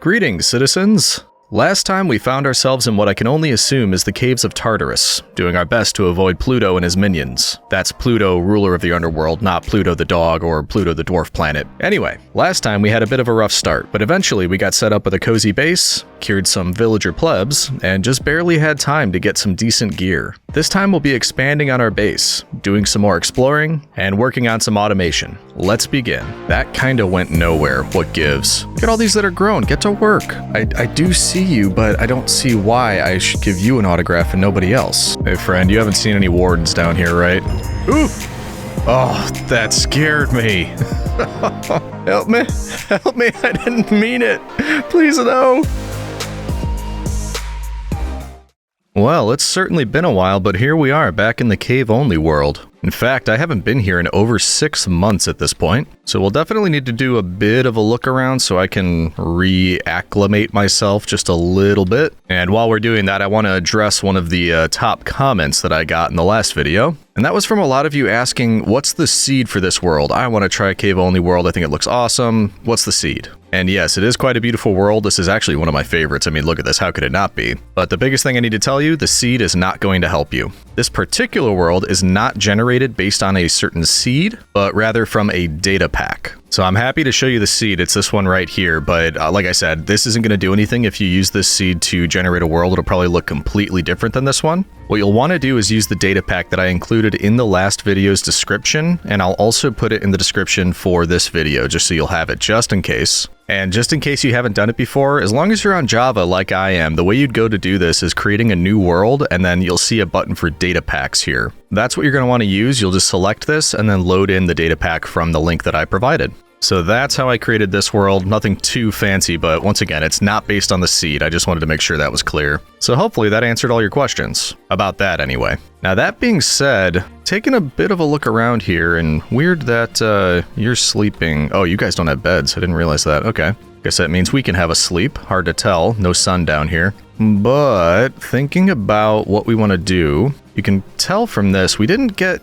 Greetings, citizens! Last time we found ourselves in what I can only assume is the caves of Tartarus, doing our best to avoid Pluto and his minions. That's Pluto, ruler of the underworld, not Pluto the dog or Pluto the dwarf planet. Anyway, last time we had a bit of a rough start, but eventually we got set up with a cozy base, cured some villager plebs, and just barely had time to get some decent gear. This time we'll be expanding on our base, doing some more exploring, and working on some automation. Let's begin. That kinda went nowhere, what gives? Look at all these that are grown, get to work. I do see you, but I don't see why I should give you an autograph and nobody else. Hey friend, you haven't seen any wardens down here, right? Ooh! Oh, that scared me. Help me, I didn't mean it. Please no. Well, it's certainly been a while, but here we are, back in the cave-only world. In fact, I haven't been here in over 6 months at this point, so we'll definitely need to do a bit of a look around so I can reacclimate myself just a little bit. And while we're doing that, I want to address one of the top comments that I got in the last video. And that was from a lot of you asking, what's the seed for this world? I want to try a cave-only world, I think it looks awesome. What's the seed? And yes, it is quite a beautiful world. This is actually one of my favorites. I mean, look at this, how could it not be? But the biggest thing I need to tell you, the seed is not going to help you. This particular world is not generated based on a certain seed, but rather from a data pack. So I'm happy to show you the seed. It's this one right here, but like I said, this isn't going to do anything. If you use this seed to generate a world, it'll probably look completely different than this one. What you'll want to do is use the data pack that I included in the last video's description, and I'll also put it in the description for this video, just so you'll have it just in case. And just in case you haven't done it before, as long as you're on Java like I am, the way you'd go to do this is creating a new world, and then you'll see a button for data packs here. That's what you're going to want to use. You'll just select this and then load in the data pack from the link that I provided. So that's how I created this world. Nothing too fancy, but once again, it's not based on the seed. I just wanted to make sure that was clear. So hopefully that answered all your questions. About that anyway. Now that being said, taking a bit of a look around here, and weird that you're sleeping. Oh, you guys don't have beds. I didn't realize that. Okay. Guess that means we can have a sleep. Hard to tell. No sun down here. But thinking about what we want to do, you can tell from this, we didn't get,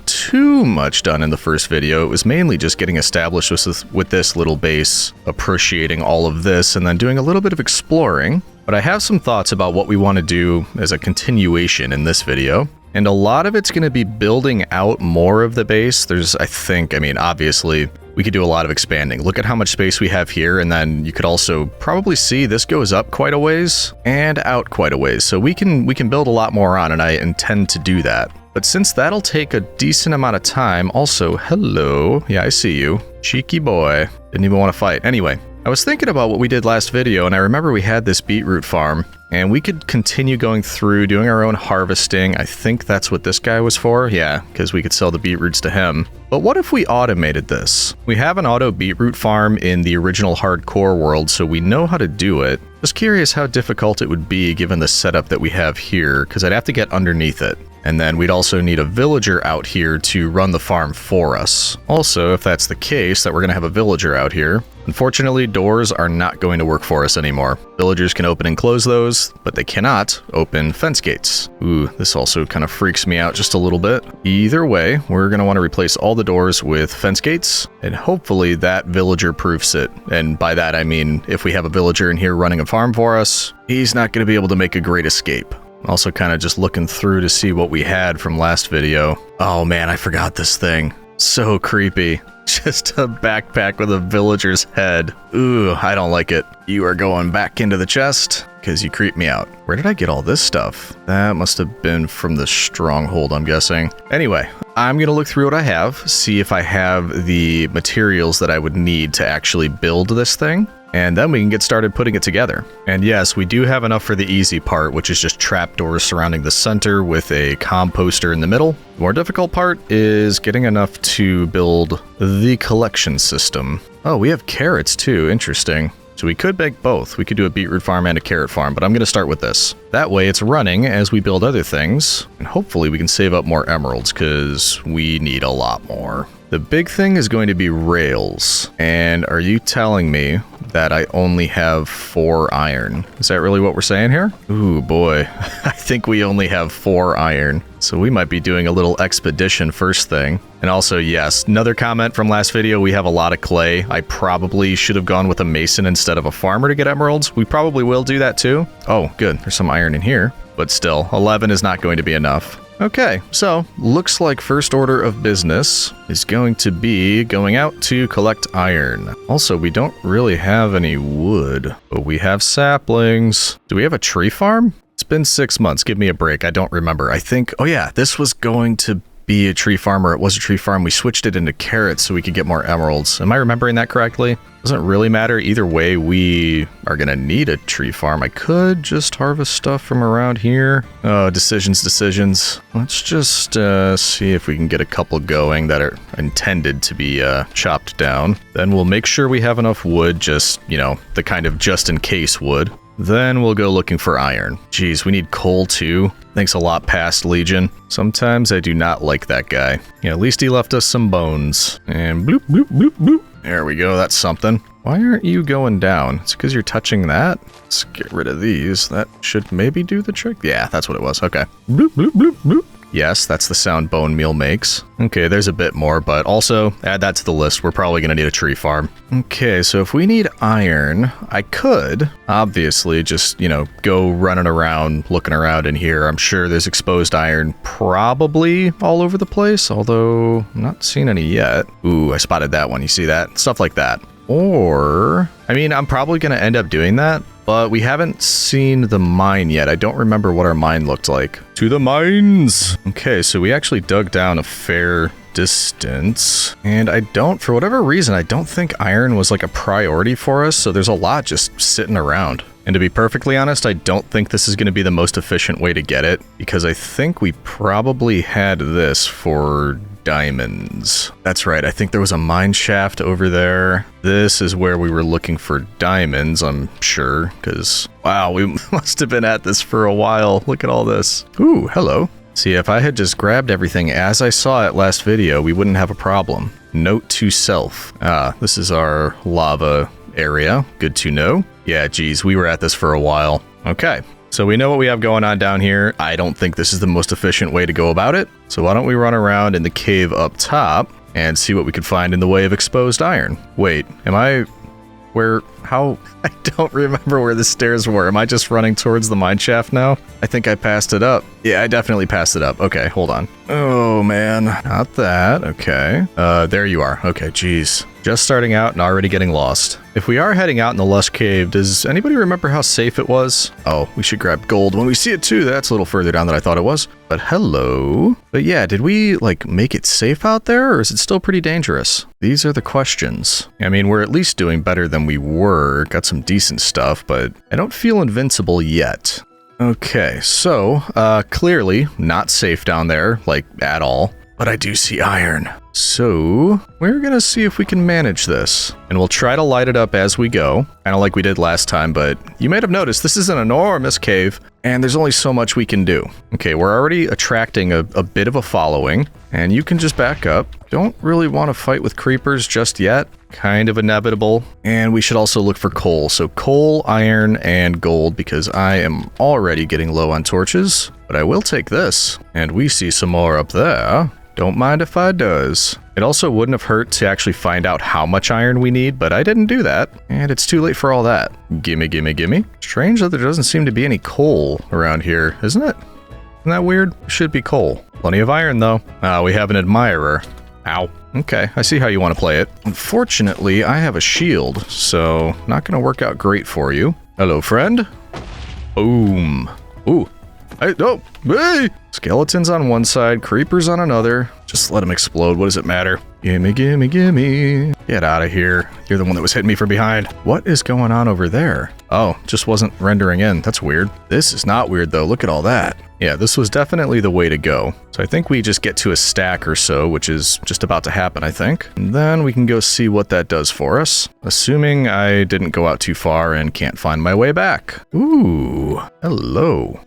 too much done in the first video. It was mainly just getting established with this little base, appreciating all of this, and then doing a little bit of exploring. But I have some thoughts about what we want to do as a continuation in this video. And a lot of it's going to be building out more of the base. Obviously, we could do a lot of expanding. Look at how much space we have here, and then you could also probably see this goes up quite a ways and out quite a ways. So we can build a lot more on, and I intend to do that. But since that'll take a decent amount of time, also, hello, yeah, I see you. Cheeky boy. Didn't even want to fight. Anyway, I was thinking about what we did last video, and I remember we had this beetroot farm, and we could continue going through, doing our own harvesting. I think that's what this guy was for. Yeah, because we could sell the beetroots to him. But what if we automated this? We have an auto beetroot farm in the original hardcore world, so we know how to do it. Just curious how difficult it would be given the setup that we have here, because I'd have to get underneath it. And then we'd also need a villager out here to run the farm for us. Also, if that's the case, that we're going to have a villager out here, unfortunately, doors are not going to work for us anymore. Villagers can open and close those, but they cannot open fence gates. Ooh, this also kind of freaks me out just a little bit. Either way, we're going to want to replace all the doors with fence gates, and hopefully that villager proofs it. And by that, I mean, if we have a villager in here running a farm for us, he's not going to be able to make a great escape. Also kind of just looking through to see what we had from last video. Oh man, I forgot this thing. So creepy. Just a backpack with a villager's head. Ooh, I don't like it. You are going back into the chest because you creep me out. Where did I get all this stuff? That must have been from the stronghold, I'm guessing. Anyway, I'm going to look through what I have, see if I have the materials that I would need to actually build this thing. And then we can get started putting it together. And yes, we do have enough for the easy part, which is just trapdoors surrounding the center with a composter in the middle. The more difficult part is getting enough to build the collection system. Oh, we have carrots too. Interesting. So we could make both. We could do a beetroot farm and a carrot farm, but I'm going to start with this. That way it's running as we build other things, and hopefully we can save up more emeralds, because we need a lot more. The big thing is going to be rails. And are you telling me that I only have 4 iron? Is that really what we're saying here? Ooh, boy. I think we only have 4 iron. So we might be doing a little expedition first thing. And also, yes, another comment from last video, we have a lot of clay. I probably should have gone with a mason instead of a farmer to get emeralds. We probably will do that too. Oh, good. There's some iron in here. But still, 11 is not going to be enough. Okay, so looks like first order of business is going to be going out to collect iron. Also, we don't really have any wood, but we have saplings. Do we have a tree farm? It's been 6 months. Give me a break. I don't remember. I think, oh yeah, this was going to be a tree farm, or it was a tree farm. We switched it into carrots so we could get more emeralds. Am I remembering that correctly? Doesn't really matter. Either way, we are going to need a tree farm. I could just harvest stuff from around here. Oh, decisions. Let's just see if we can get a couple going that are intended to be chopped down. Then we'll make sure we have enough wood, just, you know, the kind of just in case wood. Then we'll go looking for iron. Geez, we need coal too. Thanks a lot, Past Legion. Sometimes I do not like that guy. Yeah, at least he left us some bones. And bloop, bloop, bloop, bloop. There we go, that's something. Why aren't you going down? It's because you're touching that? Let's get rid of these. That should maybe do the trick. Yeah, that's what it was. Okay. Bloop, bloop, bloop, bloop. Yes, that's the sound bone meal makes. Okay, there's a bit more, but also add that to the list. We're probably going to need a tree farm. Okay, so if we need iron, I could obviously just, you know, go running around, looking around in here. I'm sure there's exposed iron probably all over the place, although I'm not seeing any yet. Ooh, I spotted that one. You see that? Stuff like that. Or, I mean, I'm probably going to end up doing that, but we haven't seen the mine yet. I don't remember what our mine looked like. To the mines! Okay, so we actually dug down a fair distance, and for whatever reason, I don't think iron was like a priority for us, so there's a lot just sitting around. And to be perfectly honest, I don't think this is going to be the most efficient way to get it, because I think we probably had this for diamonds. That's right, I think there was a mine shaft over there. This is where we were looking for diamonds, I'm sure, because, wow, we must have been at this for a while. Look at all this. Ooh, hello. See, if I had just grabbed everything as I saw it last video, we wouldn't have a problem. Note to self. This is our lava area. Good to know. Yeah, geez, we were at this for a while. Okay, so we know what we have going on down here. I don't think this is the most efficient way to go about it. So why don't we run around in the cave up top and see what we could find in the way of exposed iron. Wait, how? I don't remember where the stairs were. Am I just running towards the mine shaft now? I think I passed it up. Yeah, I definitely passed it up. Okay, hold on. Oh man, not that. Okay. There you are. Okay, geez. Just starting out and already getting lost. If we are heading out in the Lush Cave, does anybody remember how safe it was? Oh, we should grab gold when we see it too. That's a little further down than I thought it was. But hello. But yeah, did we like make it safe out there, or is it still pretty dangerous? These are the questions. I mean, we're at least doing better than we were. Got some decent stuff, but I don't feel invincible yet. Okay, so clearly not safe down there, like at all. But I do see iron. So we're gonna see if we can manage this. And we'll try to light it up as we go, kind of like we did last time, but you might have noticed this is an enormous cave, and there's only so much we can do. Okay, we're already attracting a bit of a following, and you can just back up. Don't really want to fight with creepers just yet. Kind of inevitable. And we should also look for coal. So coal, iron, and gold, because I am already getting low on torches. But I will take this. And we see some more up there. Don't mind if I does. It also wouldn't have hurt to actually find out how much iron we need, but I didn't do that. And it's too late for all that. Gimme, gimme, gimme. Strange that there doesn't seem to be any coal around here, isn't it? Isn't that weird? Should be coal. Plenty of iron, though. We have an admirer. Ow. Okay, I see how you want to play it. Unfortunately, I have a shield, so not going to work out great for you. Hello, friend. Boom. Ooh. Hey, oh, hey! Skeletons on one side, creepers on another. Just let them explode. What does it matter? Gimme, gimme, gimme. Get out of here. You're the one that was hitting me from behind. What is going on over there? Oh, just wasn't rendering in. That's weird. This is not weird, though. Look at all that. Yeah, this was definitely the way to go. So I think we just get to a stack or so, which is just about to happen, I think. And then we can go see what that does for us. Assuming I didn't go out too far and can't find my way back. Ooh, hello.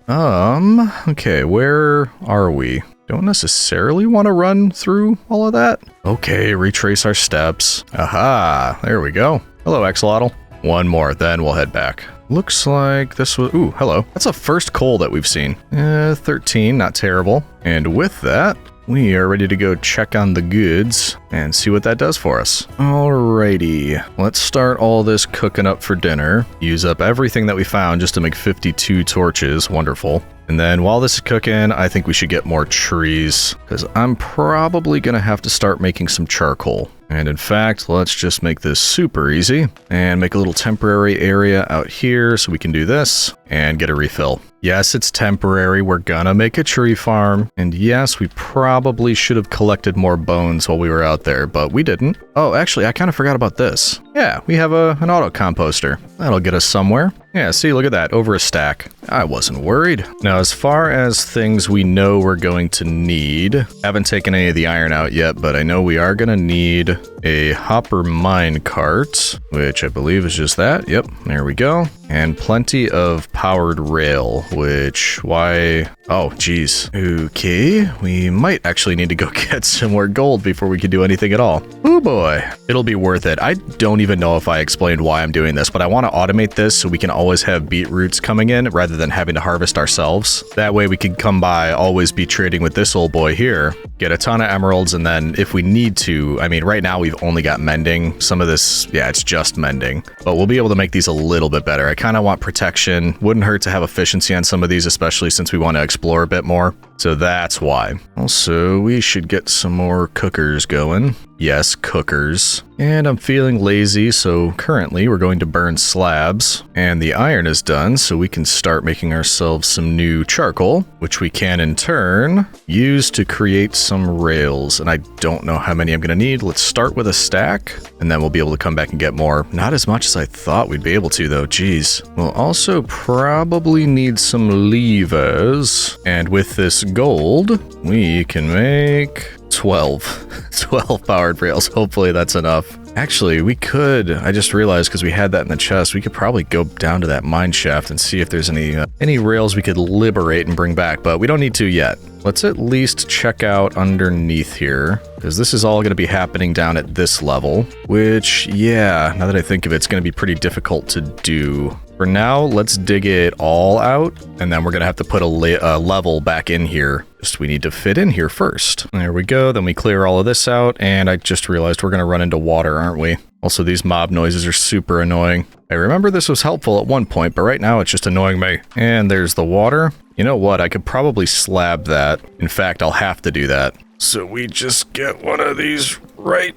Okay, where are we? don't necessarily want to run through all of that. Okay, retrace our steps. Aha, there we go. Hello, Axolotl. One more, then we'll head back. Looks like this was... Ooh, hello. That's a first coal that we've seen. 13, not terrible. And with that, we are ready to go check on the goods and see what that does for us. Alrighty, let's start all this cooking up for dinner. Use up everything that we found just to make 52 torches. Wonderful. And then while this is cooking, I think we should get more trees, because I'm probably going to have to start making some charcoal. And in fact, let's just make this super easy and make a little temporary area out here so we can do this and get a refill. Yes, it's temporary. We're gonna make a tree farm. And yes, we probably should have collected more bones while we were out there, but we didn't. Oh, actually, I kind of forgot about this. Yeah, we have an auto composter. That'll get us somewhere. Yeah, see, look at that, over a stack. I wasn't worried. Now, as far as things we know we're going to need, haven't taken any of the iron out yet, but I know we are gonna need a hopper mine cart, which I believe is just that. Yep, there we go. And plenty of powered rail, which, why? Oh, geez. Okay, we might actually need to go get some more gold before we can do anything at all. Oh boy, it'll be worth it. I don't even know if I explained why I'm doing this, but I want to automate this so we can always have beetroots coming in rather than having to harvest ourselves. That way we can come by, always be trading with this old boy here, get a ton of emeralds, and then if we need to, I mean, right now we've only got mending. Some of this, yeah, it's just mending, but we'll be able to make these a little bit better. I kind of want protection. Wouldn't hurt to have efficiency on some of these, especially since we want to explore a bit more. So that's why. Also, we should get some more cookers going. Yes, cookers. And I'm feeling lazy, so currently we're going to burn slabs. And the iron is done, so we can start making ourselves some new charcoal, which we can in turn use to create some rails. And I don't know how many I'm going to need. Let's start with a stack, and then we'll be able to come back and get more. Not as much as I thought we'd be able to, though. Geez. We'll also probably need some levers. And with this gold, we can make 12 powered rails. Hopefully that's enough. Actually, we could, I just realized because we had that in the chest, we could probably go down to that mine shaft and see if there's any rails we could liberate and bring back, but we don't need to yet. Let's at least check out underneath here, because this is all going to be happening down at this level, which, yeah, now that I think of it, it's going to be pretty difficult to do. For now, let's dig it all out, and then we're going to have to put a level back in here. Just we need to fit in here first. There we go, then we clear all of this out, and I just realized we're going to run into water, aren't we? Also, these mob noises are super annoying. I remember this was helpful at one point, but right now it's just annoying me. And there's the water. You know what? I could probably slab that. In fact, I'll have to do that. So we just get one of these right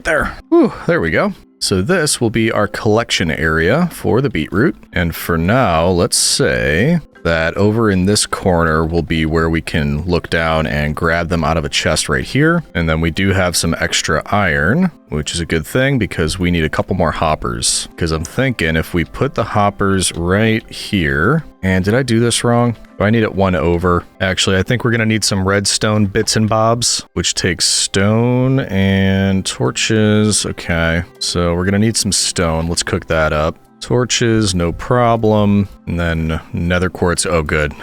there. Whew, there we go. So this will be our collection area for the beetroot. And for now, let's say that over in this corner will be where we can look down and grab them out of a chest right here. And then we do have some extra iron, which is a good thing because we need a couple more hoppers. Because I'm thinking if we put the hoppers right here, and did I do this wrong? Do I need it one over? Actually, I think we're going to need some redstone bits and bobs, which takes stone and torches. Okay, so we're going to need some stone. Let's cook that up. Torches, no problem. And then nether quartz. Oh, good.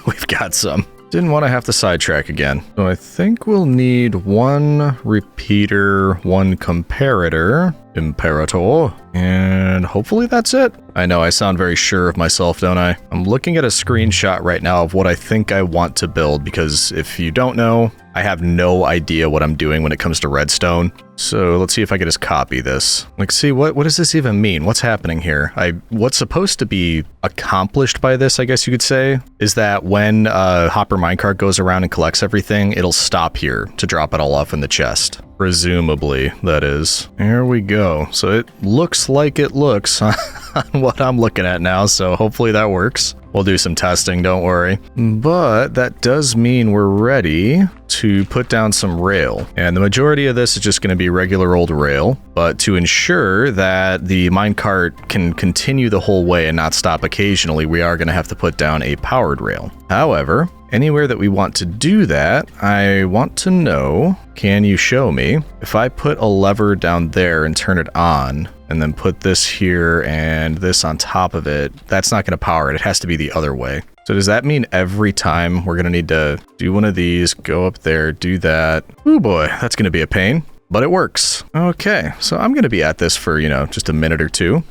We've got some. Didn't want to have to sidetrack again. So I think we'll need one repeater, one imperator, and hopefully that's it. I know I sound very sure of myself, don't I? I'm looking at a screenshot right now of what I think I want to build, because if you don't know, I have no idea what I'm doing when it comes to redstone. So let's see if I can just copy this. Like, see, what does this even mean? What's happening here? What's supposed to be accomplished by this, I guess you could say, is that when a hopper minecart goes around and collects everything, it'll stop here to drop it all off in the chest. Presumably, that is. Here we go. So it looks like it looks on what I'm looking at now, so hopefully that works. We'll do some testing, don't worry. But that does mean we're ready to put down some rail. And the majority of this is just going to be regular old rail. But to ensure that the minecart can continue the whole way and not stop occasionally, we are going to have to put down a powered rail. However, anywhere that we want to do that, I want to know, can you show me, if I put a lever down there and turn it on, and then put this here and this on top of it, that's not going to power it. It has to be the other way. So does that mean every time we're going to need to do one of these, go up there, do that? Oh boy, that's going to be a pain, but it works. Okay, so I'm going to be at this for, just a minute or two.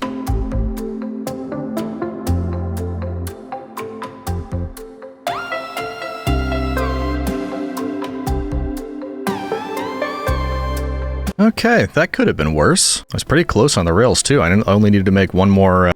Okay, that could have been worse. I was pretty close on the rails too. I only needed to make one more,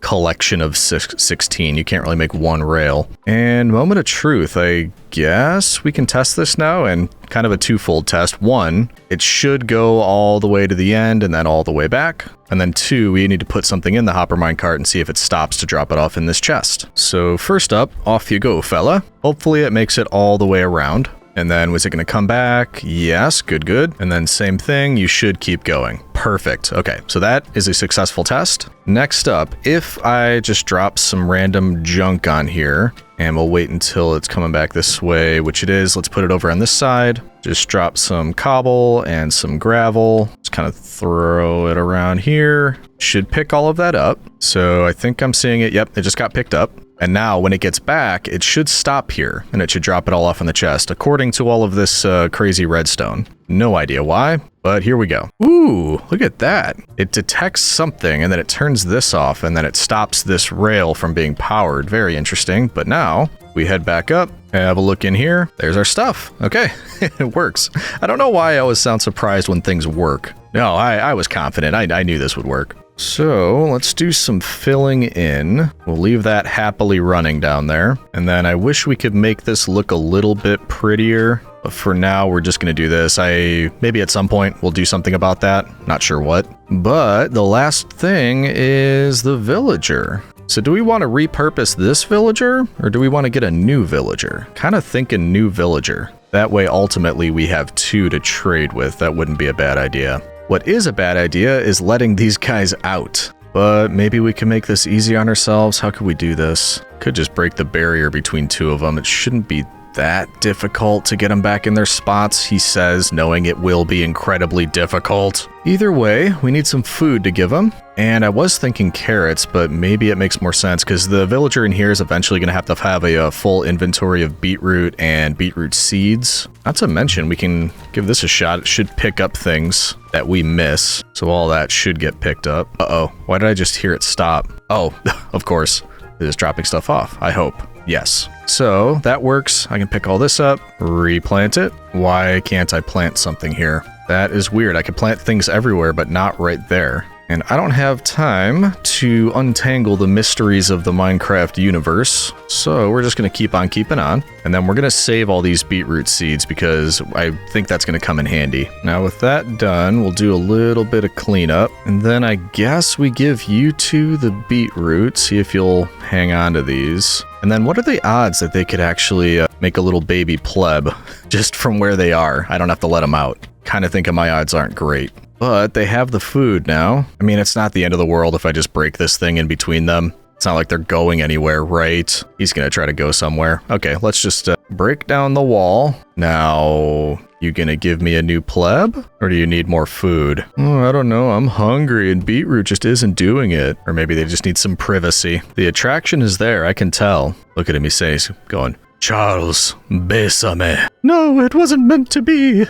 collection of 16. You can't really make one rail. And moment of truth, I guess we can test this now, and kind of a twofold test. One, it should go all the way to the end and then all the way back. And then two, we need to put something in the hopper minecart and see if it stops to drop it off in this chest. So first up, off you go, fella. Hopefully it makes it all the way around. And then was it going to come back? Yes, good. And then same thing, you should keep going. Perfect. Okay, so that is a successful test. Next up, if I just drop some random junk on here, and we'll wait until it's coming back this way, which it is. Let's put it over on this side. Just drop some cobble and some gravel. Just kind of throw it around here. Should pick all of that up. So I think I'm seeing it. Yep, it just got picked up. And now when it gets back, it should stop here and it should drop it all off in the chest, according to all of this crazy redstone. No idea why, but here we go. Ooh, look at that. It detects something and then it turns this off and then it stops this rail from being powered. Very interesting. But now we head back up, have a look in here. There's our stuff. Okay, it works. I don't know why I always sound surprised when things work. No, I was confident. I knew this would work. So let's do some filling in. We'll leave that happily running down there. And then I wish we could make this look a little bit prettier. But for now, we're just going to do this. Maybe at some point we'll do something about that. Not sure what. But the last thing is the villager. So do we want to repurpose this villager or do we want to get a new villager? Kind of thinking new villager. That way, ultimately, we have two to trade with. That wouldn't be a bad idea. What is a bad idea is letting these guys out. But maybe we can make this easy on ourselves. How could we do this? Could just break the barrier between two of them. It shouldn't be that difficult to get them back in their spots, he says, knowing it will be incredibly difficult. Either way, we need some food to give them. And I was thinking carrots, but maybe it makes more sense because the villager in here is eventually going to have a full inventory of beetroot and beetroot seeds. Not to mention, we can give this a shot. It should pick up things that we miss. So all that should get picked up. Uh-oh, why did I just hear it stop? Oh, of course, it is dropping stuff off, I hope. Yes. So that works. I can pick all this up, replant it. Why can't I plant something here? That is weird. I could plant things everywhere, but not right there. And I don't have time to untangle the mysteries of the Minecraft universe. So we're just going to keep on keeping on. And then we're going to save all these beetroot seeds because I think that's going to come in handy. Now with that done, we'll do a little bit of cleanup. And then I guess we give you two the beetroot. See if you'll hang on to these. And then what are the odds that they could actually make a little baby pleb just from where they are? I don't have to let them out. Kind of thinking my odds aren't great. But they have the food now. I mean, it's not the end of the world if I just break this thing in between them. It's not like they're going anywhere, right? He's gonna try to go somewhere. Okay, let's just break down the wall. Now, you gonna give me a new pleb? Or do you need more food? Oh, I don't know. I'm hungry and beetroot just isn't doing it. Or maybe they just need some privacy. The attraction is there, I can tell. Look at him, he's going, Charles, bésame. No, it wasn't meant to be.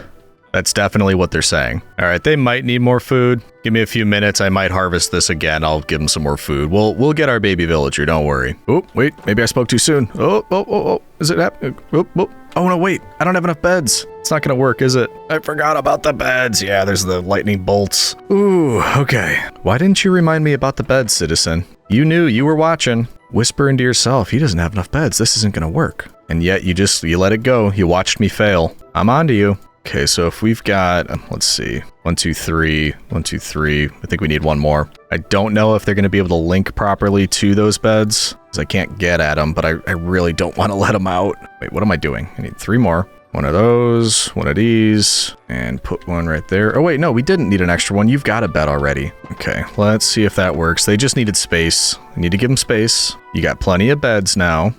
That's definitely what they're saying. All right, they might need more food. Give me a few minutes. I might harvest this again. I'll give them some more food. We'll get our baby villager. Don't worry. Oh, wait. Maybe I spoke too soon. Oh. Is it happening? Oh, no, wait. I don't have enough beds. It's not going to work, is it? I forgot about the beds. Yeah, there's the lightning bolts. Ooh, okay. Why didn't you remind me about the beds, citizen? You knew. You were watching. Whisper into yourself. He doesn't have enough beds. This isn't going to work. And yet you let it go. You watched me fail. I'm on to you. Okay, so if we've got, let's see, 1, 2, 3, 1, 2, 3. I think we need one more. I don't know if they're going to be able to link properly to those beds because I can't get at them, but I really don't want to let them out. Wait, what am I doing? I need 3 more. One of those, one of these, and put one right there. Oh, wait, no, we didn't need an extra one. You've got a bed already. Okay, let's see if that works. They just needed space. I need to give them space. You got plenty of beds now,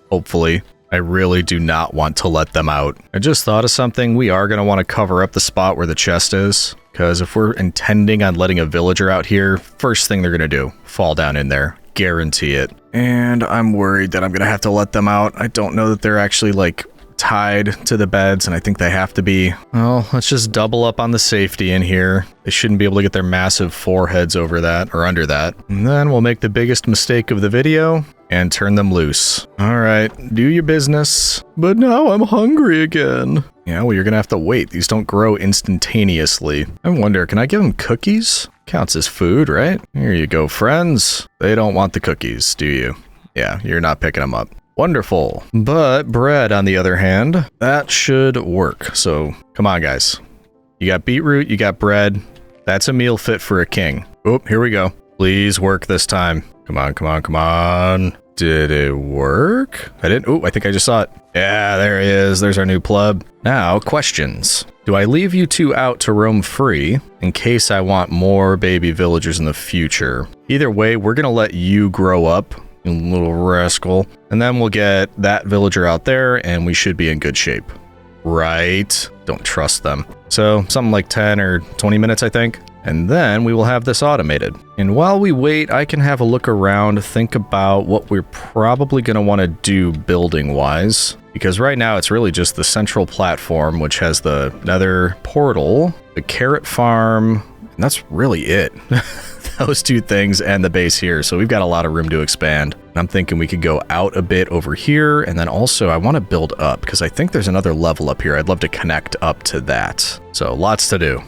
hopefully. I really do not want to let them out. I just thought of something. We are going to want to cover up the spot where the chest is. Because if we're intending on letting a villager out here, first thing they're going to do, fall down in there. Guarantee it. And I'm worried that I'm gonna have to let them out. I don't know that they're actually like tied to the beds, and I think they have to be. Well, let's just double up on the safety in here. They shouldn't be able to get their massive foreheads over that or under that. And then we'll make the biggest mistake of the video and turn them loose. All right, do your business. But now I'm hungry again. Yeah, well, you're gonna have to wait. These don't grow instantaneously. I wonder, can I give them cookies? Counts as food, right? Here you go, friends. They don't want the cookies, do you? Yeah, you're not picking them up. Wonderful. But bread, on the other hand, that should work. So come on, guys. You got beetroot, you got bread. That's a meal fit for a king. Oh, here we go. Please work this time. Come on, come on, come on. Did it work? I didn't. Oh, I think I just saw it. Yeah, there he is. There's our new pleb. Now, questions. Do I leave you two out to roam free in case I want more baby villagers in the future? Either way, we're going to let you grow up, you little rascal. And then we'll get that villager out there and we should be in good shape. Right? Don't trust them. So something like 10 or 20 minutes, I think. And then we will have this automated. And while we wait, I can have a look around, think about what we're probably going to want to do building-wise. Because right now it's really just the central platform, which has the nether portal, the carrot farm, and that's really it. Those two things and the base here. So we've got a lot of room to expand. I'm thinking we could go out a bit over here. And then also I want to build up because I think there's another level up here. I'd love to connect up to that. So lots to do.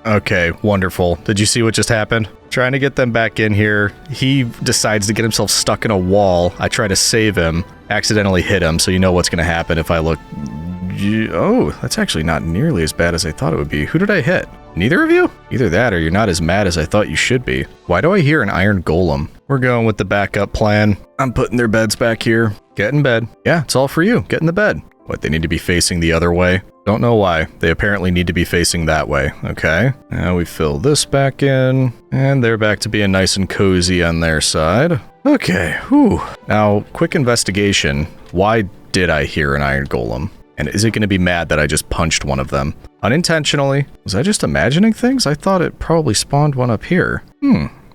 Okay, wonderful. Did you see what just happened? Trying to get them back in here. He decides to get himself stuck in a wall. I try to save him, accidentally hit him, so you know what's going to happen if I look. Oh, that's actually not nearly as bad as I thought it would be. Who did I hit? Neither of you? Either that or you're not as mad as I thought you should be. Why do I hear an iron golem? We're going with the backup plan. I'm putting their beds back here. Get in bed. Yeah, it's all for you. Get in the bed. What, they need to be facing the other way? Don't know why. They apparently need to be facing that way. Okay. Now we fill this back in. And they're back to being nice and cozy on their side. Okay. Whew. Now, quick investigation. Why did I hear an iron golem? And is it going to be mad that I just punched one of them? Unintentionally. Was I just imagining things? I thought it probably spawned one up here.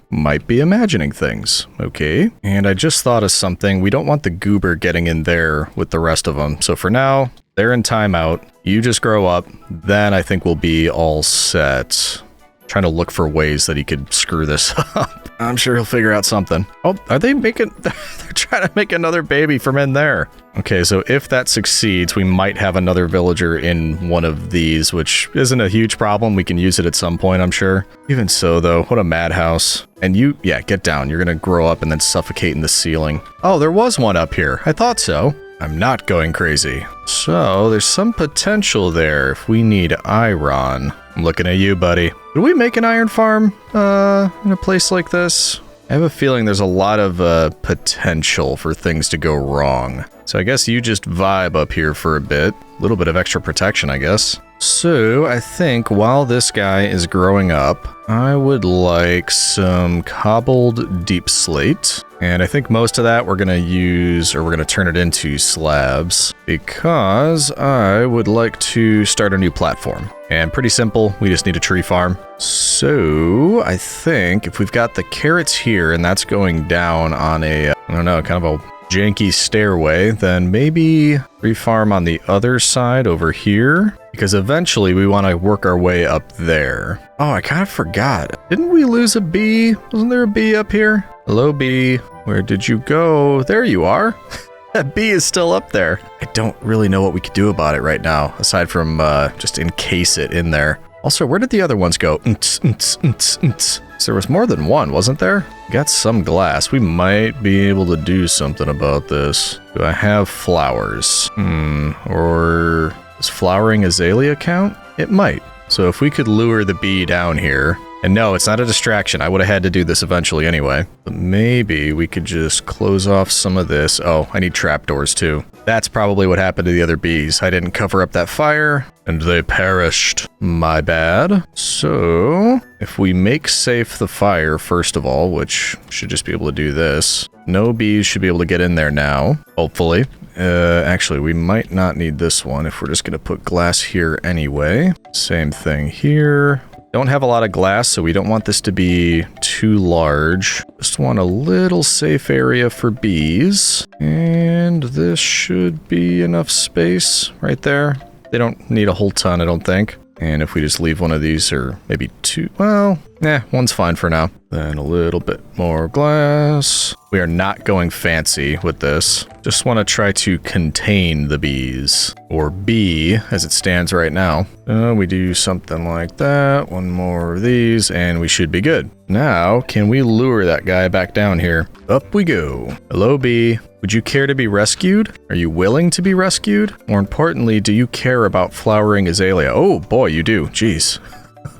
Might be imagining things. Okay. And I just thought of something. We don't want the goober getting in there with the rest of them. So for now, they're in timeout. You just grow up. Then I think we'll be all set. Trying to look for ways that he could screw this up. I'm sure he'll figure out something. Oh, are they making... They're trying to make another baby from in there. Okay, so if that succeeds, we might have another villager in one of these, which isn't a huge problem. We can use it at some point, I'm sure. Even so, though, what a madhouse. And you... Yeah, get down. You're gonna grow up and then suffocate in the ceiling. Oh, there was one up here. I thought so. I'm not going crazy. So, there's some potential there if we need iron. I'm looking at you, buddy. Would we make an iron farm in a place like this? I have a feeling there's a lot of potential for things to go wrong. So I guess you just vibe up here for a bit. A little bit of extra protection, I guess. So I think while this guy is growing up, I would like some cobbled deep slate. And I think most of that we're going to use, or we're going to turn it into slabs, because I would like to start a new platform. And pretty simple, we just need a tree farm. So I think if we've got the carrots here and that's going down on a, I don't know, kind of a janky stairway, then maybe tree farm on the other side over here, because eventually we want to work our way up there. Oh, I kind of forgot. Didn't we lose a bee? Wasn't there a bee up here? Hello, bee. Where did you go? There you are. That bee is still up there. I don't really know what we could do about it right now, aside from just encase it in there. Also, where did the other ones go? So there was more than one, wasn't there? Got some glass. We might be able to do something about this. Do I have flowers? Or does flowering azalea count? It might. So if we could lure the bee down here, and no, it's not a distraction. I would have had to do this eventually anyway. But maybe we could just close off some of this. Oh, I need trapdoors too. That's probably what happened to the other bees. I didn't cover up that fire, and they perished. My bad. So, if we make safe the fire, first of all, which should just be able to do this, no bees should be able to get in there now, hopefully. Actually, we might not need this one if we're just going to put glass here anyway. Same thing here. Don't have a lot of glass, so we don't want this to be too large. Just want a little safe area for bees. And this should be enough space right there. They don't need a whole ton, I don't think. And if we just leave one of these, or maybe two, well, one's fine for now. Then a little bit more glass. We are not going fancy with this. Just want to try to contain the bees, or bee as it stands right now. We do something like that. One more of these, and we should be good. Now, can we lure that guy back down here? Up we go. Hello, bee. Would you care to be rescued? Are you willing to be rescued? More importantly, do you care about flowering azalea? Oh boy, you do. Jeez.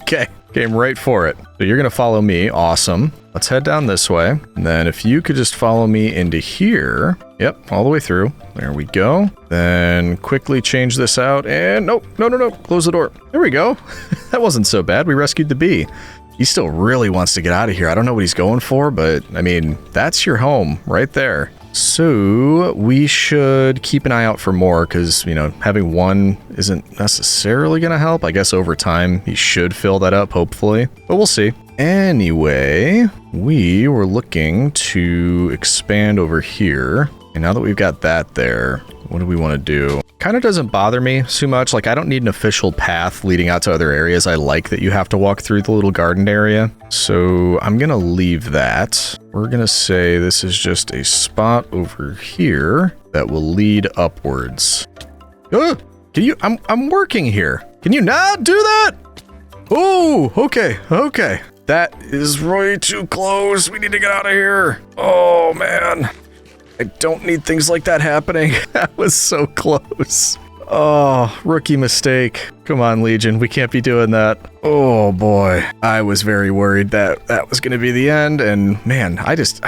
Okay, came right for it. So you're gonna follow me. Awesome. Let's head down this way. And then if you could just follow me into here. Yep, all the way through. There we go. Then quickly change this out. And no. Close the door. There we go. That wasn't so bad. We rescued the bee. He still really wants to get out of here. I don't know what he's going for, but I mean, that's your home right there. So we should keep an eye out for more because, you know, having one isn't necessarily going to help. I guess over time he should fill that up, hopefully, but we'll see. Anyway, we were looking to expand over here. And now that we've got that there, what do we want to do? Kind of doesn't bother me too much. Like, I don't need an official path leading out to other areas. I like that you have to walk through the little garden area. So I'm going to leave that. We're going to say this is just a spot over here that will lead upwards. Can you, I'm working here. Can you not do that? Oh, okay. That is way too close. We need to get out of here. Oh, man. I don't need things like that happening. That was so close. Oh, rookie mistake. Come on, Legion. We can't be doing that. Oh, boy. I was very worried that that was going to be the end. And man, this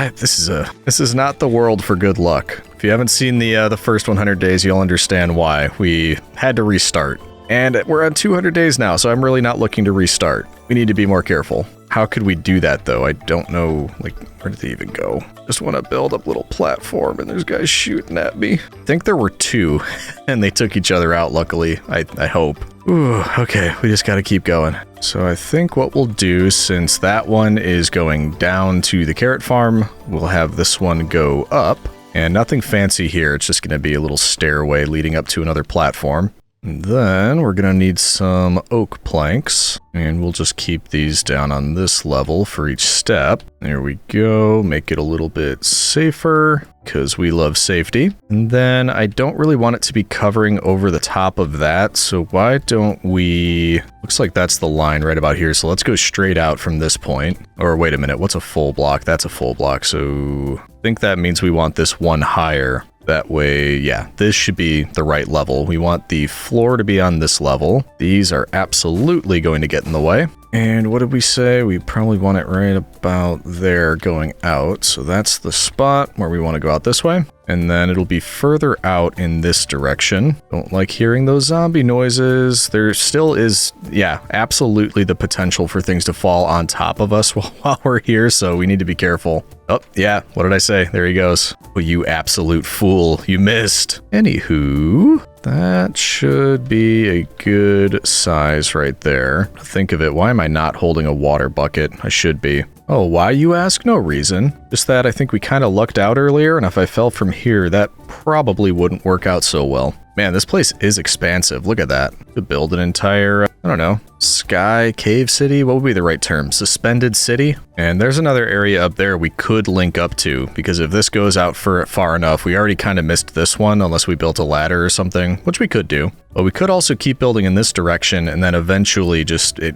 is not the world for good luck. If you haven't seen the first 100 days, you'll understand why. We had to restart. And we're on 200 days now, so I'm really not looking to restart. We need to be more careful. How could we do that, though? I don't know, like, where did they even go? Just want to build up a little platform, and there's guys shooting at me. I think there were two, and they took each other out, luckily. I hope. Ooh, okay, we just gotta keep going. So I think what we'll do, since that one is going down to the carrot farm, we'll have this one go up. And nothing fancy here, it's just gonna be a little stairway leading up to another platform. And then we're going to need some oak planks, and we'll just keep these down on this level for each step. There we go. Make it a little bit safer because we love safety. And then I don't really want it to be covering over the top of that. So why don't we... Looks like that's the line right about here. So let's go straight out from this point. Or wait a minute. What's a full block? That's a full block. So I think that means we want this one higher. That way, yeah, this should be the right level. We want the floor to be on this level. These are absolutely going to get in the way. And what did we say? We probably want it right about there going out. So that's the spot where we want to go out this way. And then it'll be further out in this direction. Don't like hearing those zombie noises. There still is, yeah, absolutely the potential for things to fall on top of us while we're here. So we need to be careful. Oh, yeah. What did I say? There he goes. Oh, you absolute fool. You missed. Anywho, that should be a good size right there. Think of it. Why am I not holding a water bucket? I should be. Oh, why, you ask? No reason. Just that I think we kind of lucked out earlier, and if I fell from here, that probably wouldn't work out so well. Man, this place is expansive. Look at that. To build an entire, I don't know, sky cave city? What would be the right term? Suspended city? And there's another area up there we could link up to, because if this goes out for far enough, we already kind of missed this one unless we built a ladder or something, which we could do. But we could also keep building in this direction, and then eventually just it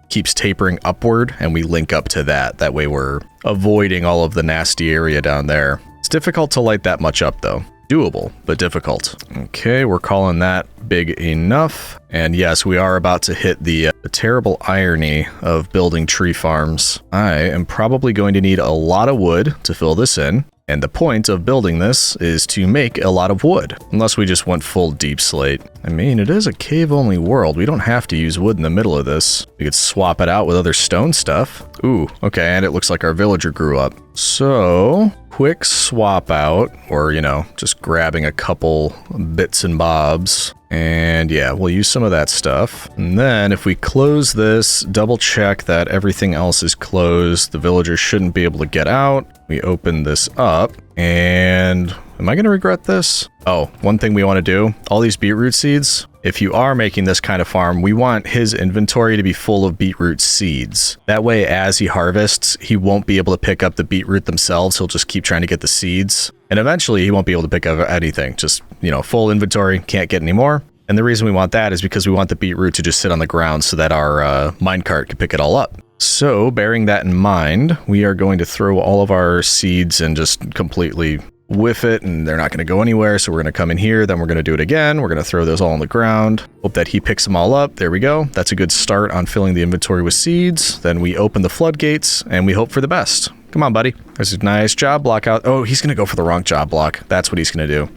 keeps tapering upward and we link up to that. That way we're avoiding all of the nasty area down there. It's difficult to light that much up though. Doable, but difficult. Okay, we're calling that big enough. And yes, we are about to hit the terrible irony of building tree farms. I am probably going to need a lot of wood to fill this in. And the point of building this is to make a lot of wood, unless we just went full deep slate. I mean, it is a cave-only world. We don't have to use wood in the middle of this. We could swap it out with other stone stuff. Ooh, okay, and it looks like our villager grew up. So, quick swap out, or, just grabbing a couple bits and bobs. And yeah, we'll use some of that stuff. And then if we close this, double check that everything else is closed, the villagers shouldn't be able to get out. We open this up, and am I going to regret this? Oh, one thing we want to do, all these beetroot seeds, if you are making this kind of farm, we want his inventory to be full of beetroot seeds. That way, as he harvests, he won't be able to pick up the beetroot themselves. He'll just keep trying to get the seeds. And eventually, he won't be able to pick up anything. Just, full inventory, can't get any more. And the reason we want that is because we want the beetroot to just sit on the ground so that our minecart can pick it all up. So, bearing that in mind, we are going to throw all of our seeds and just completely whiff it, and they're not going to go anywhere. So we're going to come in here, then we're going to do it again. We're going to throw those all on the ground. Hope that he picks them all up. There we go. That's a good start on filling the inventory with seeds. Then we open the floodgates, and we hope for the best. Come on, buddy. There's a nice job block out. Oh, he's going to go for the wrong job block. That's what he's going to do.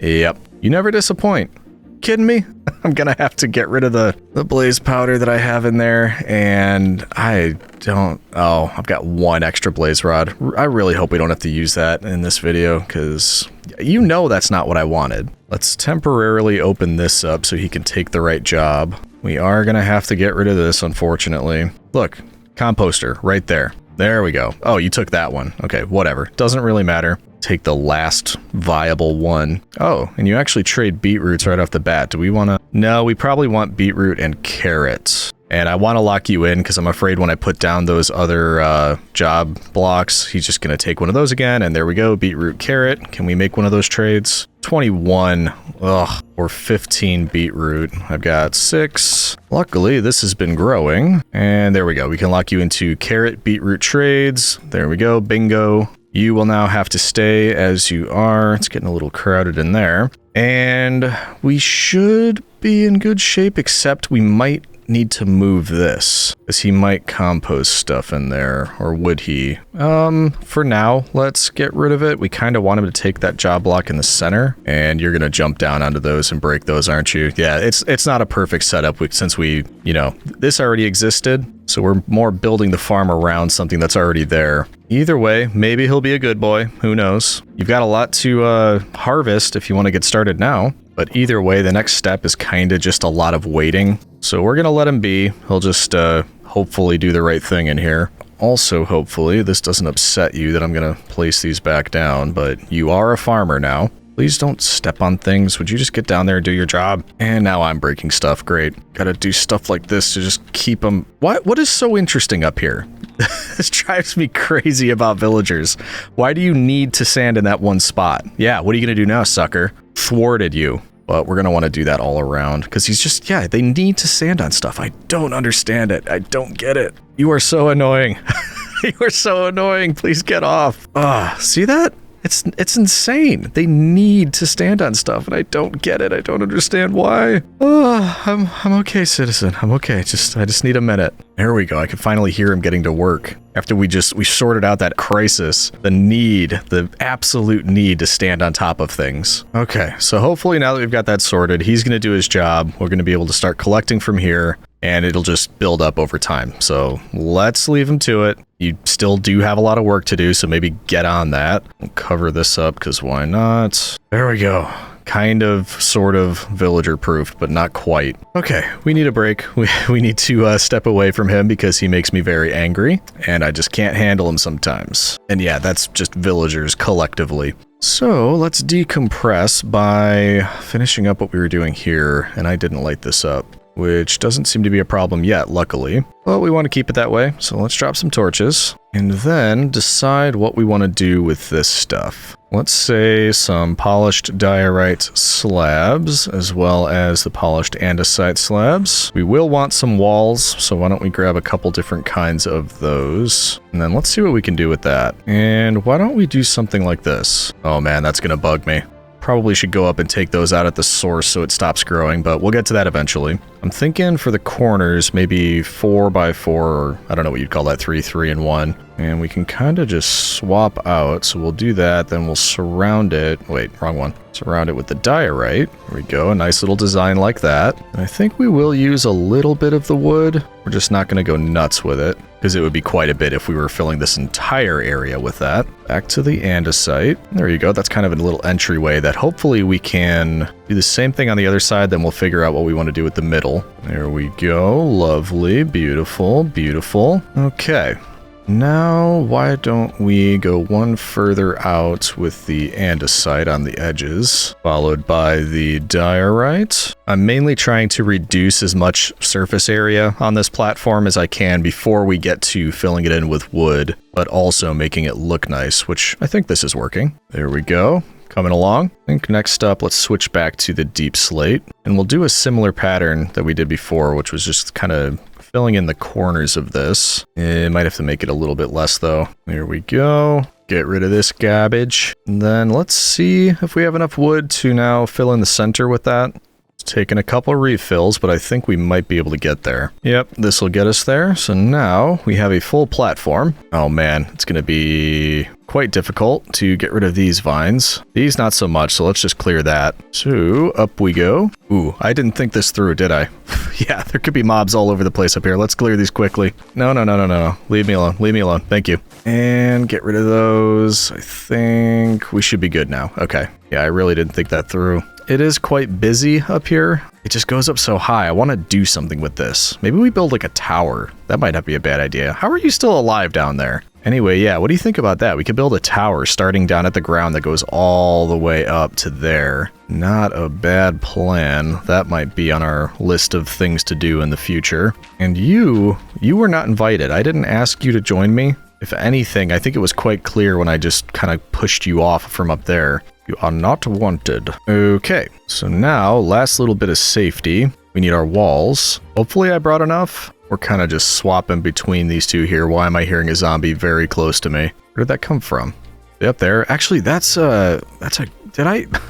Yep. You never disappoint. Kidding me? I'm gonna have to get rid of the blaze powder that I have in there, and I've got one extra blaze rod. I really hope we don't have to use that in this video, because that's not what I wanted. Let's temporarily open this up so he can take the right job. We are gonna have to get rid of this, unfortunately. Look, composter right there. There we go. Oh, you took that one. Okay, whatever. Doesn't really matter. Take the last viable one. Oh, and you actually trade beetroots right off the bat. Do we want to? No, we probably want beetroot and carrots. And I want to lock you in because I'm afraid when I put down those other job blocks, he's just going to take one of those again. And there we go, beetroot, carrot. Can we make one of those trades? 21, or 15 beetroot. I've got 6. Luckily, this has been growing. And there we go. We can lock you into carrot, beetroot trades. There we go, bingo. You will now have to stay as you are. It's getting a little crowded in there. And we should be in good shape, except we might need to move this, as he might compost stuff in there, or would he? For now, let's get rid of it. We kind of want him to take that job block in the center, and you're gonna jump down onto those and break those, aren't you? Yeah, it's not a perfect setup since this already existed, so we're more building the farm around something that's already there. Either way, maybe he'll be a good boy, who knows? You've got a lot to harvest if you want to get started now. But either way, the next step is kind of just a lot of waiting. So we're going to let him be. He'll just hopefully do the right thing in here. Also, hopefully, this doesn't upset you that I'm going to place these back down, but you are a farmer now. Please don't step on things. Would you just get down there and do your job? And now I'm breaking stuff. Great. Gotta do stuff like this to just keep them. What is so interesting up here? This drives me crazy about villagers. Why do you need to sand in that one spot? Yeah, what are you gonna do now, sucker? Thwarted you. But we're gonna want to do that all around, because he's just, they need to sand on stuff. I don't understand it. I don't get it. You are so annoying. You are so annoying. Please get off. See that? It's insane. They need to stand on stuff, and I don't get it. I don't understand why. I'm okay, citizen. I'm okay. I just need a minute. There we go. I can finally hear him getting to work. After we sorted out that crisis, the absolute need to stand on top of things. Okay, so hopefully now that we've got that sorted, he's going to do his job. We're going to be able to start collecting from here, and it'll just build up over time. So let's leave him to it. You still do have a lot of work to do, so maybe get on that. We'll cover this up, because why not? There we go. Kind of, sort of, villager-proofed, but not quite. Okay, we need a break. We need to step away from him, because he makes me very angry, and I just can't handle him sometimes. And yeah, that's just villagers collectively. So let's decompress by finishing up what we were doing here, and I didn't light this up, which doesn't seem to be a problem yet, luckily. Well, we want to keep it that way, so let's drop some torches, and then decide what we want to do with this stuff. Let's say some polished diorite slabs, as well as the polished andesite slabs. We will want some walls, so why don't we grab a couple different kinds of those. And then let's see what we can do with that. And why don't we do something like this? Oh man, that's gonna bug me. Probably should go up and take those out at the source so it stops growing, but we'll get to that eventually. I'm thinking for the corners, maybe 4x4, or I don't know what you'd call that, 3, 3, and 1. And we can kind of just swap out, so we'll do that, then we'll surround it. Wait, wrong one. Surround it with the diorite. There we go, a nice little design like that. And I think we will use a little bit of the wood. We're just not going to go nuts with it, because it would be quite a bit if we were filling this entire area with that. Back to the andesite. There you go. That's kind of a little entryway that hopefully we can do the same thing on the other side, then we'll figure out what we want to do with the middle. There we go. Lovely. Beautiful. Beautiful. Okay. Now, why don't we go one further out with the andesite on the edges, followed by the diorite. I'm mainly trying to reduce as much surface area on this platform as I can before we get to filling it in with wood, but also making it look nice, which I think this is working. There we go. Coming along. I think next up, let's switch back to the deep slate, and we'll do a similar pattern that we did before, which was just kind of filling in the corners of this. Might have to make it a little bit less though. There we go. Get rid of this garbage. And then let's see if we have enough wood to now fill in the center with that. It's taken a couple refills, but I think we might be able to get there. Yep, this will get us there. So now we have a full platform. Oh man, it's going to be quite difficult to get rid of these vines. These not so much, so let's just clear that. So up we go. Ooh, I didn't think this through, did I? Yeah, there could be mobs all over the place up here. Let's clear these quickly. No. Leave me alone. Leave me alone. Thank you. And get rid of those. I think we should be good now. Okay. Yeah, I really didn't think that through. It is quite busy up here. It just goes up so high. I want to do something with this. Maybe we build like a tower. That might not be a bad idea. How are you still alive down there? Anyway, yeah, what do you think about that? We could build a tower starting down at the ground that goes all the way up to there. Not a bad plan. That might be on our list of things to do in the future. And you were not invited. I didn't ask you to join me. If anything, I think it was quite clear when I just kind of pushed you off from up there. You are not wanted. Okay, so now, last little bit of safety. We need our walls. Hopefully I brought enough. We're kind of just swapping between these two here. Why am I hearing a zombie very close to me? Where did that come from? Up there. Actually, that's a, I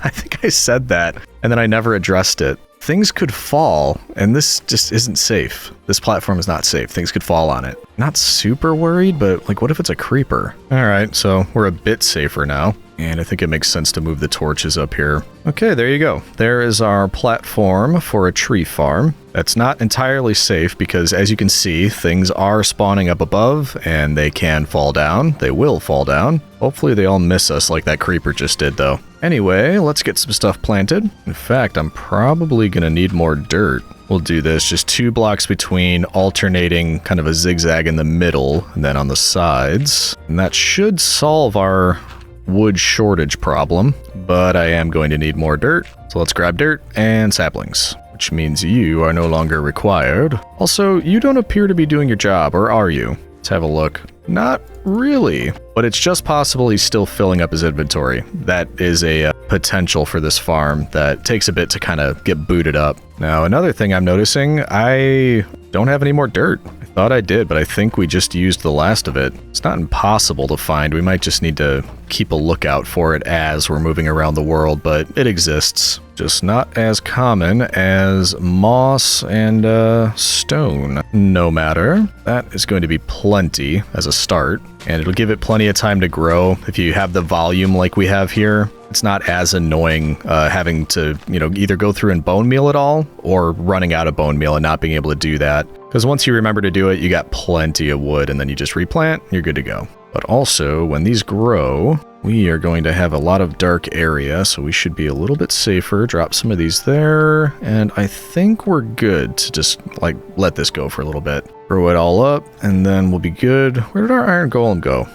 think I said that, and then I never addressed it. Things could fall, and this just isn't safe. This platform is not safe. Things could fall on it. Not super worried, but like, what if it's a creeper? All right, so we're a bit safer now. And I think it makes sense to move the torches up here. Okay, there you go. There is our platform for a tree farm. That's not entirely safe because, as you can see, things are spawning up above and they can fall down. They will fall down. Hopefully they all miss us like that creeper just did, though. Anyway, let's get some stuff planted. In fact, I'm probably going to need more dirt. We'll do this, just 2 blocks between, alternating kind of a zigzag in the middle and then on the sides. And that should solve our wood shortage problem, but I am going to need more dirt. So let's grab dirt and saplings, which means you are no longer required. Also, you don't appear to be doing your job, or are you? Let's have a look. Not really, but it's just possible he's still filling up his inventory. That is a potential for this farm that takes a bit to kind of get booted up. Now, another thing I'm noticing, I don't have any more dirt. I thought I did, but I think we just used the last of it. It's not impossible to find. We might just need to keep a lookout for it as we're moving around the world, but it exists. Just not as common as moss and stone. No matter. That is going to be plenty as a start, and it'll give it plenty of time to grow. If you have the volume like we have here, it's not as annoying having to, either go through and bone meal it all or running out of bone meal and not being able to do that. Because once you remember to do it, you got plenty of wood and then you just replant, you're good to go. But also, when these grow, we are going to have a lot of dark area, so we should be a little bit safer. Drop some of these there, and I think we're good to just, let this go for a little bit. Throw it all up, and then we'll be good. Where did our iron golem go?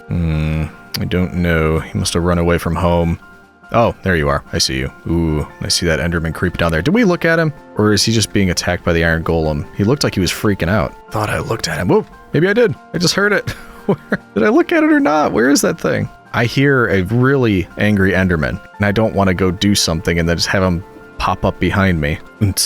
I don't know. He must have run away from home. Oh, there you are. I see you. Ooh, I see that Enderman creep down there. Did we look at him? Or is he just being attacked by the iron golem? He looked like he was freaking out. Thought I looked at him. Whoa, maybe I did. I just heard it. Did I look at it or not? Where is that thing? I hear a really angry Enderman, and I don't want to go do something and then just have him pop up behind me. Did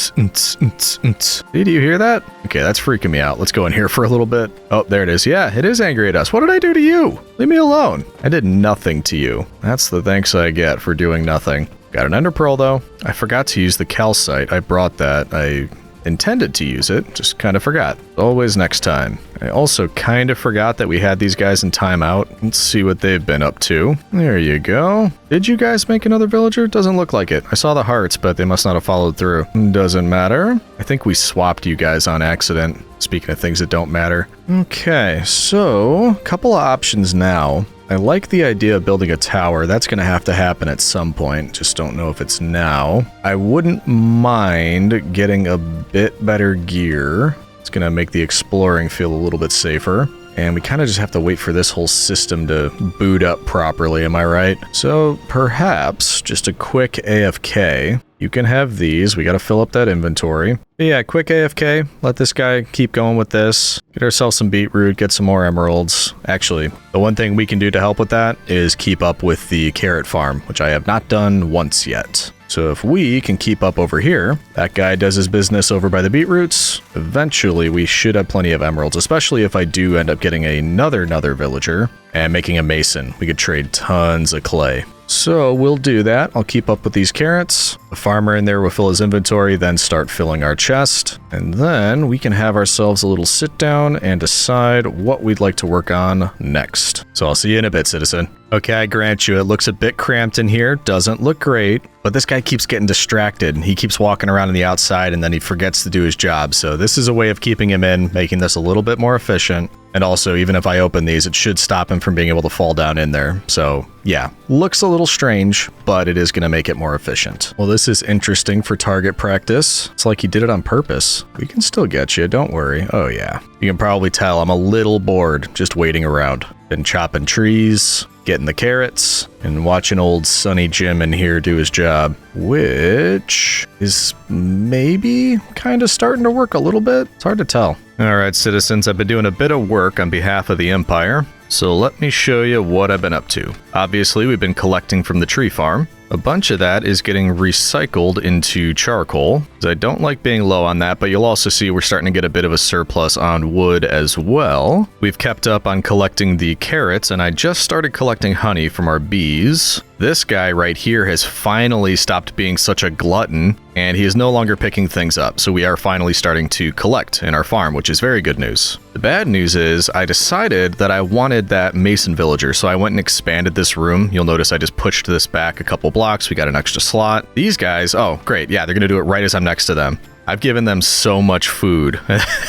you hear that? Okay, that's freaking me out. Let's go in here for a little bit. Oh, there it is. Yeah, it is angry at us. What did I do to you? Leave me alone. I did nothing to you. That's the thanks I get for doing nothing. Got an ender pearl, though. I forgot to use the calcite. I brought that. I intended to use it, just kind of forgot. Always next time. I also kind of forgot that we had these guys in timeout. Let's see what they've been up to. There you go. Did you guys make another villager? Doesn't look like it. I saw the hearts, but they must not have followed through. Doesn't matter. I think we swapped you guys on accident. Speaking of things that don't matter. Okay, so a couple of options now. I like the idea of building a tower. That's going to have to happen at some point. Just don't know if it's now. I wouldn't mind getting a bit better gear. It's going to make the exploring feel a little bit safer. And we kind of just have to wait for this whole system to boot up properly, am I right? So perhaps just a quick AFK. You can have these. We got to fill up that inventory. But yeah, quick AFK. Let this guy keep going with this. Get ourselves some beetroot, get some more emeralds. Actually, the one thing we can do to help with that is keep up with the carrot farm, which I have not done once yet. So if we can keep up over here, that guy does his business over by the beetroots, eventually we should have plenty of emeralds, especially if I do end up getting another villager and making a mason. We could trade tons of clay. So we'll do that. I'll keep up with these carrots. The farmer in there will fill his inventory, then start filling our chest. And then we can have ourselves a little sit down and decide what we'd like to work on next. So I'll see you in a bit, citizen. Okay, I grant you, it looks a bit cramped in here. Doesn't look great. But this guy keeps getting distracted. He keeps walking around on the outside and then he forgets to do his job. So this is a way of keeping him in, making this a little bit more efficient. And also, even if I open these, it should stop him from being able to fall down in there. So yeah, looks a little strange, but it is going to make it more efficient. Well, this is interesting for target practice. It's like he did it on purpose. We can still get you, don't worry. Oh yeah. You can probably tell I'm a little bored just waiting around. Been chopping trees, getting the carrots, and watching old Sunny Jim in here do his job, which is maybe kind of starting to work a little bit. It's hard to tell. All right, citizens, I've been doing a bit of work on behalf of the Empire, so let me show you what I've been up to. Obviously, we've been collecting from the tree farm. A bunch of that is getting recycled into charcoal. I don't like being low on that, but you'll also see we're starting to get a bit of a surplus on wood as well. We've kept up on collecting the carrots, and I just started collecting honey from our bees. This guy right here has finally stopped being such a glutton, and he is no longer picking things up, so we are finally starting to collect in our farm, which is very good news. The bad news is I decided that I wanted that mason villager, so I went and expanded this room. You'll notice I just pushed this back a couple blocks. We got an extra slot. These guys, oh, great. Yeah, they're going to do it right as I'm next to them. I've given them so much food,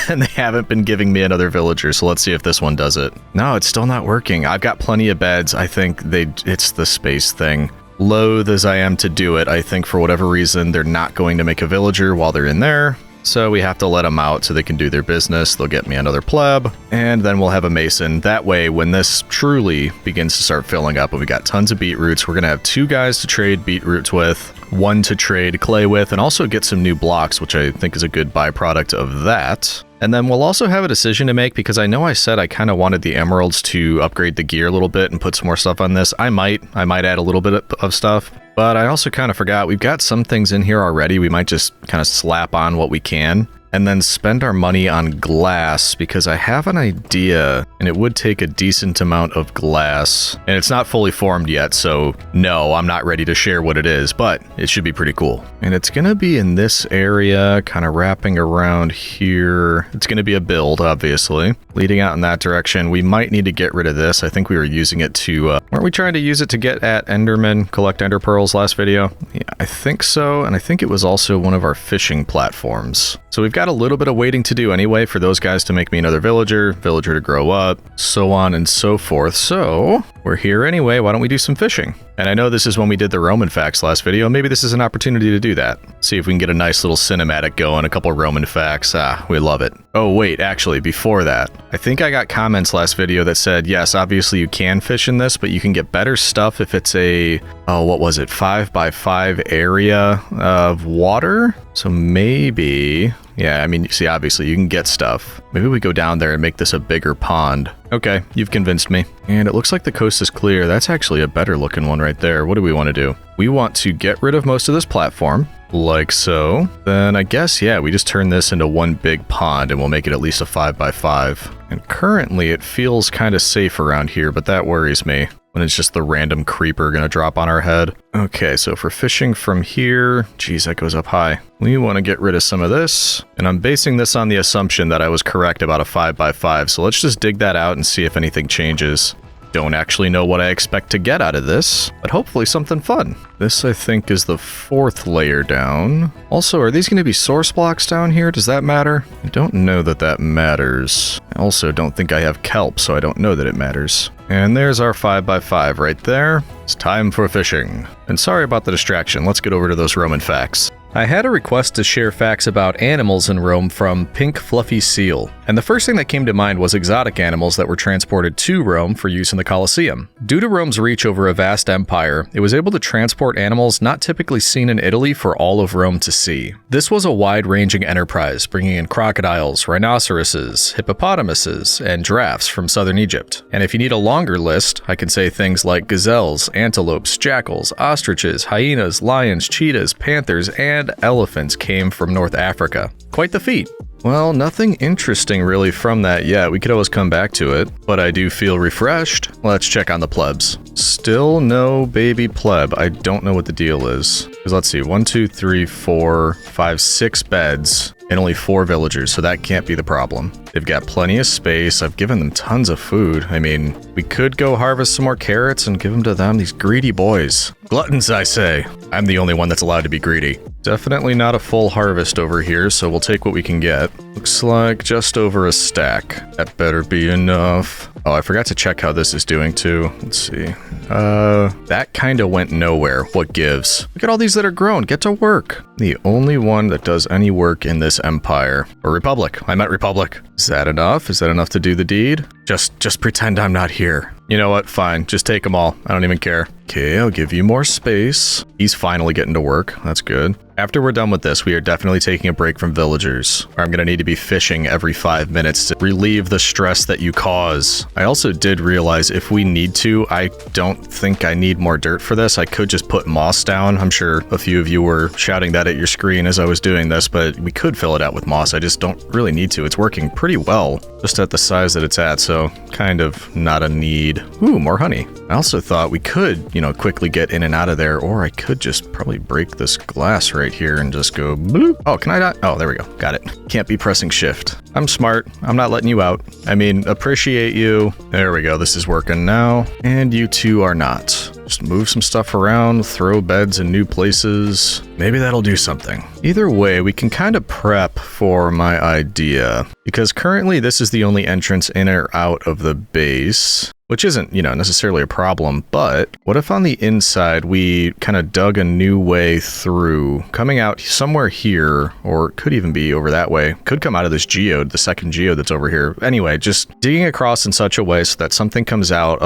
and they haven't been giving me another villager, so let's see if this one does it. No, it's still not working. I've got plenty of beds. I think it's the space thing. Loath as I am to do it, I think for whatever reason, they're not going to make a villager while they're in there. So we have to let them out so they can do their business. They'll get me another pleb, and then we'll have a mason. That way, when this truly begins to start filling up, and we got tons of beetroots, we're going to have 2 guys to trade beetroots with, 1 to trade clay with, and also get some new blocks, which I think is a good byproduct of that. And then we'll also have a decision to make, because I know I said I kind of wanted the emeralds to upgrade the gear a little bit and put some more stuff on this. I might add a little bit of stuff, but I also kind of forgot we've got some things in here already. We might just kind of slap on what we can and then spend our money on glass, because I have an idea and it would take a decent amount of glass, and it's not fully formed yet, so no, I'm not ready to share what it is, but it should be pretty cool. And it's gonna be in this area, kind of wrapping around here. It's gonna be a build, obviously, leading out in that direction. We might need to get rid of this. I think we were using it to, weren't we trying to use it to get at Enderman, collect Ender Pearls last video? Yeah, I think so, and I think it was also one of our fishing platforms. So we've got a little bit of waiting to do anyway for those guys to make me another villager to grow up, so on and so forth. So we're here anyway, why don't we do some fishing? And I know this is when we did the Roman facts last video. Maybe this is an opportunity to do that. See if we can get a nice little cinematic going, a couple Roman facts. We love it. Oh wait, actually, before that, I think I got comments last video that said, yes, obviously you can fish in this, but you can get better stuff if it's a, oh, what was it, 5x5 area of water? So maybe, yeah, I mean, you see, obviously you can get stuff. Maybe we go down there and make this a bigger pond. Okay, you've convinced me. And it looks like the coast is clear. That's actually a better looking one right there. What do we want to do? We want to get rid of most of this platform, like so. Then I guess, yeah, we just turn this into one big pond and we'll make it at least a 5x5. And currently it feels kind of safe around here, but that worries me. when it's just the random creeper gonna drop on our head. Okay, so for fishing from here, geez, that goes up high. We want to get rid of some of this, and I'm basing this on the assumption that I was correct about a 5x5, so let's just dig that out and see if anything changes. Don't actually know what I expect to get out of this, but hopefully something fun. This, I think, is the 4th layer down. Also, are these going to be source blocks down here? Does that matter? I don't know that that matters. I also don't think I have kelp, so I don't know that it matters. And there's our 5x5 right there. It's time for fishing. And sorry about the distraction. Let's get over to those Roman facts. I had a request to share facts about animals in Rome from Pink Fluffy Seal, and the first thing that came to mind was exotic animals that were transported to Rome for use in the Colosseum. Due to Rome's reach over a vast empire, it was able to transport animals not typically seen in Italy for all of Rome to see. This was a wide-ranging enterprise, bringing in crocodiles, rhinoceroses, hippopotamuses, and giraffes from southern Egypt. And if you need a longer list, I can say things like gazelles, antelopes, jackals, ostriches, hyenas, lions, cheetahs, panthers, and elephants came from North Africa. Quite the feat. Well, nothing interesting really from that yet. We could always come back to it, but I do feel refreshed. Let's check on the plebs. Still no baby pleb. I don't know what the deal is. Because let's see, 1, 2, 3, 4, 5, 6 beds and only 4 villagers, so that can't be the problem. They've got plenty of space. I've given them tons of food. I mean, we could go harvest some more carrots and give them to them, these greedy boys. Gluttons, I say. I'm the only one that's allowed to be greedy. Definitely not a full harvest over here, so we'll take what we can get. Looks like just over a stack. That better be enough. Oh, I forgot to check how this is doing too. Let's see. That kind of went nowhere. What gives? Look at all these that are grown. Get to work. The only one that does any work in this empire. Or republic. I meant republic. Is that enough? Is that enough to do the deed? Just pretend I'm not here. You know what? Fine. Just take them all. I don't even care. Okay, I'll give you more space. He's finally getting to work. That's good. After we're done with this, we are definitely taking a break from villagers, or I'm going to need to be fishing every 5 minutes to relieve the stress that you cause. I also did realize if we need to, I don't think I need more dirt for this. I could just put moss down. I'm sure a few of you were shouting that at your screen as I was doing this, but we could fill it out with moss. I just don't really need to. It's working pretty well, just at the size that it's at, so kind of not a need. Ooh, more honey. I also thought we could, quickly get in and out of there, or I could just probably break this glass right here and just go bloop. Oh, can I not? Oh, there we go. Got it. Can't be pressing shift. I'm smart. I'm not letting you out. I mean, appreciate you. There we go. This is working now. And you two are not. Just move some stuff around, throw beds in new places. Maybe that'll do something. Either way, we can kind of prep for my idea, because currently this is the only entrance in or out of the base, which isn't, necessarily a problem, but what if on the inside we kind of dug a new way through, coming out somewhere here, or it could even be over that way, could come out of this geode, the second geode that's over here. Anyway, just digging across in such a way so that something comes out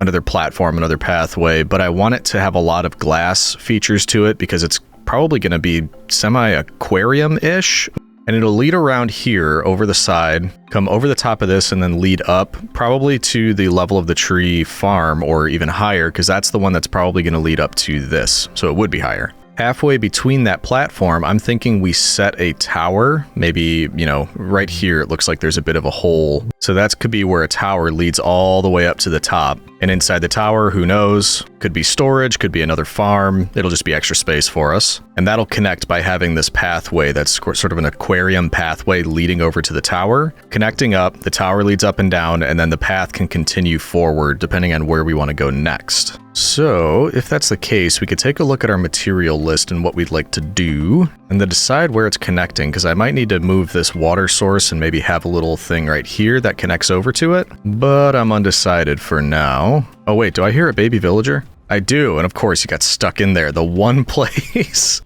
another platform, another pathway, but I want it to have a lot of glass features to it because it's probably going to be semi-aquarium-ish. And it'll lead around here over the side, come over the top of this, and then lead up probably to the level of the tree farm or even higher, because that's the one that's probably going to lead up to this. So it would be higher. Halfway between that platform, I'm thinking we set a tower, maybe, right here, it looks like there's a bit of a hole. So that could be where a tower leads all the way up to the top. And inside the tower, who knows? Could be storage, could be another farm. It'll just be extra space for us. And that'll connect by having this pathway that's sort of an aquarium pathway leading over to the tower. Connecting up, the tower leads up and down, and then the path can continue forward depending on where we want to go next. So, if that's the case, we could take a look at our material list and what we'd like to do, and then decide where it's connecting, because I might need to move this water source and maybe have a little thing right here that connects over to it, but I'm undecided for now. Oh wait, do I hear a baby villager? I do, and of course you got stuck in there. The one place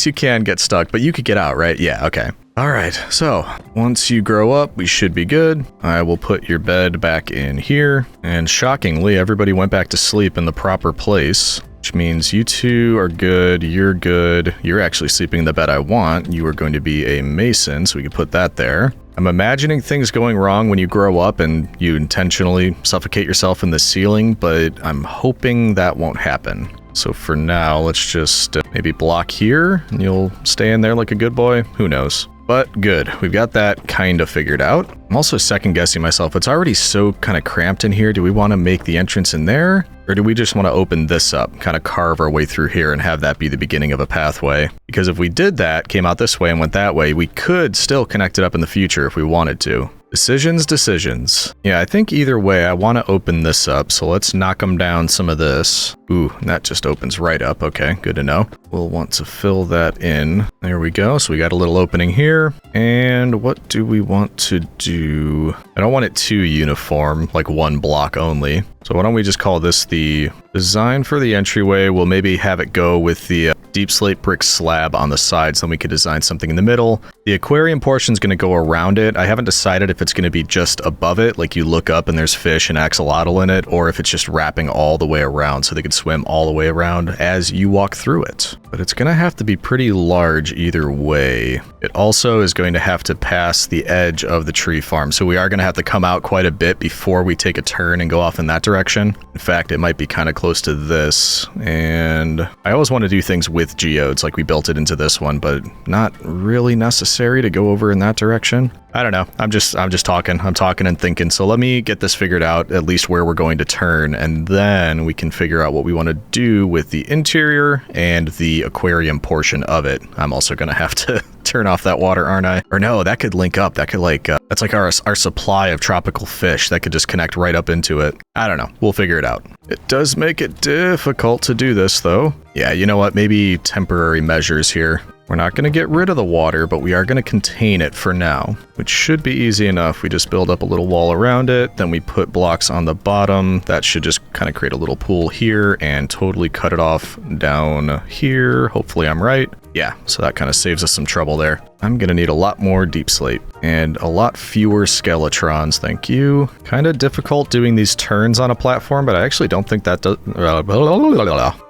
you can get stuck, but you could get out, right? Yeah, okay. All right, so once you grow up, we should be good. I will put your bed back in here, and shockingly, everybody went back to sleep in the proper place, which means you two are good, you're actually sleeping in the bed I want. You are going to be a mason, so we can put that there. I'm imagining things going wrong when you grow up and you intentionally suffocate yourself in the ceiling, but I'm hoping that won't happen. So for now, let's just maybe block here, and you'll stay in there like a good boy. Who knows? But good, we've got that kind of figured out. I'm also second guessing myself. It's already so kind of cramped in here. Do we want to make the entrance in there? Or do we just want to open this up, kind of carve our way through here and have that be the beginning of a pathway? Because if we did that, came out this way and went that way, we could still connect it up in the future if we wanted to. Decisions. Yeah, I think either way, I want to open this up, so let's knock them down some of this. Ooh, that just opens right up. Okay, good to know. We'll want to fill that in. There we go. So we got a little opening here. And what do we want to do? I don't want it too uniform, like one block only. So why don't we just call this the design for the entryway? We'll maybe have it go with the deep slate brick slab on the sides, then we could design something in the middle. The aquarium portion is going to go around it. I haven't decided if it's going to be just above it, like you look up and there's fish and axolotl in it, or if it's just wrapping all the way around so they could swim all the way around as you walk through it. But it's going to have to be pretty large either way. It also is going to have to pass the edge of the tree farm, so we are going to have to come out quite a bit before we take a turn and go off in that direction. In fact, it might be kind of close to this, and I always want to do things with geodes, like we built it into this one, but not really necessary to go over in that direction. I don't know. I'm just talking. I'm talking and thinking. So let me get this figured out, at least where we're going to turn, and then we can figure out what we want to do with the interior and the aquarium portion of it. I'm also going to have to turn off that water, aren't I? Or no, that could link up. That could that's like our supply of tropical fish. That could just connect right up into it. I don't know. We'll figure it out. It does make it difficult to do this though. Yeah, you know what? Maybe temporary measures here. We're not going to get rid of the water, but we are going to contain it for now, which should be easy enough. We just build up a little wall around it, then we put blocks on the bottom. That should just kind of create a little pool here and totally cut it off down here. Hopefully I'm right. Yeah, so that kind of saves us some trouble there. I'm going to need a lot more deep slate and a lot fewer skeletrons, thank you. Kind of difficult doing these turns on a platform, but I actually don't think that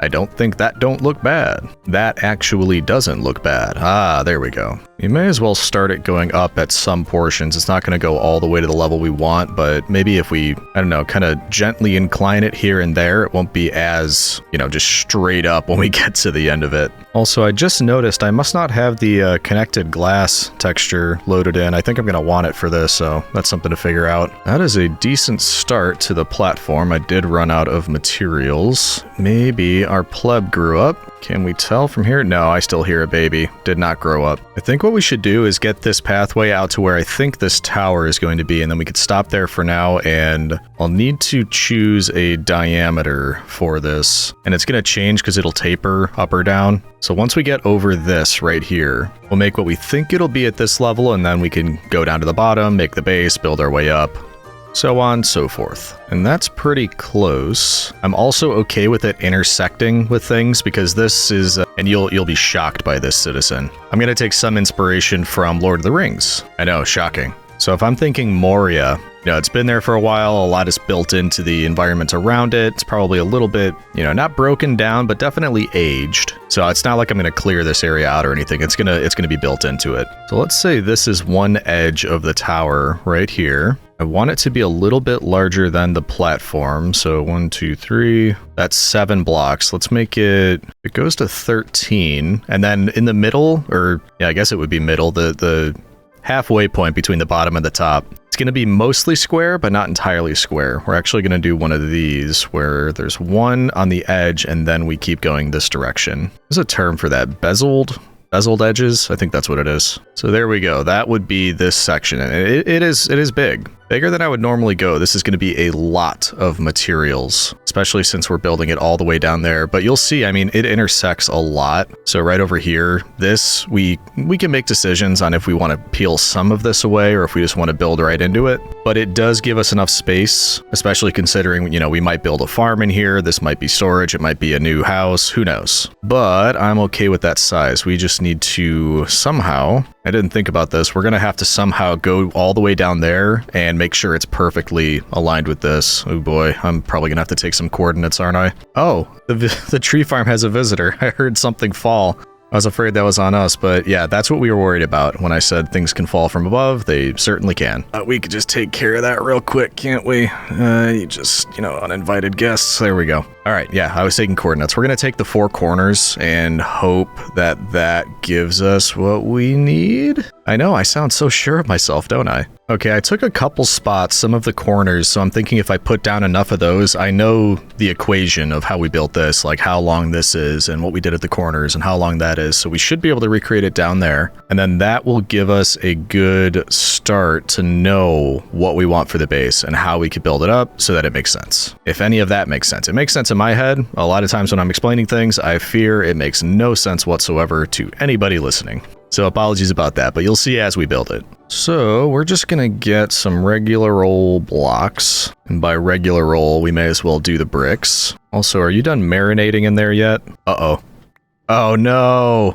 I don't think that don't look bad. That actually doesn't look bad. Ah, there we go. You may as well start it going up at some portions. It's not going to go all the way to the level we want, but maybe if we, I don't know, kind of gently incline it here and there, it won't be as, just straight up when we get to the end of it. Also, I just noticed I must not have the connected glass texture loaded in. I think I'm going to want it for this, so that's something to figure out. That is a decent start to the platform. I did run out of materials. Maybe our pleb grew up. Can we tell from here? No, I still hear a baby. Did not grow up. I think what we should do is get this pathway out to where I think this tower is going to be, and then we could stop there for now, and I'll need to choose a diameter for this. And it's going to change because it'll taper up or down. So once we get over this right here, we'll make what we think it'll be at this level, and then we can go down to the bottom, make the base, build our way up, so on, so forth. And that's pretty close. I'm also okay with it intersecting with things because this is, and you'll be shocked by this, citizen. I'm going to take some inspiration from Lord of the Rings. I know, shocking. So if I'm thinking Moria, it's been there for a while, a lot is built into the environment around it. It's probably a little bit, not broken down, but definitely aged. So it's not like I'm going to clear this area out or anything. It's gonna be built into it. So let's say this is one edge of the tower right here. I want it to be a little bit larger than the platform. So 1, 2, 3, that's 7 blocks. Let's make it goes to 13. And then in the middle, or yeah, I guess it would be middle, the halfway point between the bottom and the top. It's going to be mostly square, but not entirely square. We're actually going to do one of these where there's one on the edge and then we keep going this direction. There's a term for that, bezeled edges. I think that's what it is. So there we go. That would be this section. And it is big. Bigger than I would normally go. This is going to be a lot of materials, especially since we're building it all the way down there. But you'll see, I mean, it intersects a lot. So right over here, this, we can make decisions on if we want to peel some of this away or if we just want to build right into it. But it does give us enough space, especially considering, we might build a farm in here. This might be storage. It might be a new house. Who knows? But I'm okay with that size. We just need to somehow, I didn't think about this, we're going to have to somehow go all the way down there and make sure it's perfectly aligned with this. Oh boy, I'm probably gonna have to take some coordinates, aren't I? Oh, the tree farm has a visitor. I heard something fall. I was afraid that was on us, but yeah, that's what we were worried about when I said things can fall from above. They certainly can. We could just take care of that real quick, can't we? You just, uninvited guests. There we go. All right, yeah, I was taking coordinates. We're going to take the 4 corners and hope that that gives us what we need. I know, I sound so sure of myself, don't I? Okay, I took a couple spots, some of the corners, so I'm thinking if I put down enough of those, I know the equation of how we built this, like how long this is and what we did at the corners and how long that is. So we should be able to recreate it down there. And then that will give us a good start to know what we want for the base and how we could build it up so that it makes sense. If any of that makes sense. It makes sense in my head. A lot of times when I'm explaining things, I fear it makes no sense whatsoever to anybody listening. So apologies about that, but you'll see as we build it. So we're just gonna get some regular old blocks. And by regular old, we may as well do the bricks. Also, are you done marinating in there yet? Uh-oh. Oh no!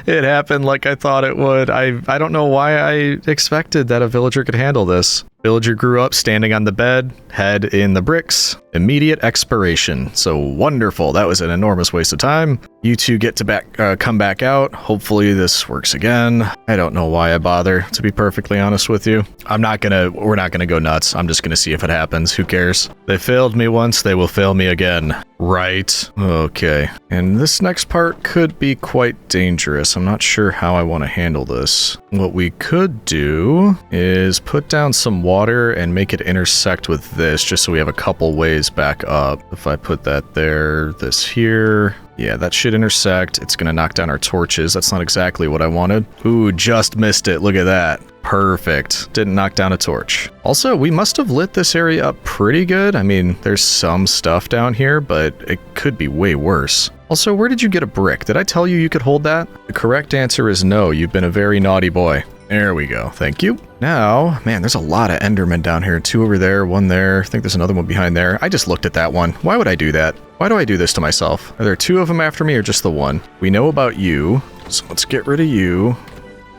It happened like I thought it would. I don't know why I expected that a villager could handle this. Villager grew up standing on the bed, head in the bricks, immediate expiration. So wonderful. That was an enormous waste of time. You two get to come back out. Hopefully this works again. I don't know why I bother, to be perfectly honest with you. we're not gonna go nuts. I'm just gonna see if it happens. Who cares? They failed me once, they will fail me again. Right. Okay. And this next part could be quite dangerous. I'm not sure how I want to handle this. What we could do is put down some water and make it intersect with this, just so we have a couple ways back up. If I put that there, this here, yeah, that should intersect. It's gonna knock down our torches. That's not exactly what I wanted. Ooh, just missed it. Look at that. Perfect. Didn't knock down a torch. Also, we must have lit this area up pretty good. I mean, there's some stuff down here, but it could be way worse. Also, where did you get a brick? Did I tell you you could hold that? The correct answer is no. You've been a very naughty boy. There we go. Thank you. Now, man, there's a lot of Endermen down here. 2 over there, 1 there. I think there's another one behind there. I just looked at that one. Why would I do that? Why do I do this to myself? Are there 2 of them after me or just the 1? We know about you, so let's get rid of you.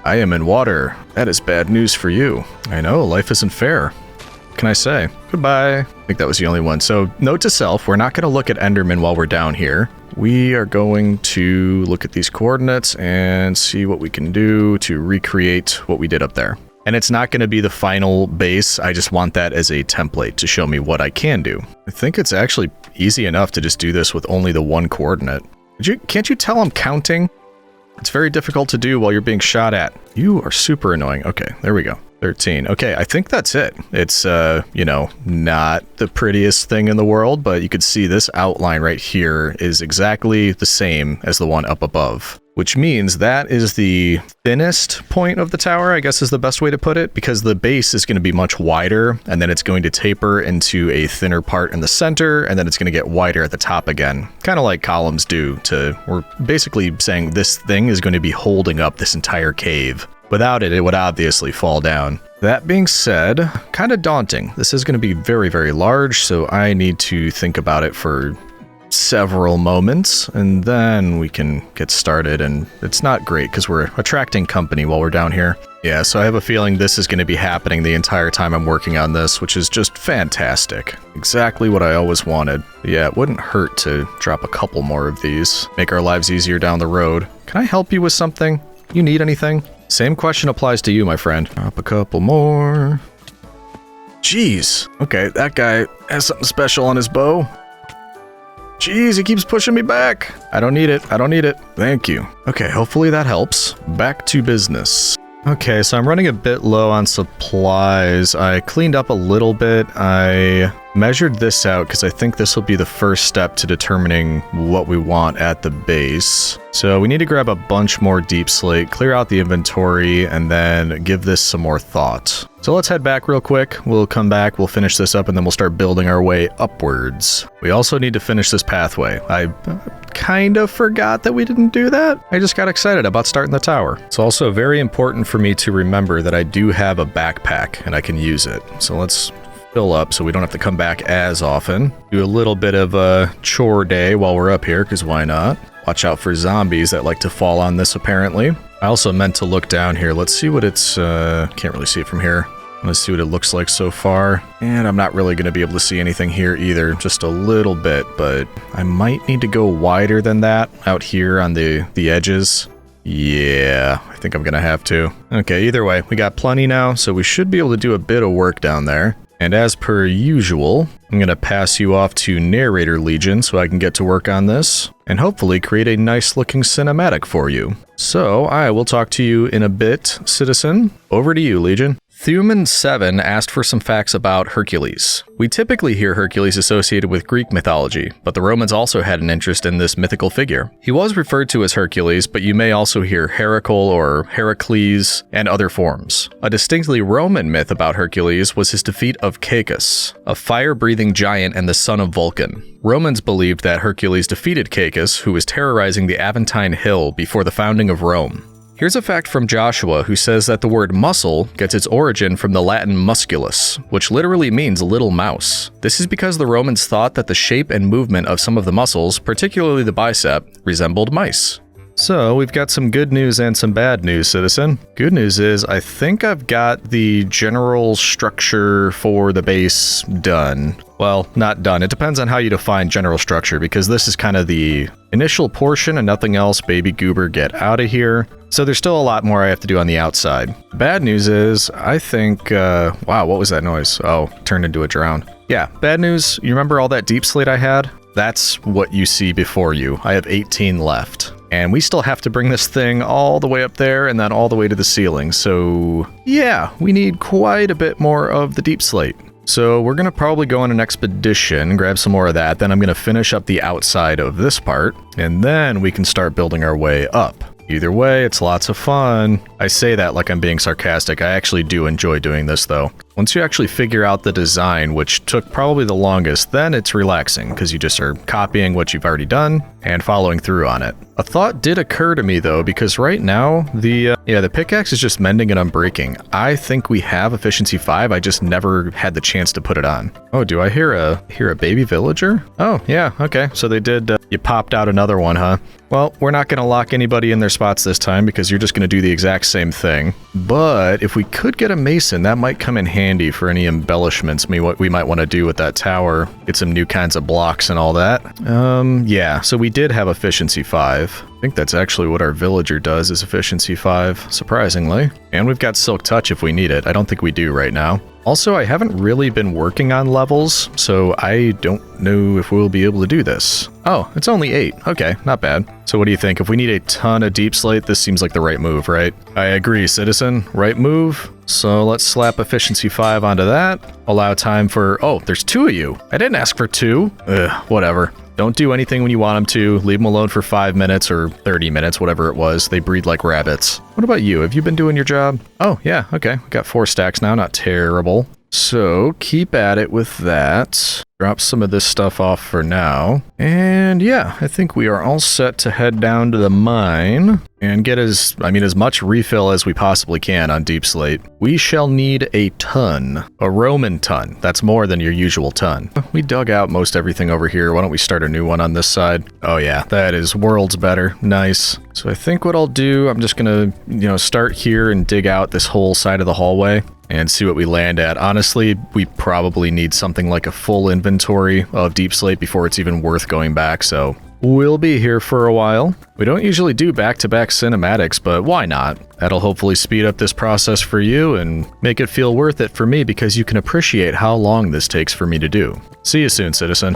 I am in water. That is bad news for you. I know, life isn't fair. What can I say? Goodbye. I think that was the only one. So, note to self, we're not going to look at Enderman while we're down here. We are going to look at these coordinates and see what we can do to recreate what we did up there. And it's not going to be the final base. I just want that as a template to show me what I can do. I think it's actually easy enough to just do this with only the 1 coordinate. Can't you tell I'm counting? It's very difficult to do while you're being shot at. You are super annoying. Okay, there we go. 13. Okay, I think that's it. It's, you know, not the prettiest thing in the world, but you could see this outline right here is exactly the same as the one up above, which means that is the thinnest point of the tower, I guess is the best way to put it, because the base is going to be much wider, and then it's going to taper into a thinner part in the center, and then it's going to get wider at the top again. Kind of like columns do we're basically saying this thing is going to be holding up this entire cave. Without it, it would obviously fall down. That being said, kind of daunting. This is going to be very, very large, so I need to think about it for several moments, and then we can get started. And it's not great because we're attracting company while we're down here. Yeah, so I have a feeling this is going to be happening the entire time I'm working on this, which is just fantastic. Exactly what I always wanted. Yeah, it wouldn't hurt to drop a couple more of these. Make our lives easier down the road. Can I help you with something? You need anything? Same question applies to you, my friend. Drop a couple more. Jeez. Okay, that guy has something special on his bow. Jeez, he keeps pushing me back. I don't need it. I don't need it. Thank you. Okay, hopefully that helps. Back to business. Okay, so I'm running a bit low on supplies. I cleaned up a little bit. I measured this out because I think this will be the first step to determining what we want at the base. So we need to grab a bunch more deep slate, clear out the inventory, and then give this some more thought. So let's head back real quick. We'll come back, we'll finish this up, and then we'll start building our way upwards. We also need to finish this pathway. I kind of forgot that we didn't do that. I just got excited about starting the tower. It's also very important for me to remember that I do have a backpack and I can use it. So let's fill up so we don't have to come back as often. Do a little bit of a chore day while we're up here, because why not? Watch out for zombies that like to fall on this, apparently. I also meant to look down here. Let's see what it's, can't really see it from here. Let's see what it looks like so far. And I'm not really going to be able to see anything here either, just a little bit, but I might need to go wider than that out here on the edges. Yeah, I think I'm going to have to. Okay, either way, we got plenty now, so we should be able to do a bit of work down there. And as per usual, I'm going to pass you off to Narrator Legion so I can get to work on this and hopefully create a nice looking cinematic for you. So I will talk to you in a bit, citizen. Over to you, Legion. Thuman7 asked for some facts about Hercules. We typically hear Hercules associated with Greek mythology, but the Romans also had an interest in this mythical figure. He was referred to as Hercules, but you may also hear Heracle or Heracles and other forms. A distinctly Roman myth about Hercules was his defeat of Cacus, a fire-breathing giant and the son of Vulcan. Romans believed that Hercules defeated Cacus, who was terrorizing the Aventine Hill before the founding of Rome. Here's a fact from Joshua, who says that the word muscle gets its origin from the Latin musculus, which literally means little mouse. This is because the Romans thought that the shape and movement of some of the muscles, particularly the bicep, resembled mice. So we've got some good news and some bad news, citizen. Good news is I think I've got the general structure for the base done. Well, not done. It depends on how you define general structure, because this is kind of the initial portion and nothing else. Baby goober, get out of here. So there's still a lot more I have to do on the outside. Bad news is I think, wow, what was that noise? Oh, turned into a drown. Yeah, bad news. You remember all that deep slate I had? That's what you see before you. I have 18 left. And we still have to bring this thing all the way up there and then all the way to the ceiling. So yeah, we need quite a bit more of the deep slate. So we're going to probably go on an expedition, grab some more of that. Then I'm going to finish up the outside of this part, and then we can start building our way up. Either way, it's lots of fun. I say that like I'm being sarcastic. I actually do enjoy doing this, though. Once you actually figure out the design, which took probably the longest, then it's relaxing, because you just are copying what you've already done and following through on it. A thought did occur to me, though, because right now, the pickaxe is just mending and unbreaking. I think we have efficiency 5, I just never had the chance to put it on. Oh, do I hear a baby villager? Oh, yeah, okay, so they did, you popped out another one, huh? Well, we're not going to lock anybody in their spots this time, because you're just going to do the exact same thing. But if we could get a mason, that might come in handy for any embellishments what we might want to do with that tower. Get some new kinds of blocks and all that. Yeah, so we did have efficiency 5. I think that's actually what our villager does, is efficiency 5, surprisingly. And we've got Silk Touch if we need it. I don't think we do right now. Also, I haven't really been working on levels, so I don't know if we'll be able to do this. Oh, it's only 8. Okay, not bad. So what do you think? If we need a ton of deep slate, this seems like the right move, right? I agree, citizen. Right move. So let's slap efficiency 5 onto that. Allow time for... Oh, there's 2 of you. I didn't ask for 2. Ugh, whatever. Don't do anything when you want them to. Leave them alone for 5 minutes or 30 minutes, whatever it was. They breed like rabbits. What about you? Have you been doing your job? Oh, yeah, okay. We got 4 stacks now. Not terrible. So keep at it with that. Drop some of this stuff off for now. And yeah, I think we are all set to head down to the mine and get as much refill as we possibly can on deep slate. We shall need a ton. A Roman ton. That's more than your usual ton. We dug out most everything over here. Why don't we start a new one on this side? Oh yeah, that is worlds better. Nice. So I think what I'll do, I'm just gonna, start here and dig out this whole side of the hallway and see what we land at. Honestly, we probably need something like a full inventory of deep slate before it's even worth going back, so we'll be here for a while. We don't usually do back-to-back cinematics, but why not? That'll hopefully speed up this process for you and make it feel worth it for me, because you can appreciate how long this takes for me to do. See you soon, citizen.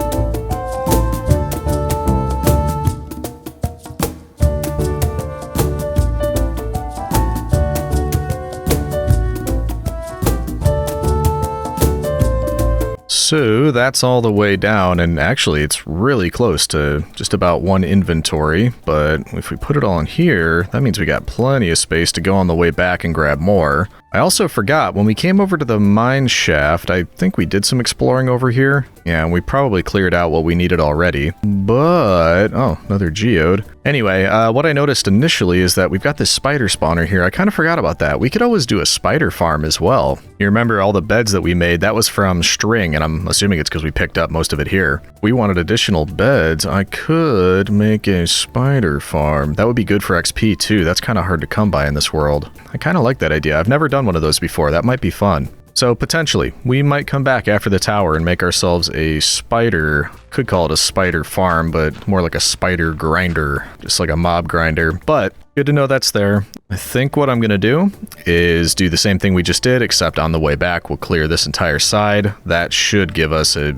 So that's all the way down, and actually it's really close to just about one inventory, but if we put it all in here, that means we got plenty of space to go on the way back and grab more. I also forgot, when we came over to the mine shaft, I think we did some exploring over here. Yeah, we probably cleared out what we needed already, but... oh, another geode. Anyway, what I noticed initially is that we've got this spider spawner here. I kind of forgot about that. We could always do a spider farm as well. You remember all the beds that we made? That was from string, and I'm assuming it's because we picked up most of it here. If we wanted additional beds, I could make a spider farm. That would be good for XP too. That's kind of hard to come by in this world. I kind of like that idea. I've never done one of those before. That might be fun. So potentially, we might come back after the tower and make ourselves a spider, could call it a spider farm, but more like a spider grinder, just like a mob grinder. But Good to know that's there. I think what I'm going to do is do the same thing we just did, except on the way back, we'll clear this entire side. That should give us a,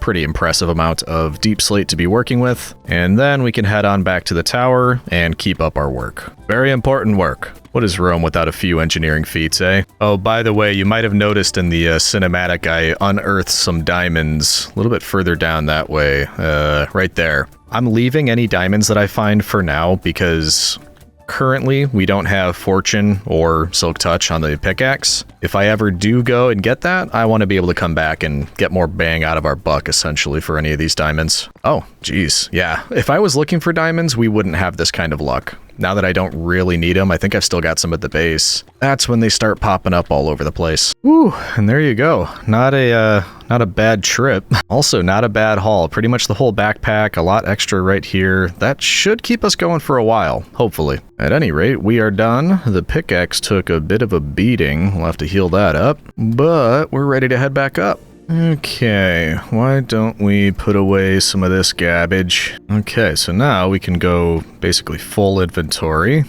pretty impressive amount of deep slate to be working with. And then we can head on back to the tower and keep up our work. Very important work. What is Rome without a few engineering feats, eh? Oh, by the way, you might have noticed in the cinematic, I unearthed some diamonds a little bit further down that way, right there. I'm leaving any diamonds that I find for now because currently we don't have Fortune or Silk Touch on the pickaxe. If I ever do go and get that, I want to be able to come back and get more bang out of our buck, essentially, for any of these diamonds. Oh, geez. Yeah, if I was looking for diamonds, we wouldn't have this kind of luck. Now that I don't really need them, I think I've still got some at the base. That's when they start popping up all over the place. Woo, and there you go. Not a bad trip. Also, not a bad haul. Pretty much the whole backpack, a lot extra right here. That should keep us going for a while, hopefully. At any rate, we are done. The pickaxe took a bit of a beating. We'll have to heal that up, but we're ready to head back up. Okay, why don't we put away some of this garbage? Okay, so now we can go basically full inventory.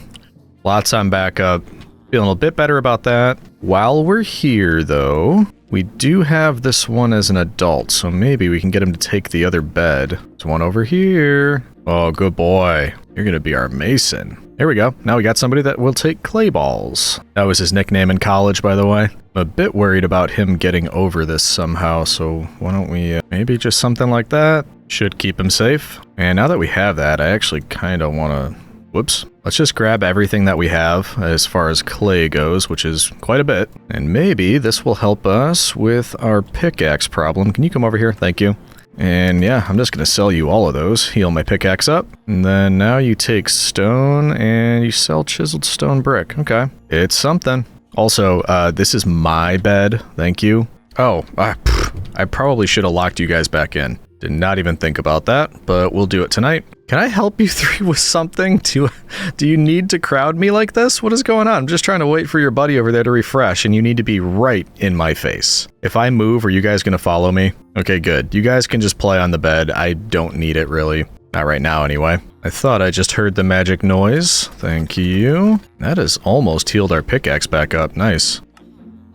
Lots on backup. Feeling a bit better about that. While we're here, though, we do have this one as an adult, so maybe we can get him to take the other bed. There's one over here. Oh, good boy. You're gonna be our mason. There we go. Now we got somebody that will take clay balls. That was his nickname in college, by the way. I'm a bit worried about him getting over this somehow, so why don't we maybe just something like that? Should keep him safe. And now that we have that, I actually kind of want to... Whoops. Let's just grab everything that we have as far as clay goes, which is quite a bit. And maybe this will help us with our pickaxe problem. Can you come over here? Thank you. And yeah, I'm just going to sell you all of those. Heal my pickaxe up. And then now you take stone and you sell chiseled stone brick. Okay. It's something. Also, this is my bed. Thank you. Oh, I probably should have locked you guys back in. Did not even think about that, but we'll do it tonight. Can I help you three with something? Do you need to crowd me like this? What is going on? I'm just trying to wait for your buddy over there to refresh, and you need to be right in my face. If I move, are you guys going to follow me? Okay, good. You guys can just play on the bed. I don't need it, really. Not right now, anyway. I thought I just heard the magic noise. Thank you. That has almost healed our pickaxe back up. Nice.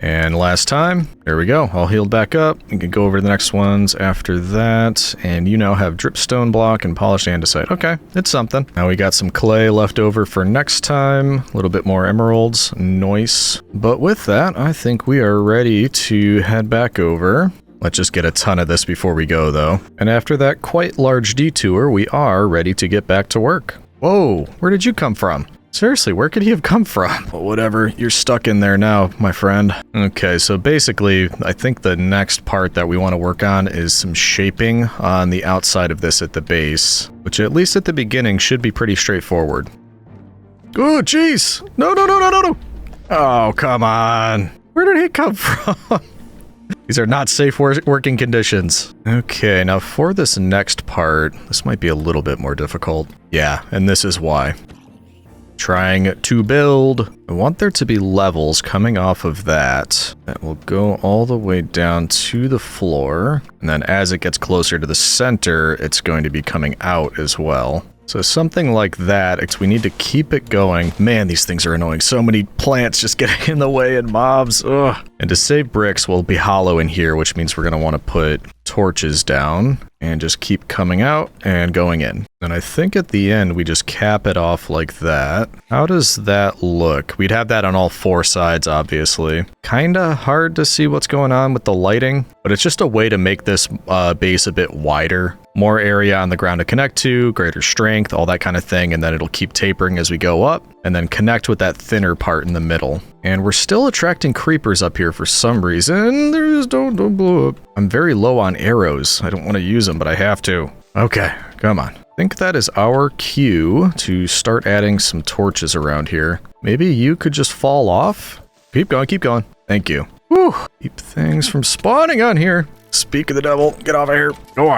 And last time, there we go, all healed back up. We can go over to the next ones after that, and you now have dripstone block and polished andesite. Okay, it's something. Now we got some clay left over for next time, a little bit more emeralds, nice. But with that, I think we are ready to head back over. Let's just get a ton of this before we go, though. And after that quite large detour, we are ready to get back to work. Whoa, where did you come from? Seriously, where could he have come from? Well, whatever, you're stuck in there now, my friend. Okay, so basically, I think the next part that we want to work on is some shaping on the outside of this at the base, which at least at the beginning should be pretty straightforward. Oh, jeez! No, no, no, no, no, no! Oh, come on! Where did he come from? These are not safe working conditions. Okay, now for this next part, this might be a little bit more difficult. Yeah, and this is why. Trying to build. I want there to be levels coming off of that will go all the way down to the floor. And then as it gets closer to the center, it's going to be coming out as well. So something like that, we need to keep it going. Man, these things are annoying. So many plants just getting in the way and mobs. Ugh. And to save bricks, we'll be hollow in here, which means we're going to want to put torches down and just keep coming out and going in. And I think at the end, we just cap it off like that. How does that look? We'd have that on all four sides, obviously. Kinda hard to see what's going on with the lighting, but it's just a way to make this base a bit wider. More area on the ground to connect to, greater strength, all that kind of thing, and then it'll keep tapering as we go up, and then connect with that thinner part in the middle. And we're still attracting creepers up here for some reason. Don't blow up. I'm very low on arrows. I don't want to use them, but I have to. Okay, come on. I think that is our cue to start adding some torches around here. Maybe you could just fall off? Keep going, keep going. Thank you. Whew, keep things from spawning on here. Speak of the devil, get off of here. Go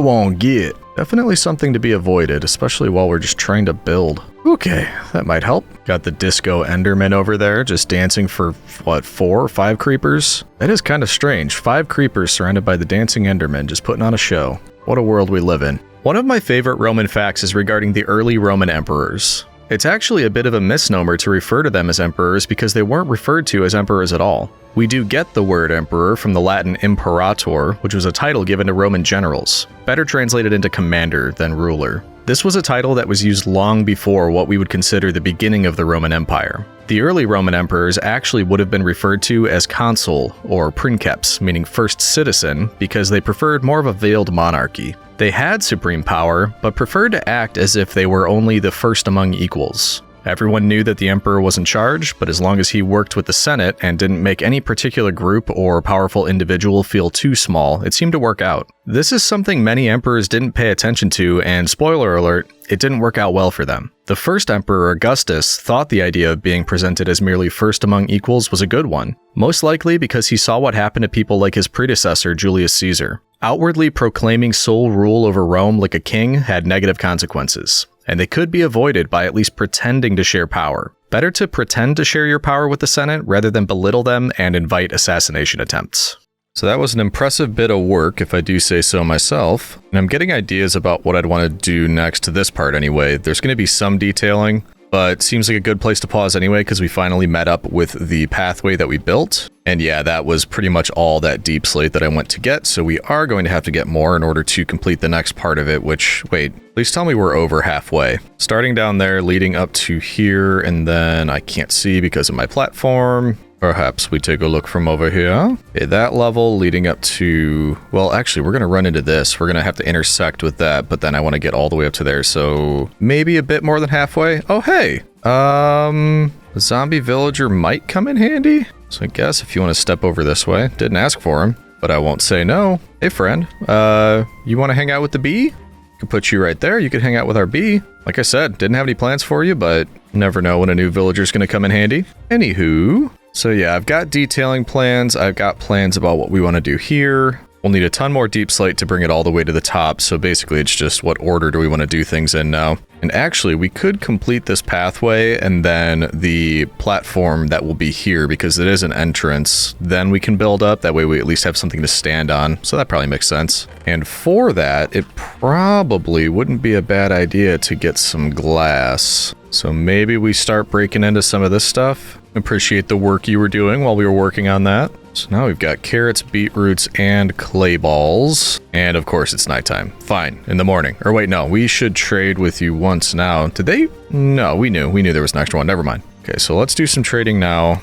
on, get. Definitely something to be avoided, especially while we're just trying to build. Okay, that might help. Got the disco enderman over there, just dancing for, what, 4 or 5 creepers? That is kind of strange. 5 creepers surrounded by the dancing enderman, just putting on a show. What a world we live in. One of my favorite Roman facts is regarding the early Roman emperors. It's actually a bit of a misnomer to refer to them as emperors because they weren't referred to as emperors at all. We do get the word emperor from the Latin imperator, which was a title given to Roman generals, better translated into commander than ruler. This was a title that was used long before what we would consider the beginning of the Roman Empire. The early Roman emperors actually would have been referred to as consul or princeps, meaning first citizen, because they preferred more of a veiled monarchy. They had supreme power, but preferred to act as if they were only the first among equals. Everyone knew that the emperor was in charge, but as long as he worked with the Senate and didn't make any particular group or powerful individual feel too small, it seemed to work out. This is something many emperors didn't pay attention to, and spoiler alert, it didn't work out well for them. The first emperor, Augustus, thought the idea of being presented as merely first among equals was a good one, most likely because he saw what happened to people like his predecessor, Julius Caesar. Outwardly proclaiming sole rule over Rome like a king had negative consequences, and they could be avoided by at least pretending to share power. Better to pretend to share your power with the Senate rather than belittle them and invite assassination attempts. So that was an impressive bit of work, if I do say so myself, and I'm getting ideas about what I'd want to do next to this part anyway. There's going to be some detailing, but seems like a good place to pause anyway because we finally met up with the pathway that we built. And yeah, that was pretty much all that deep slate that I went to get, so we are going to have to get more in order to complete the next part of it, which, wait, please tell me we're over halfway. Starting down there, leading up to here, and then I can't see because of my platform. Perhaps we take a look from over here. Okay, that level leading up to... Well, actually, we're going to run into this. We're going to have to intersect with that, but then I want to get all the way up to there, so maybe a bit more than halfway. Oh, hey! A zombie villager might come in handy. So I guess if you want to step over this way. Didn't ask for him, but I won't say no. Hey, friend. You want to hang out with the bee? Could put you right there. You could hang out with our bee. Like I said, didn't have any plans for you, but never know when a new villager's going to come in handy. Anywho... So yeah, I've got detailing plans, I've got plans about what we want to do here. We'll need a ton more deep slate to bring it all the way to the top, so basically it's just what order do we want to do things in now. And actually, we could complete this pathway and then the platform that will be here, because it is an entrance, then we can build up, that way we at least have something to stand on, so that probably makes sense. And for that, it probably wouldn't be a bad idea to get some glass. So maybe we start breaking into some of this stuff. Appreciate the work you were doing while we were working on that. So now we've got carrots, beetroots, and clay balls. And of course it's nighttime. Fine, in the morning. Or wait, no, we should trade with you once now. Did they? No, we knew there was an extra one. Never mind. Okay, so let's do some trading now.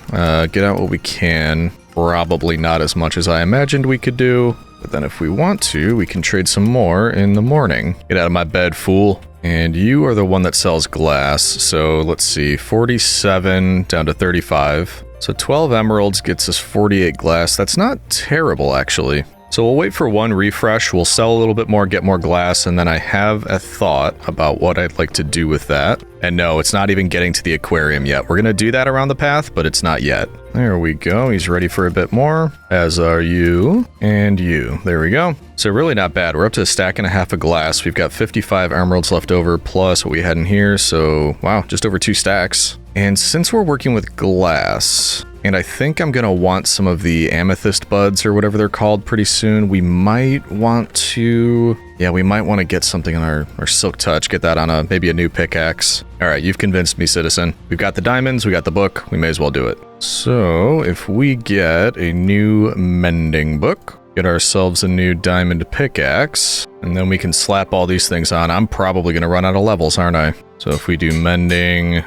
Get out what we can. Probably not as much as I imagined we could do. But then if we want to, we can trade some more in the morning. Get out of my bed, fool. And you are the one that sells glass, so let's see, 47 down to 35. So 12 emeralds gets us 48 glass. That's not terrible, actually. So we'll wait for one refresh, we'll sell a little bit more, get more glass, and then I have a thought about what I'd like to do with that. And no, it's not even getting to the aquarium yet. We're going to do that around the path, but it's not yet. There we go. He's ready for a bit more, as are you and you. There we go. So really not bad. We're up to a stack and a half of glass. We've got 55 emeralds left over, plus what we had in here. So, wow, just over 2 stacks. And since we're working with glass... And I think I'm going to want some of the amethyst buds or whatever they're called pretty soon. We might want to... Yeah, we might want to get something on our silk touch. Get that on maybe a new pickaxe. All right, you've convinced me, citizen. We've got the diamonds, we got the book. We may as well do it. So if we get a new mending book, get ourselves a new diamond pickaxe, and then we can slap all these things on. I'm probably going to run out of levels, aren't I? So if we do mending...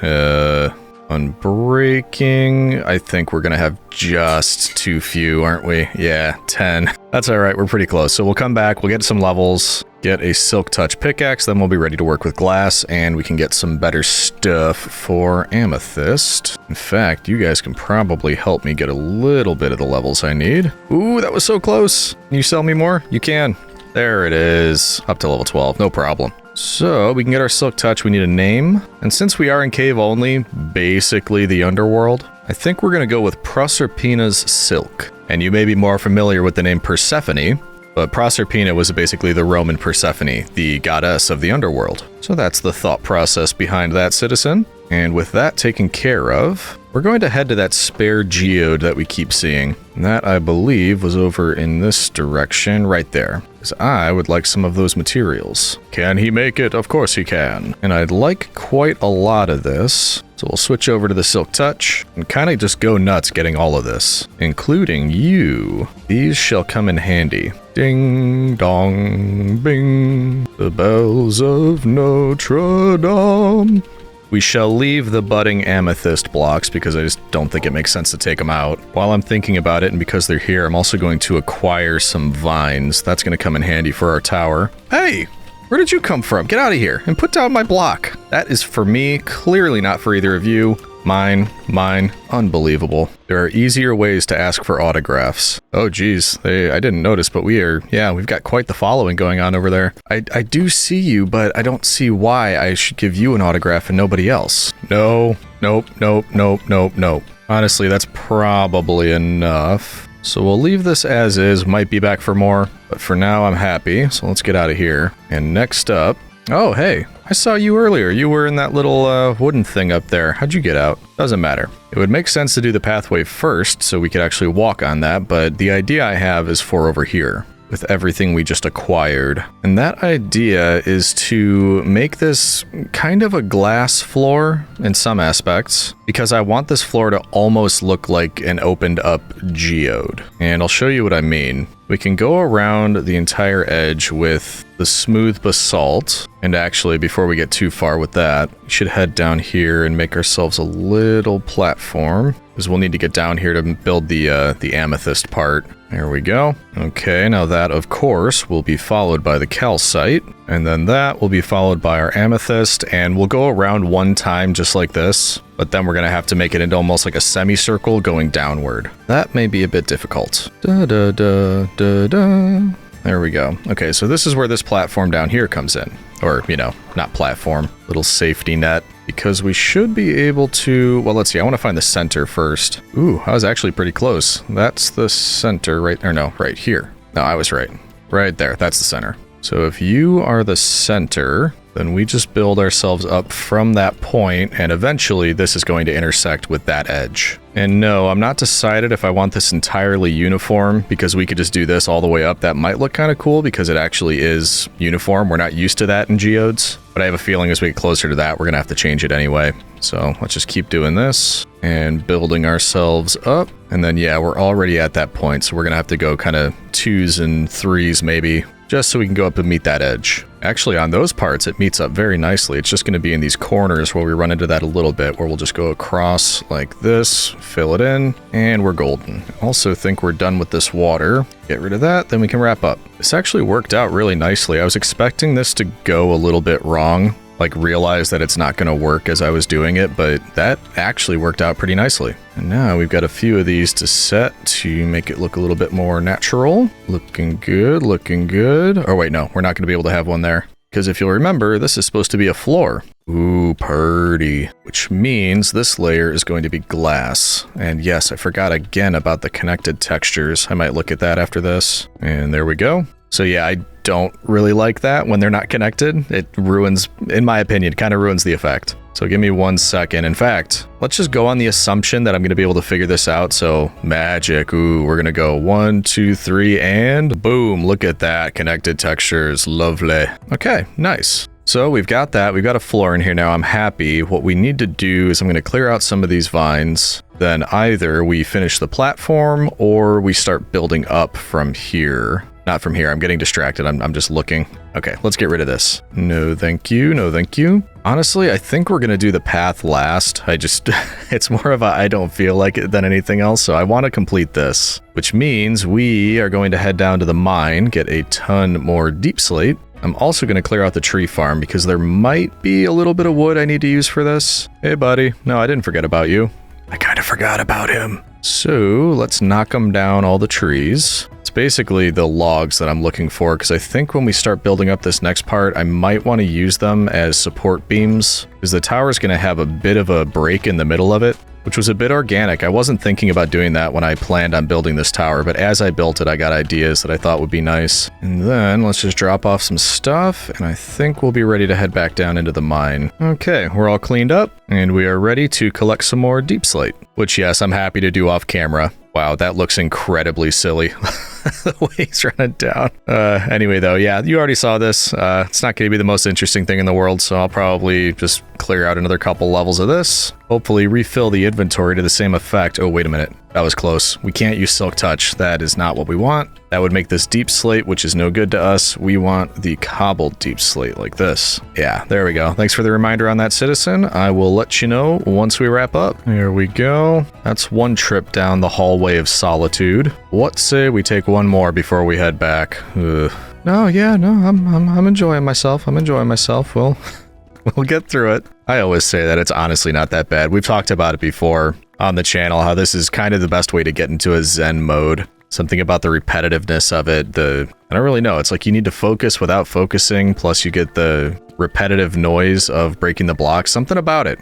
Unbreaking, I think we're gonna have just too few, aren't we? Yeah, 10. That's all right, we're pretty close. So we'll come back, we'll get some levels, get a silk touch pickaxe, then we'll be ready to work with glass, and we can get some better stuff for amethyst. In fact, you guys can probably help me get a little bit of the levels I need. Ooh, that was so close. Can you sell me more? You can. There it is, up to level 12, no problem. So, we can get our silk touch, we need a name. And since we are in cave only, basically the underworld, I think we're going to go with Proserpina's silk. And you may be more familiar with the name Persephone, but Proserpina was basically the Roman Persephone, the goddess of the underworld. So that's the thought process behind that, citizen. And with that taken care of, we're going to head to that spare geode that we keep seeing. And that, I believe, was over in this direction right there. because I would like some of those materials. Can he make it? Of course he can. And I'd like quite a lot of this. So we'll switch over to the Silk Touch and kind of just go nuts getting all of this, including you. These shall come in handy. Ding dong bing, the bells of Notre Dame. We shall leave the budding amethyst blocks because I just don't think it makes sense to take them out. While I'm thinking about it, and because they're here, I'm also going to acquire some vines. That's going to come in handy for our tower. Hey! Where did you come from? Get out of here and put down my block. That is for me, clearly not for either of you. Mine. Unbelievable. There are easier ways to ask for autographs. Oh geez, I didn't notice, but we've got quite the following going on over there. I do see you, but I don't see why I should give you an autograph and nobody else. No. Nope. Honestly, that's probably enough. So we'll leave this as is, might be back for more, but for now I'm happy, so let's get out of here. And next up, oh hey, I saw you earlier. You were in that little wooden thing up there. How'd you get out? Doesn't matter. It would make sense to do the pathway first so we could actually walk on that, but the idea I have is for over here, with everything we just acquired. And that idea is to make this kind of a glass floor in some aspects, because I want this floor to almost look like an opened up geode. And I'll show you what I mean. We can go around the entire edge with the smooth basalt. And actually, before we get too far with that, we should head down here and make ourselves a little platform, because we'll need to get down here to build the amethyst part. There we go. Okay, now that, of course, will be followed by the calcite, and then that will be followed by our amethyst, and we'll go around one time just like this, but then we're going to have to make it into almost like a semicircle going downward. That may be a bit difficult. There we go. Okay, so this is where this platform down here comes in. Or, not platform, little safety net. Because we should be able to... Well, let's see. I want to find the center first. Ooh, I was actually pretty close. That's the center right here. No, I was right. Right there. That's the center. So if you are the center, then we just build ourselves up from that point, and eventually this is going to intersect with that edge. And no, I'm not decided if I want this entirely uniform, because we could just do this all the way up. That might look kind of cool because it actually is uniform. We're not used to that in geodes, but I have a feeling as we get closer to that, we're going to have to change it anyway. So let's just keep doing this and building ourselves up. And then, yeah, we're already at that point, so we're going to have to go kind of 2s and 3s maybe, just so we can go up and meet that edge. Actually, on those parts, it meets up very nicely. It's just going to be in these corners where we run into that a little bit, where we'll just go across like this, fill it in, and we're golden. Also think we're done with this water. Get rid of that, then we can wrap up. This actually worked out really nicely. I was expecting this to go a little bit wrong, like realize that it's not going to work as I was doing it, but that actually worked out pretty nicely. And now we've got a few of these to set to make it look a little bit more natural. Looking good, looking good. Oh wait, no, we're not going to be able to have one there, because if you'll remember, this is supposed to be a floor. Ooh, purty. Which means this layer is going to be glass. And yes, I forgot again about the connected textures. I might look at that after this. And there we go. So yeah, I don't really like that when they're not connected. It ruins, in my opinion, kind of ruins the effect. So give me 1 second. In fact, let's just go on the assumption that I'm going to be able to figure this out. So magic. Ooh, we're going to go 1, 2, 3, and boom. Look at that. Connected textures. Lovely. Okay, nice. So we've got that. We've got a floor in here now. I'm happy. What we need to do is I'm going to clear out some of these vines. Then either we finish the platform or we start building up from here. Not from here. I'm getting distracted. I'm just looking. Okay, let's get rid of this. No, thank you. No, thank you. Honestly, I think we're going to do the path last. It's more of a I don't feel like it than anything else. So I want to complete this, which means we are going to head down to the mine, get a ton more deep slate. I'm also going to clear out the tree farm because there might be a little bit of wood I need to use for this. Hey, buddy. No, I didn't forget about you. I kind of forgot about him. So let's knock them down, all the trees. It's basically the logs that I'm looking for, because I think when we start building up this next part, I might want to use them as support beams, because the tower is going to have a bit of a break in the middle of it, which was a bit organic. I wasn't thinking about doing that when I planned on building this tower, but as I built it, I got ideas that I thought would be nice. And then let's just drop off some stuff, and I think we'll be ready to head back down into the mine. Okay, we're all cleaned up, and we are ready to collect some more deep slate, which yes, I'm happy to do off camera. Wow, that looks incredibly silly. The way he's running down. Anyway, though, yeah, you already saw this. It's not going to be the most interesting thing in the world, so I'll probably just clear out another couple levels of this. Hopefully refill the inventory to the same effect. Oh, wait a minute. That was close. We can't use Silk Touch. That is not what we want. That would make this deep slate, which is no good to us. We want the cobbled deep slate like this. Yeah, there we go. Thanks for the reminder on that, citizen. I will let you know once we wrap up. Here we go. That's one trip down the hallway of solitude. What say we take one more before we head back? No, yeah, no, I'm enjoying myself. I'm enjoying myself. Well, we'll get through it. I always say that it's honestly not that bad. We've talked about it before on the channel, how this is kind of the best way to get into a Zen mode. Something about the repetitiveness of it, I don't really know. It's like you need to focus without focusing, plus you get the repetitive noise of breaking the blocks. Something about it.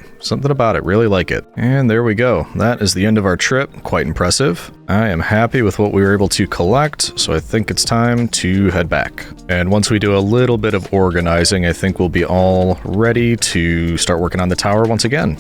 Really like it. And there we go. That is the end of our trip. Quite impressive. I am happy with what we were able to collect, so I think it's time to head back. And once we do a little bit of organizing, I think we'll be all ready to start working on the tower once again.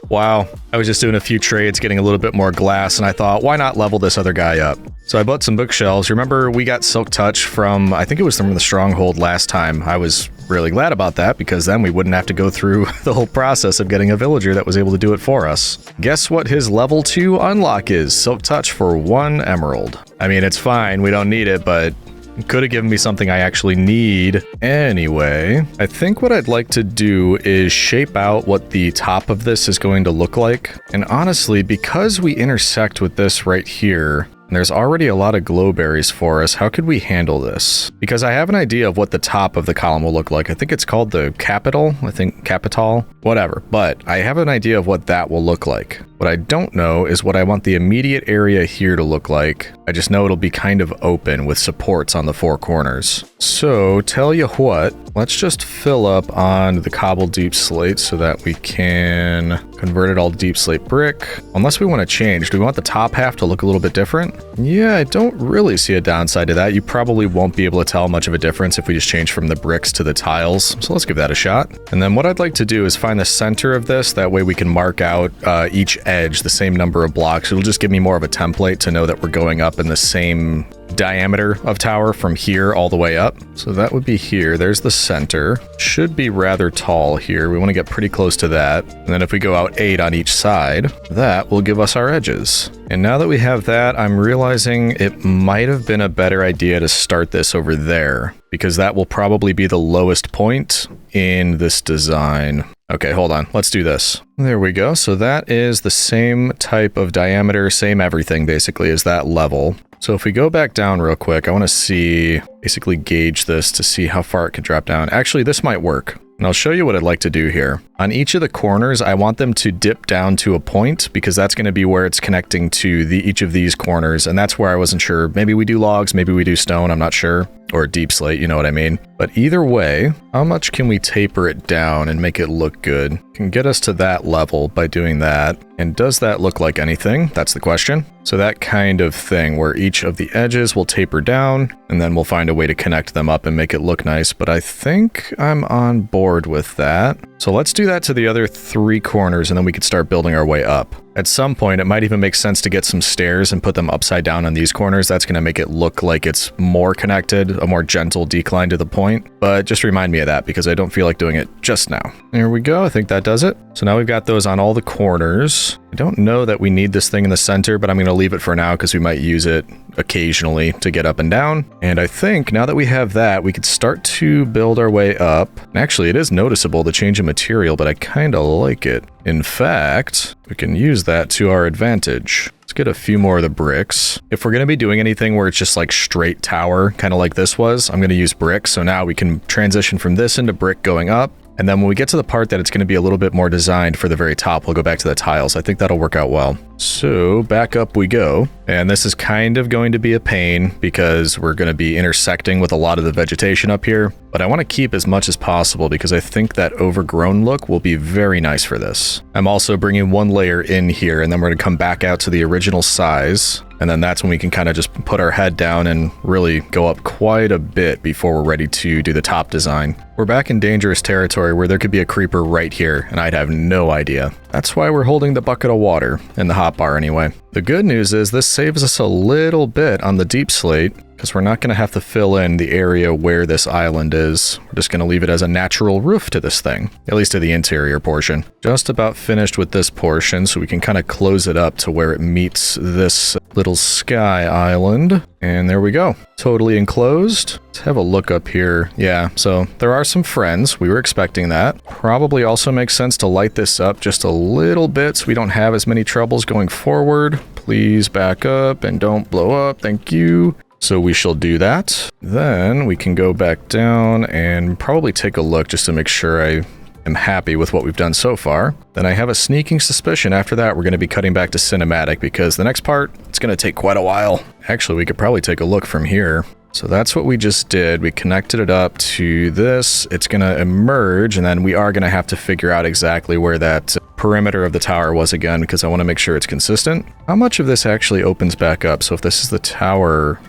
Wow. I was just doing a few trades, getting a little bit more glass, and I thought, why not level this other guy up? So I bought some bookshelves. Remember, we got Silk Touch from, I think it was from the Stronghold last time. I was really glad about that because then we wouldn't have to go through the whole process of getting a villager that was able to do it for us. Guess what his level 2 unlock is? Silk Touch for 1 emerald. I mean, it's fine. We don't need it, but it could have given me something I actually need. Anyway, I think what I'd like to do is shape out what the top of this is going to look like. And honestly, because we intersect with this right here, and there's already a lot of glowberries for us, how could we handle this? Because I have an idea of what the top of the column will look like. I think it's called the capital. I think capital, whatever. But I have an idea of what that will look like. What I don't know is what I want the immediate area here to look like. I just know it'll be kind of open with supports on the 4 corners. So tell you what, let's just fill up on the cobbled deep slate so that we can convert it all to deep slate brick. Unless we want to change, do we want the top half to look a little bit different? Yeah, I don't really see a downside to that. You probably won't be able to tell much of a difference if we just change from the bricks to the tiles. So let's give that a shot. And then what I'd like to do is find the center of this. That way we can mark out each edge, the same number of blocks. It'll just give me more of a template to know that we're going up in the same diameter of tower from here all the way up. So that would be here. There's the center. Should be rather tall here. We want to get pretty close to that. And then if we go out 8 on each side, that will give us our edges. And now that we have that, I'm realizing it might have been a better idea to start this over there, because that will probably be the lowest point in this design. Okay, hold on. Let's do this. There we go. So that is the same type of diameter, same everything basically as that level. So if we go back down real quick, I want to see, basically gauge this to see how far it could drop down. Actually, this might work. And I'll show you what I'd like to do here. On each of the corners, I want them to dip down to a point because that's going to be where it's connecting to each of these corners. And that's where I wasn't sure. Maybe we do logs, maybe we do stone, I'm not sure. Or deep slate, you know what I mean. But either way, how much can we taper it down and make it look good? Can get us to that level by doing that. And does that look like anything? That's the question. So that kind of thing where each of the edges will taper down and then we'll find a way to connect them up and make it look nice. But I think I'm on board with that. So let's do that to the other 3 corners and then we could start building our way up. At some point, it might even make sense to get some stairs and put them upside down on these corners. That's going to make it look like it's more connected, a more gentle decline to the point. But just remind me of that because I don't feel like doing it just now. There we go. I think that does it. So now we've got those on all the corners. I don't know that we need this thing in the center, but I'm going to leave it for now because we might use it occasionally to get up and down. And I think now that we have that, we could start to build our way up. And actually, it is noticeable the change in material, but I kind of like it. In fact, we can use that to our advantage. Let's get a few more of the bricks. If we're going to be doing anything where it's just like straight tower, kind of like this was, I'm going to use brick. So now we can transition from this into brick going up. And then when we get to the part that it's going to be a little bit more designed for the very top, we'll go back to the tiles. I think that'll work out well. So back up we go. And this is kind of going to be a pain because we're going to be intersecting with a lot of the vegetation up here. But I want to keep as much as possible because I think that overgrown look will be very nice for this. I'm also bringing 1 layer in here and then we're going to come back out to the original size. And then that's when we can kind of just put our head down and really go up quite a bit before we're ready to do the top design. We're back in dangerous territory where there could be a creeper right here and I'd have no idea. That's why we're holding the bucket of water and the hot hotbar anyway. The good news is this saves us a little bit on the deep slate, because we're not going to have to fill in the area where this island is. We're just going to leave it as a natural roof to this thing, at least to the interior portion. Just about finished with this portion, so we can kind of close it up to where it meets this little sky island. And there we go. Totally enclosed. Let's have a look up here. Yeah, so there are some friends. We were expecting that. Probably also makes sense to light this up just a little bit so we don't have as many troubles going forward. Please back up and don't blow up. Thank you. So we shall do that. Then we can go back down and probably take a look just to make sure I am happy with what we've done so far. Then I have a sneaking suspicion after that we're going to be cutting back to cinematic, because the next part, it's going to take quite a while. Actually, we could probably take a look from here. So that's what we just did. We connected it up to this. It's going to emerge, and then we are going to have to figure out exactly where that perimeter of the tower was again, because I want to make sure it's consistent. How much of this actually opens back up? So if this is the tower,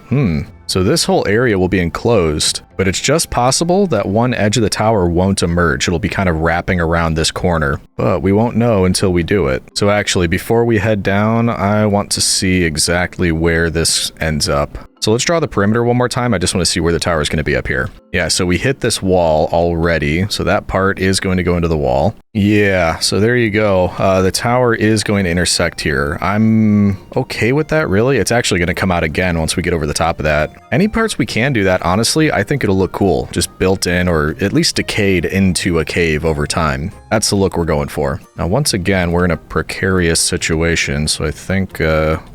so this whole area will be enclosed, but it's just possible that one edge of the tower won't emerge. It'll be kind of wrapping around this corner, but we won't know until we do it. So actually, before we head down, I want to see exactly where this ends up. So let's draw the perimeter one more time. I just want to see where the tower is going to be up here. Yeah, so we hit this wall already. So that part is going to go into the wall. Yeah, so there you go. The tower is going to intersect here. I'm okay with that, really. It's actually going to come out again once we get over the top of that. Any parts we can do that, honestly, I think it'll look cool. Just built in, or at least decayed into a cave over time. That's the look we're going for. Now, once again, we're in a precarious situation, so I think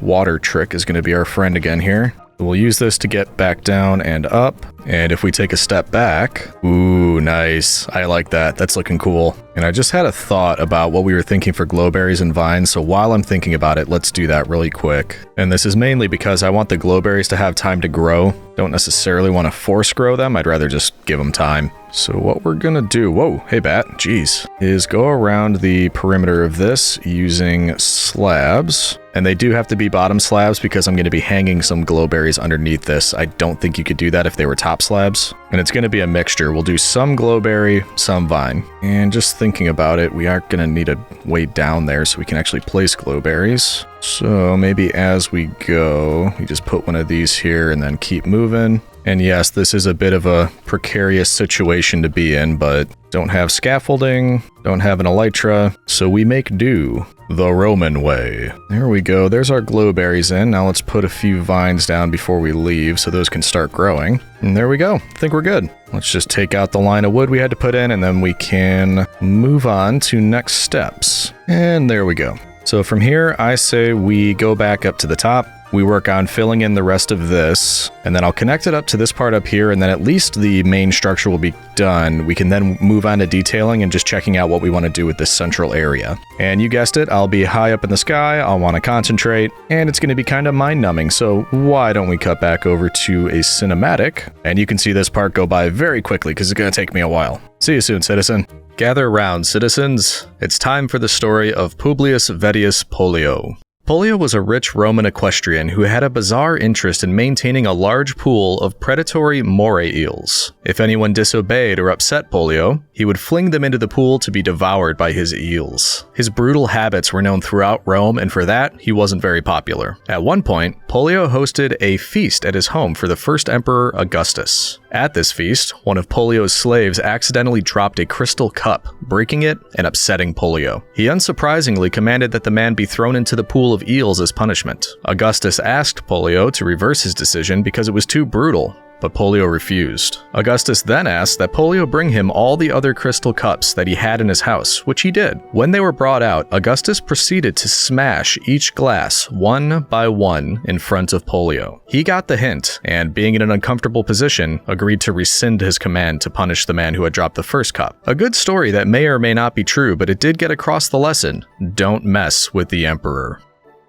water trick is going to be our friend again here. We'll use this to get back down and up. And if we take a step back, ooh, nice. I like that. That's looking cool. And I just had a thought about what we were thinking for glowberries and vines. So while I'm thinking about it, let's do that really quick. And this is mainly because I want the glowberries to have time to grow. Don't necessarily want to force grow them. I'd rather just give them time. So what we're gonna do, whoa, hey bat, jeez, is go around the perimeter of this using slabs. And they do have to be bottom slabs because I'm gonna be hanging some glowberries underneath this. I don't think you could do that if they were top slabs. And it's gonna be a mixture. We'll do some glowberry, some vine. And just thinking about it, we are gonna need a way down there so we can actually place glowberries. So maybe as we go, we just put one of these here and then keep moving. And yes, this is a bit of a precarious situation to be in, but don't have scaffolding, don't have an elytra, so we make do the Roman way. There we go. There's our glowberries in. Now let's put a few vines down before we leave so those can start growing. And there we go. I think we're good. Let's just take out the line of wood we had to put in, and then we can move on to next steps. And there we go. So from here, I say we go back up to the top. We work on filling in the rest of this, and then I'll connect it up to this part up here, and then at least the main structure will be done. We can then move on to detailing and just checking out what we want to do with this central area. And you guessed it, I'll be high up in the sky, I'll want to concentrate, and it's going to be kind of mind-numbing, so why don't we cut back over to a cinematic? And you can see this part go by very quickly, because it's going to take me a while. See you soon, citizen. Gather round, citizens. It's time for the story of Publius Vettius Pollio. Pollio was a rich Roman equestrian who had a bizarre interest in maintaining a large pool of predatory moray eels. If anyone disobeyed or upset Pollio, he would fling them into the pool to be devoured by his eels. His brutal habits were known throughout Rome, and for that, he wasn't very popular. At one point, Pollio hosted a feast at his home for the first emperor Augustus. At this feast, one of Pollio's slaves accidentally dropped a crystal cup, breaking it and upsetting Pollio. He unsurprisingly commanded that the man be thrown into the pool of eels as punishment. Augustus asked Pollio to reverse his decision because it was too brutal, but Pollio refused. Augustus then asked that Pollio bring him all the other crystal cups that he had in his house, which he did. When they were brought out, Augustus proceeded to smash each glass one by one in front of Pollio. He got the hint, and being in an uncomfortable position, agreed to rescind his command to punish the man who had dropped the first cup. A good story that may or may not be true, but it did get across the lesson: don't mess with the emperor.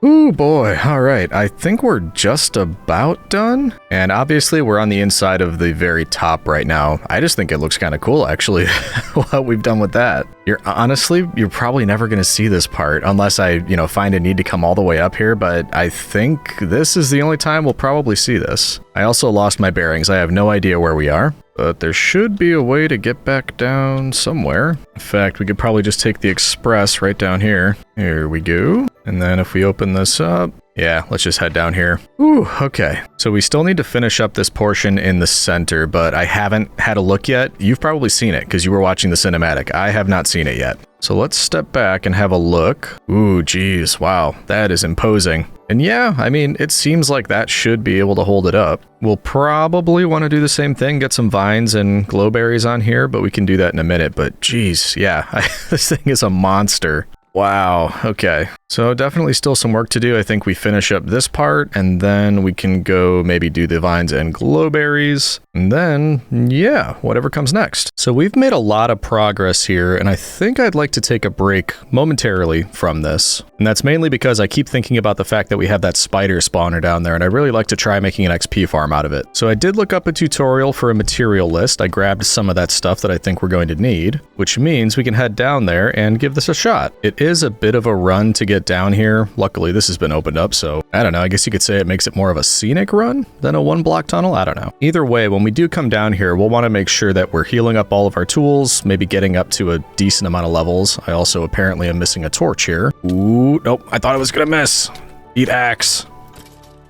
Ooh boy, alright, I think we're just about done. And obviously we're on the inside of the very top right now. I just think it looks kind of cool actually, what we've done with that. Honestly, you're probably never going to see this part unless I, find a need to come all the way up here, but I think this is the only time we'll probably see this. I also lost my bearings, I have no idea where we are. but there should be a way to get back down somewhere. In fact, we could probably just take the express right down here. Here we go. And then if we open this up, yeah, let's just head down here. Ooh, okay. So we still need to finish up this portion in the center, but I haven't had a look yet. You've probably seen it because you were watching the cinematic. I have not seen it yet. So let's step back and have a look. Ooh, geez, wow, that is imposing. And yeah, I mean, it seems like that should be able to hold it up. We'll probably want to do the same thing, get some vines and glowberries on here, but we can do that in a minute. But geez, yeah, this thing is a monster. Wow, okay. So definitely still some work to do. I think we finish up this part and then we can go maybe do the vines and glowberries. And then, yeah, whatever comes next. So we've made a lot of progress here and I think I'd like to take a break momentarily from this. And that's mainly because I keep thinking about the fact that we have that spider spawner down there and I really like to try making an XP farm out of it. So I did look up a tutorial for a material list. I grabbed some of that stuff that I think we're going to need, which means we can head down there and give this a shot. It is a bit of a run to get down here. Luckily, this has been opened up, so I don't know. I guess you could say it makes it more of a scenic run than a one-block tunnel. I don't know. Either way, when we do come down here, we'll want to make sure that we're healing up all of our tools, maybe getting up to a decent amount of levels. I also apparently am missing a torch here. Ooh, nope. I thought I was gonna miss. Eat axe.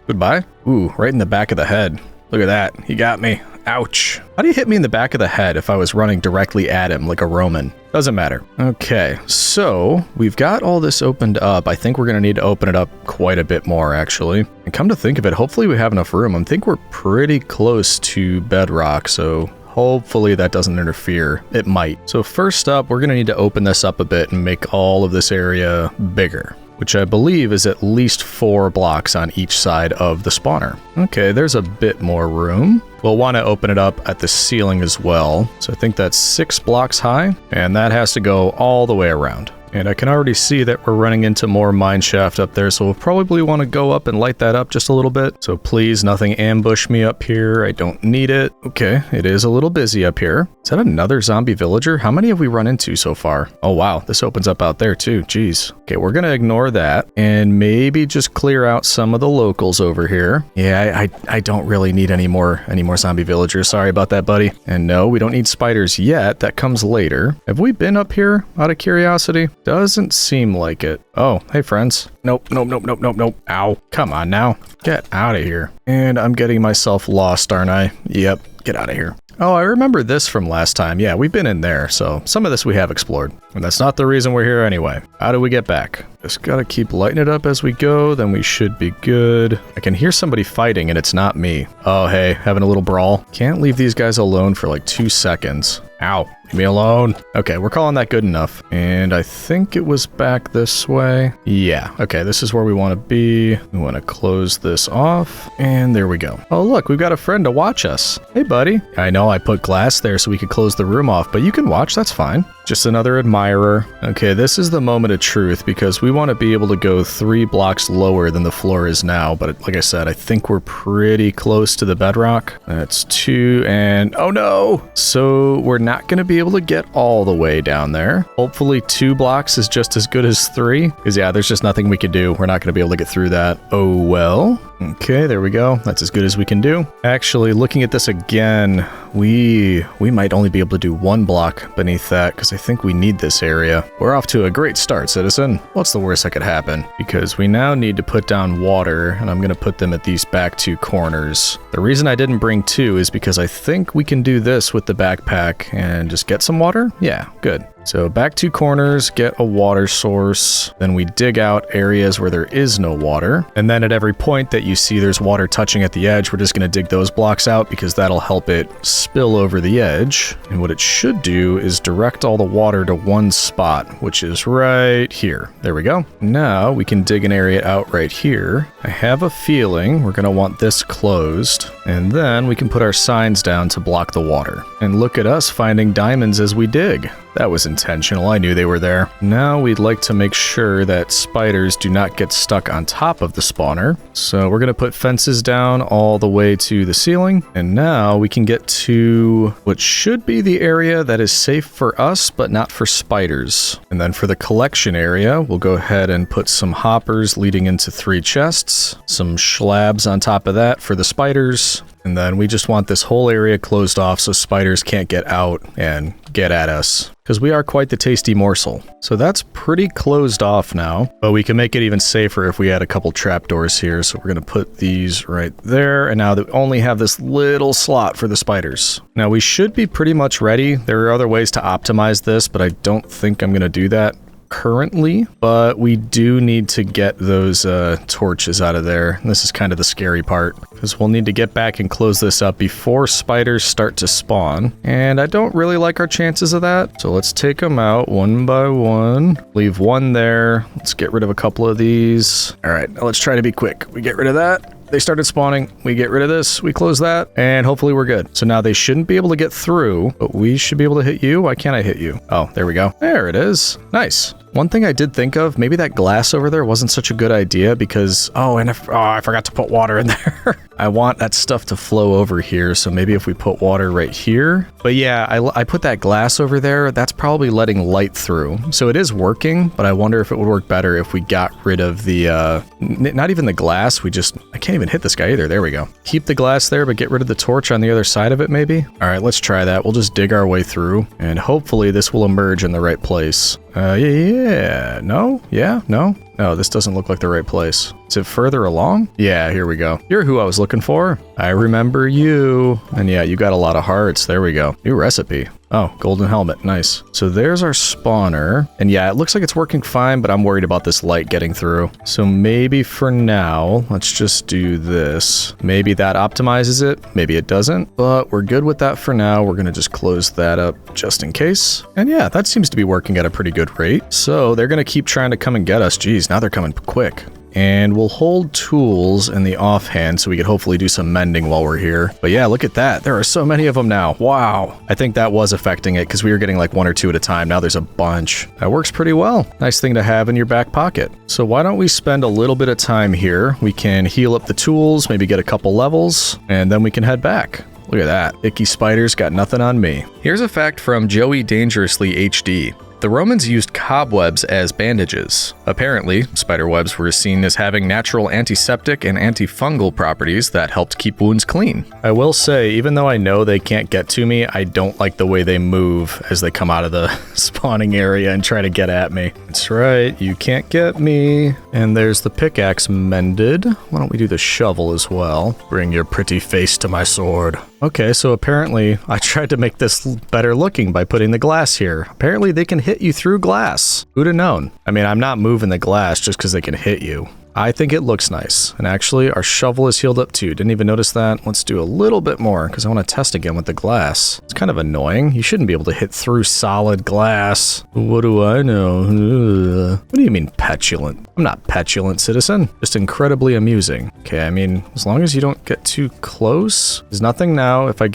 Goodbye. Ooh, right in the back of the head. Look at that. He got me. Ouch. How do you hit me in the back of the head if I was running directly at him like a Roman? Doesn't matter. Okay, so we've got all this opened up. I think we're going to need to open it up quite a bit more, actually. And come to think of it, hopefully we have enough room. I think we're pretty close to bedrock, so hopefully that doesn't interfere. It might. So first up, we're going to need to open this up a bit and make all of this area bigger, which I believe is at least 4 blocks on each side of the spawner. Okay, there's a bit more room. We'll want to open it up at the ceiling as well. So I think that's 6 blocks high, and that has to go all the way around. And I can already see that we're running into more mine shaft up there, so we'll probably want to go up and light that up just a little bit. So please, nothing ambush me up here. I don't need it. Okay, it is a little busy up here. Is that another zombie villager? How many have we run into so far? Oh wow, this opens up out there too. Jeez. Okay, we're gonna ignore that and maybe just clear out some of the locals over here. Yeah, I don't really need any more zombie villagers. Sorry about that, buddy. And no, we don't need spiders yet. That comes later. Have we been up here out of curiosity? Doesn't seem like it. Oh, hey friends. Nope. Ow. Come on now. Get out of here. And I'm getting myself lost, aren't I? Yep. Get out of here. Oh, I remember this from last time. Yeah, we've been in there, so some of this we have explored. And that's not the reason we're here anyway. How do we get back? Just gotta keep lighting it up as we go, then we should be good. I can hear somebody fighting and it's not me. Oh, hey, having a little brawl. Can't leave these guys alone for like 2 seconds. Ow. Leave me alone. Okay, we're calling that good enough. And I think it was back this way. Yeah, okay, this is where we want to be. We want to close this off. And there we go. Oh, look, we've got a friend to watch us. Hey, buddy. I know I put glass there so we could close the room off, but you can watch, that's fine. Just another admirer. Okay, this is the moment of truth because we want to be able to go 3 blocks lower than the floor is now. But like I said, I think we're pretty close to the bedrock. That's 2 and oh no! So we're not going to be able to get all the way down there. Hopefully 2 blocks is just as good as 3 because yeah, there's just nothing we can do. We're not going to be able to get through that. Oh well. Okay, there we go. That's as good as we can do. Actually, looking at this again, we might only be able to do 1 block beneath that because I think we need this area. We're off to a great start, citizen. What's the worst that could happen? Because we now need to put down water, and I'm going to put them at these back 2 corners. The reason I didn't bring 2 is because I think we can do this with the backpack and just get some water. Yeah, good. So back 2 corners, get a water source, then we dig out areas where there is no water, and then at every point that you see there's water touching at the edge, we're just going to dig those blocks out because that'll help it spill over the edge. And what it should do is direct all the water to one spot, which is right here. There we go. Now we can dig an area out right here. I have a feeling we're going to want this closed, and then we can put our signs down to block the water. And look at us finding diamonds as we dig. That was intentional. I knew they were there. Now we'd like to make sure that spiders do not get stuck on top of the spawner. So we're going to put fences down all the way to the ceiling. And now we can get to what should be the area that is safe for us, but not for spiders. And then for the collection area, we'll go ahead and put some hoppers leading into 3 chests, some slabs on top of that for the spiders, And then we just want this whole area closed off so spiders can't get out and get at us, because we are quite the tasty morsel. So that's pretty closed off now, but we can make it even safer if we add a couple trapdoors here. So we're going to put these right there, and now we only have this little slot for the spiders. Now we should be pretty much ready. There are other ways to optimize this, but I don't think I'm going to do that currently, but we do need to get those torches out of there. And this is kind of the scary part, because we'll need to get back and close this up before spiders start to spawn, and I don't really like our chances of that. So let's take them out one by one. Leave one there. Let's get rid of a couple of these. All right, now let's try to be quick. We get rid of that. They started spawning. We get rid of this. We close that, and hopefully we're good. So now they shouldn't be able to get through, but we should be able to hit you. Why can't I hit you? Oh, there we go. There it is. Nice. One thing I did think of, maybe that glass over there wasn't such a good idea because, I forgot to put water in there. I want that stuff to flow over here, so maybe if we put water right here. But yeah, I put that glass over there. That's probably letting light through. So it is working, but I wonder if it would work better if we got rid of the, not even the glass. I can't even hit this guy either. There we go. Keep the glass there, but get rid of the torch on the other side of it maybe. All right, let's try that. We'll just dig our way through, and hopefully this will emerge in the right place. No, this doesn't look like the right place. Is it further along? Yeah, here we go. You're who I was looking for. I remember you. And yeah, you got a lot of hearts. There we go. New recipe. Oh, golden helmet. Nice. So there's our spawner. And yeah, it looks like it's working fine, but I'm worried about this light getting through. So maybe for now, let's just do this. Maybe that optimizes it. Maybe it doesn't, but we're good with that for now. We're going to just close that up just in case. And yeah, that seems to be working at a pretty good rate. So they're going to keep trying to come and get us. Geez, now they're coming quick. And we'll hold tools in the offhand so we could hopefully do some mending while we're here. But yeah, look at that. There are so many of them now. Wow. I think that was affecting it because we were getting like one or two at a time. Now there's a bunch. That works pretty well. Nice thing to have in your back pocket. So why don't we spend a little bit of time here? We can heal up the tools, maybe get a couple levels, and then we can head back. Look at that. Icky spiders got nothing on me. Here's a fact from Joey Dangerously HD. The Romans used cobwebs as bandages. Apparently, spider webs were seen as having natural antiseptic and antifungal properties that helped keep wounds clean. I will say, even though I know they can't get to me, I don't like the way they move as they come out of the spawning area and try to get at me. That's right, you can't get me. And there's the pickaxe mended. Why don't we do the shovel as well? Bring your pretty face to my sword. Okay, so apparently I tried to make this better looking by putting the glass here. Apparently they can hit you through glass. Who'd have known? I mean, I'm not moving the glass just because they can hit you. I think it looks nice. And actually, our shovel is healed up too. Didn't even notice that. Let's do a little bit more because I want to test again with the glass. It's kind of annoying. You shouldn't be able to hit through solid glass. What do I know? What do you mean petulant? I'm not petulant, citizen. Just incredibly amusing. Okay, I mean, as long as you don't get too close. There's nothing now. If I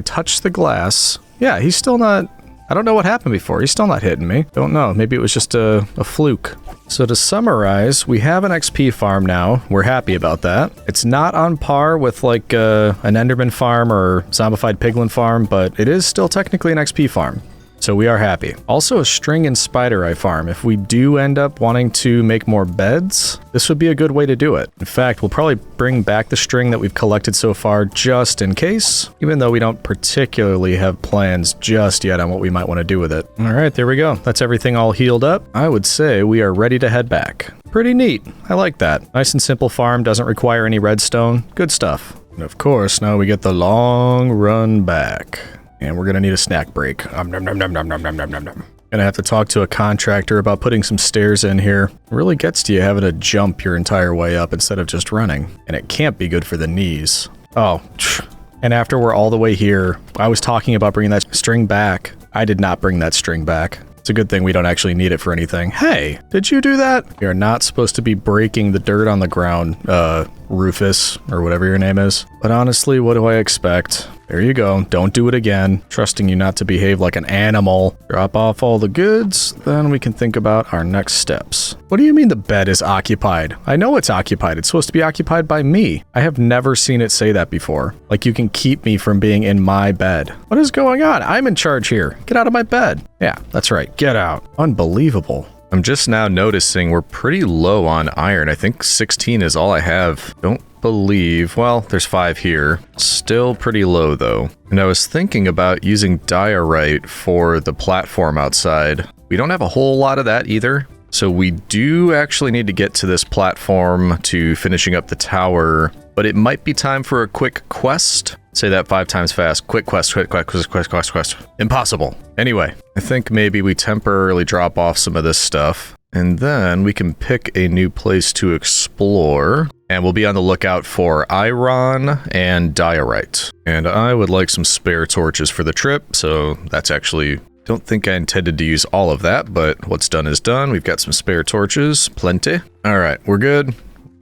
touch the glass, yeah, he's still not... I don't know what happened before. He's still not hitting me. Don't know. Maybe it was just a fluke. So to summarize, we have an XP farm now. We're happy about that. It's not on par with like an Enderman farm or zombified piglin farm, but it is still technically an XP farm. So we are happy. Also a string and spider eye farm. If we do end up wanting to make more beds, this would be a good way to do it. In fact, we'll probably bring back the string that we've collected so far just in case, even though we don't particularly have plans just yet on what we might want to do with it. All right, there we go. That's everything all healed up. I would say we are ready to head back. Pretty neat. I like that. Nice and simple farm, doesn't require any redstone. Good stuff. And of course, now we get the long run back. And we're gonna need a snack break. Gonna have to talk to a contractor about putting some stairs in here. It really gets to you having to jump your entire way up instead of just running. And it can't be good for the knees. Oh, and after we're all the way here, I was talking about bringing that string back. I did not bring that string back. It's a good thing we don't actually need it for anything. Hey, did you do that? You're not supposed to be breaking the dirt on the ground, Rufus, or whatever your name is. But honestly, what do I expect? There you go. Don't do it again. Trusting you not to behave like an animal. Drop off all the goods, then we can think about our next steps. What do you mean the bed is occupied? I know it's occupied. It's supposed to be occupied by me. I have never seen it say that before. Like you can keep me from being in my bed. What is going on? I'm in charge here. Get out of my bed. Yeah, that's right. Get out. Unbelievable. I'm just now noticing we're pretty low on iron. I think 16 is all I have. Don't believe, well, there's 5 here. Still pretty low though. And I was thinking about using diorite for the platform outside. We don't have a whole lot of that either. So we do actually need to get to this platform to finishing up the tower, but it might be time for a quick quest. Say that 5 times fast. Quick quest, quick quest. Impossible. Anyway, I think maybe we temporarily drop off some of this stuff, and then we can pick a new place to explore, and we'll be on the lookout for iron and diorite. And I would like some spare torches for the trip, so that's actually... Don't think I intended to use all of that, but what's done is done. We've got some spare torches, plenty. All right, we're good.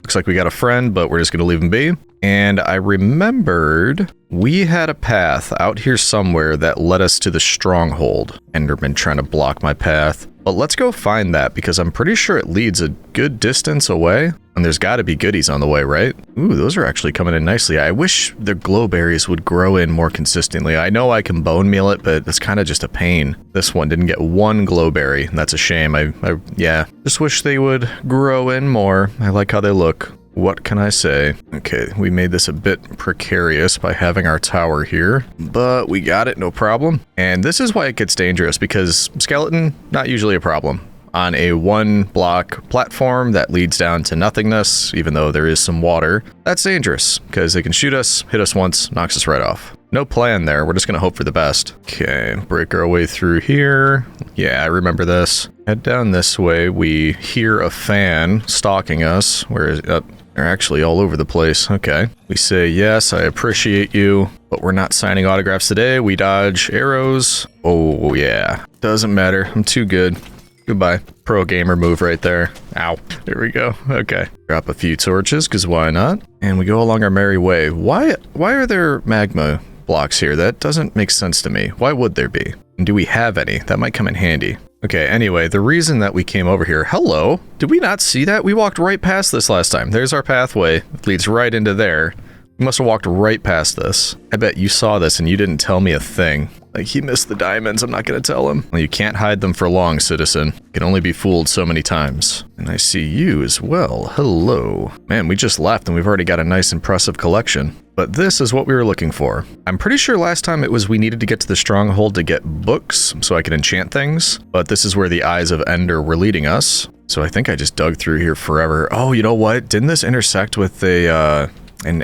Looks like we got a friend, but we're just gonna leave him be. And I remembered we had a path out here somewhere that led us to the stronghold. Enderman trying to block my path. But let's go find that because I'm pretty sure it leads a good distance away. And there's got to be goodies on the way, right? Ooh, those are actually coming in nicely. I wish the glowberries would grow in more consistently. I know I can bone meal it, but it's kind of just a pain. This one didn't get 1 glowberry, and that's a shame. Yeah, just wish they would grow in more. I like how they look. What can I say? Okay, we made this a bit precarious by having our tower here, but we got it, no problem. And this is why it gets dangerous, because skeleton, not usually a problem. On a 1-block platform that leads down to nothingness, even though there is some water, that's dangerous, because they can shoot us, hit us once, knocks us right off. No plan there, we're just gonna hope for the best. Okay, break our way through here. Yeah, I remember this. Head down this way, we hear a fan stalking us. Where is it? They're actually all over the place. Okay. We say, yes, I appreciate you, but we're not signing autographs today. We dodge arrows. Oh, yeah. Doesn't matter. I'm too good. Goodbye. Pro gamer move right there. Ow. There we go. Okay. Drop a few torches, because why not? And we go along our merry way. Why are there magma blocks here? That doesn't make sense to me. Why would there be? And do we have any? That might come in handy. Okay, anyway, the reason that we came over here... Hello? Did we not see that? We walked right past this last time. There's our pathway. It leads right into there. We must have walked right past this. I bet you saw this and you didn't tell me a thing. Like, he missed the diamonds. I'm not gonna tell him. Well, you can't hide them for long, citizen. You can only be fooled so many times. And I see you as well. Hello. Man, we just left and we've already got a nice impressive collection. But this is what we were looking for. I'm pretty sure last time it was we needed to get to the stronghold to get books so I could enchant things. But this is where the Eyes of Ender were leading us. So I think I just dug through here forever. Oh, you know what? Didn't this intersect with an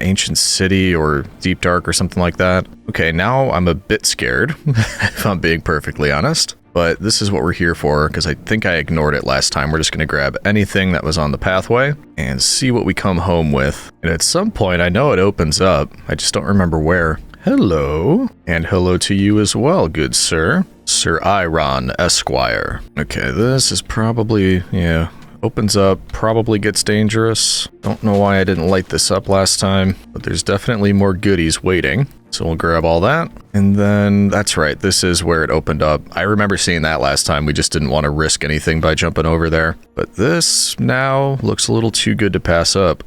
ancient city or deep dark or something like that? Okay, now I'm a bit scared, if I'm being perfectly honest. But this is what we're here for, because I think I ignored it last time. We're just going to grab anything that was on the pathway and see what we come home with. And at some point, I know it opens up. I just don't remember where. Hello. And hello to you as well, good sir. Sir Iron Esquire. Okay, this is probably, yeah, opens up, probably gets dangerous. Don't know why I didn't light this up last time, but there's definitely more goodies waiting. So we'll grab all that. And then, that's right, this is where it opened up. I remember seeing that last time. We just didn't want to risk anything by jumping over there. But this now looks a little too good to pass up.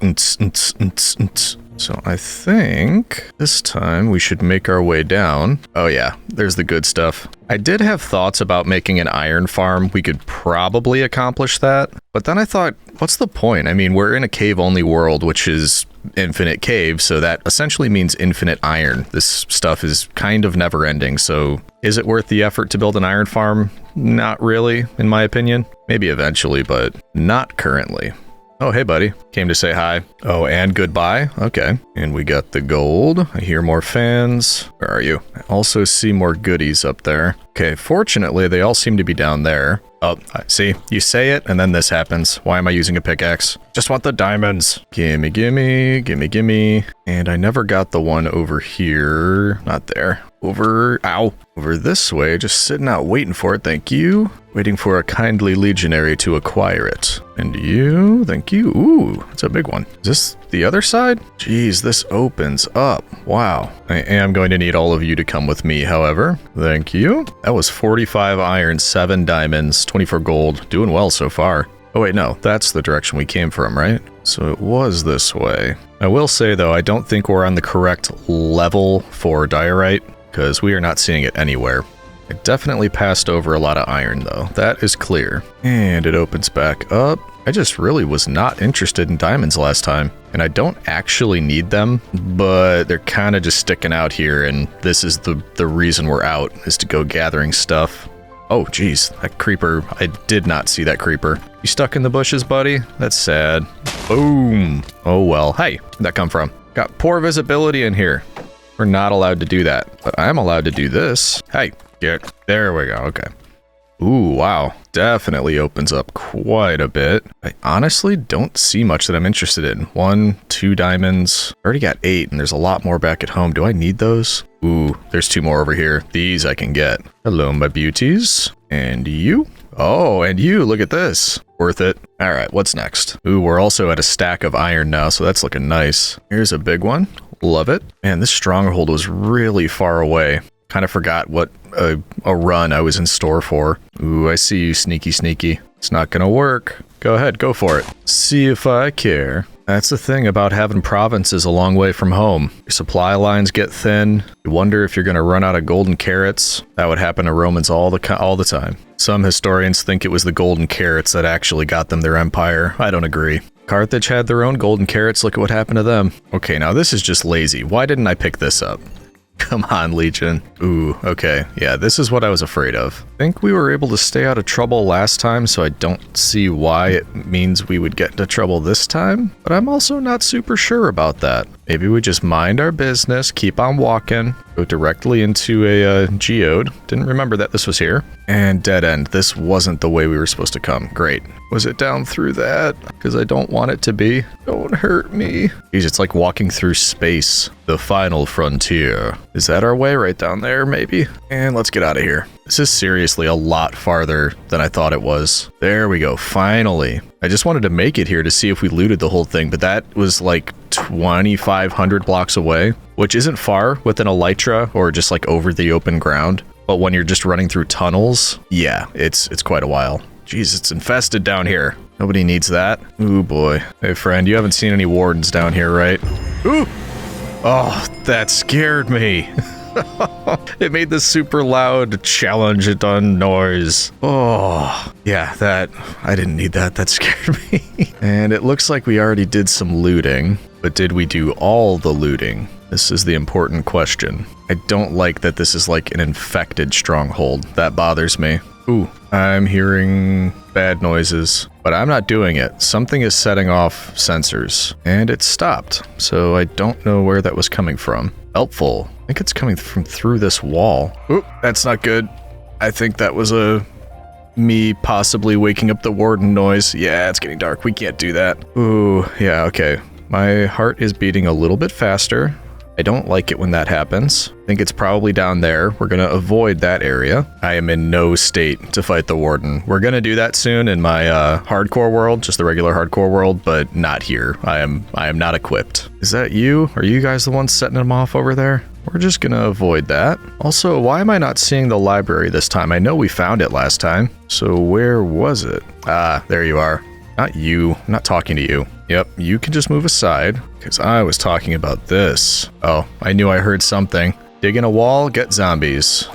So I think this time we should make our way down. Oh yeah, there's the good stuff. I did have thoughts about making an iron farm. We could probably accomplish that. But then I thought, what's the point? I mean, we're in a cave-only world, which is infinite cave, so that essentially means infinite iron. This stuff is kind of never-ending, so is it worth the effort to build an iron farm? Not really, in my opinion. Maybe eventually, but not currently. Oh, hey, buddy. Came to say hi. Oh, and goodbye. Okay. And we got the gold. I hear more fans. Where are you? I also see more goodies up there. Okay, fortunately, they all seem to be down there. Oh, see? You say it, and then this happens. Why am I using a pickaxe? Just want the diamonds. Gimme, gimme, gimme, gimme. And I never got the one over here. Not there. Over this way, just sitting out waiting for it, thank you. Waiting for a kindly legionary to acquire it. And you, thank you. Ooh, it's a big one. Is this the other side? Jeez, this opens up. Wow. I am going to need all of you to come with me, however. Thank you. That was 45 iron, 7 diamonds, 24 gold. Doing well so far. Oh wait, no, that's the direction we came from, right? So it was this way. I will say though, I don't think we're on the correct level for diorite, because we are not seeing it anywhere. I definitely passed over a lot of iron though. That is clear. And it opens back up. I just really was not interested in diamonds last time. And I don't actually need them, but they're kind of just sticking out here. And this is the reason we're out, is to go gathering stuff. Oh, geez, that creeper. I did not see that creeper. You stuck in the bushes, buddy? That's sad. Boom. Oh, well. Hey, where'd that come from? Got poor visibility in here. We're not allowed to do that, but I'm allowed to do this. Hey, get there we go. Okay. Ooh, wow. Definitely opens up quite a bit. I honestly don't see much that I'm interested in. 1, 2 diamonds. I already got 8, and there's a lot more back at home. Do I need those? Ooh, there's 2 more over here. These I can get. Hello, my beauties. And you? Oh, and you. Look at this. Worth it. All right, what's next? Ooh, we're also at a stack of iron now, so that's looking nice. Here's a big one. Love it. Man, this stronghold was really far away. Kind of forgot what a run I was in store for. Ooh, I see you, sneaky sneaky. It's not gonna work. Go ahead, go for it. See if I care. That's the thing about having provinces a long way from home. Your supply lines get thin. You wonder if you're gonna run out of golden carrots. That would happen to Romans all the time. Some historians think it was the golden carrots that actually got them their empire. I don't agree. Carthage had their own golden carrots. Look at what happened to them. Okay, now this is just lazy. Why didn't I pick this up? Come on, Legion. Ooh, okay. Yeah, this is what I was afraid of. I think we were able to stay out of trouble last time, so I don't see why it means we would get into trouble this time. But I'm also not super sure about that. Maybe we just mind our business, keep on walking, go directly into a geode. Didn't remember that this was here. And dead end. This wasn't the way we were supposed to come. Great. Was it down through that? Because I don't want it to be. Don't hurt me. Jeez, it's like walking through space. The final frontier. Is that our way? Right down there, maybe? And let's get out of here. This is seriously a lot farther than I thought it was. There we go, finally. I just wanted to make it here to see if we looted the whole thing, but that was like 2,500 blocks away, which isn't far with an elytra or just like over the open ground. But when you're just running through tunnels, yeah, it's quite a while. Jeez, it's infested down here. Nobody needs that. Ooh, boy. Hey, friend, you haven't seen any wardens down here, right? Ooh! Oh, that scared me. It made this super loud challenge it on noise. Oh, yeah, I didn't need that. That scared me. And it looks like we already did some looting, but did we do all the looting? This is the important question. I don't like that this is like an infected stronghold. That bothers me. Ooh, I'm hearing bad noises, but I'm not doing it. Something is setting off sensors, and it stopped, so I don't know where that was coming from. Helpful. I think it's coming from through this wall. Oop, that's not good. I think that was me possibly waking up the warden noise. Yeah, it's getting dark. We can't do that. Ooh, yeah, okay. My heart is beating a little bit faster. I don't like it when that happens. I think it's probably down there. We're gonna avoid that area. I am in no state to fight the warden. We're gonna do that soon in my hardcore world, just the regular hardcore world, but not here. I am not equipped. Is that you? Are you guys the ones setting them off over there? We're just gonna avoid that. Also, why am I not seeing the library this time? I know we found it last time. So where was it? Ah, there you are. Not you. I'm not talking to you. Yep, you can just move aside, because I was talking about this. Oh, I knew I heard something. Dig in a wall, get zombies.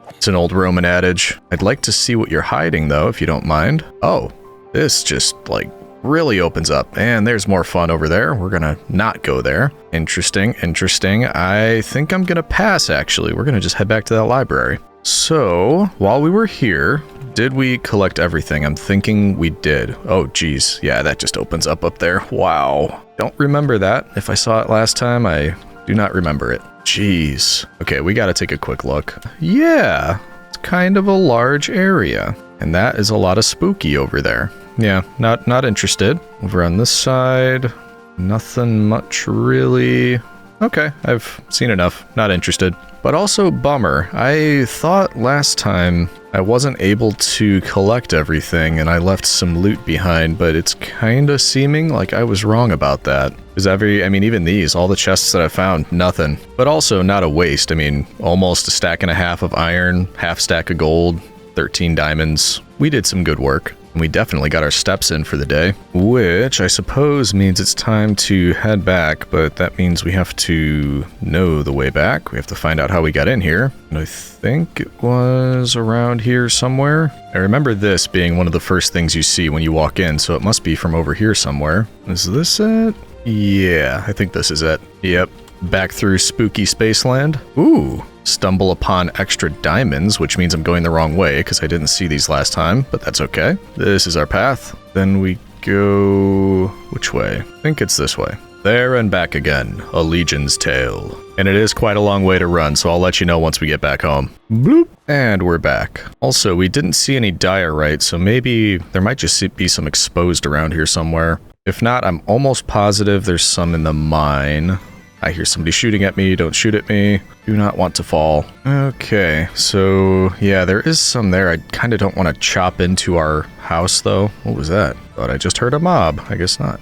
It's an old Roman adage. I'd like to see what you're hiding, though, if you don't mind. Oh, this just, like, really opens up. And there's more fun over there. We're gonna not go there. Interesting, interesting. I think I'm gonna pass, actually. We're gonna just head back to that library. So, while we were here, did we collect everything? I'm thinking we did. Oh, geez. Yeah, that just opens up there. Wow. Don't remember that. If I saw it last time, I do not remember it. Jeez. Okay, we gotta take a quick look. Yeah, it's kind of a large area. And that is a lot of spooky over there. Yeah, not interested. Over on this side, nothing much really. Okay, I've seen enough. Not interested. But also bummer. I thought last time I wasn't able to collect everything and I left some loot behind, but it's kind of seeming like I was wrong about that. Because even these, all the chests that I found, nothing. But also not a waste. I mean, almost a stack and a half of iron, half stack of gold, 13 diamonds. We did some good work. We definitely got our steps in for the day, which I suppose means it's time to head back, but that means we have to know the way back. We have to find out how we got in here. And I think it was around here somewhere. I remember this being one of the first things you see when you walk in, so it must be from over here somewhere. Is this it? Yeah, I think this is it. Yep. Back through spooky Spaceland. Ooh. Stumble upon extra diamonds, which means I'm going the wrong way because I didn't see these last time, but that's okay. This is our path. Then we go... which way? I think it's this way. There and back again. A Legion's Tale. And it is quite a long way to run, so I'll let you know once we get back home. Bloop. And we're back. Also, we didn't see any diorite, so maybe there might just be some exposed around here somewhere. If not, I'm almost positive there's some in the mine. I hear somebody shooting at me. Don't shoot at me. Do not want to fall. Okay, so yeah, there is some there. I kind of don't want to chop into our house, though. What was that? Thought I just heard a mob. I guess not.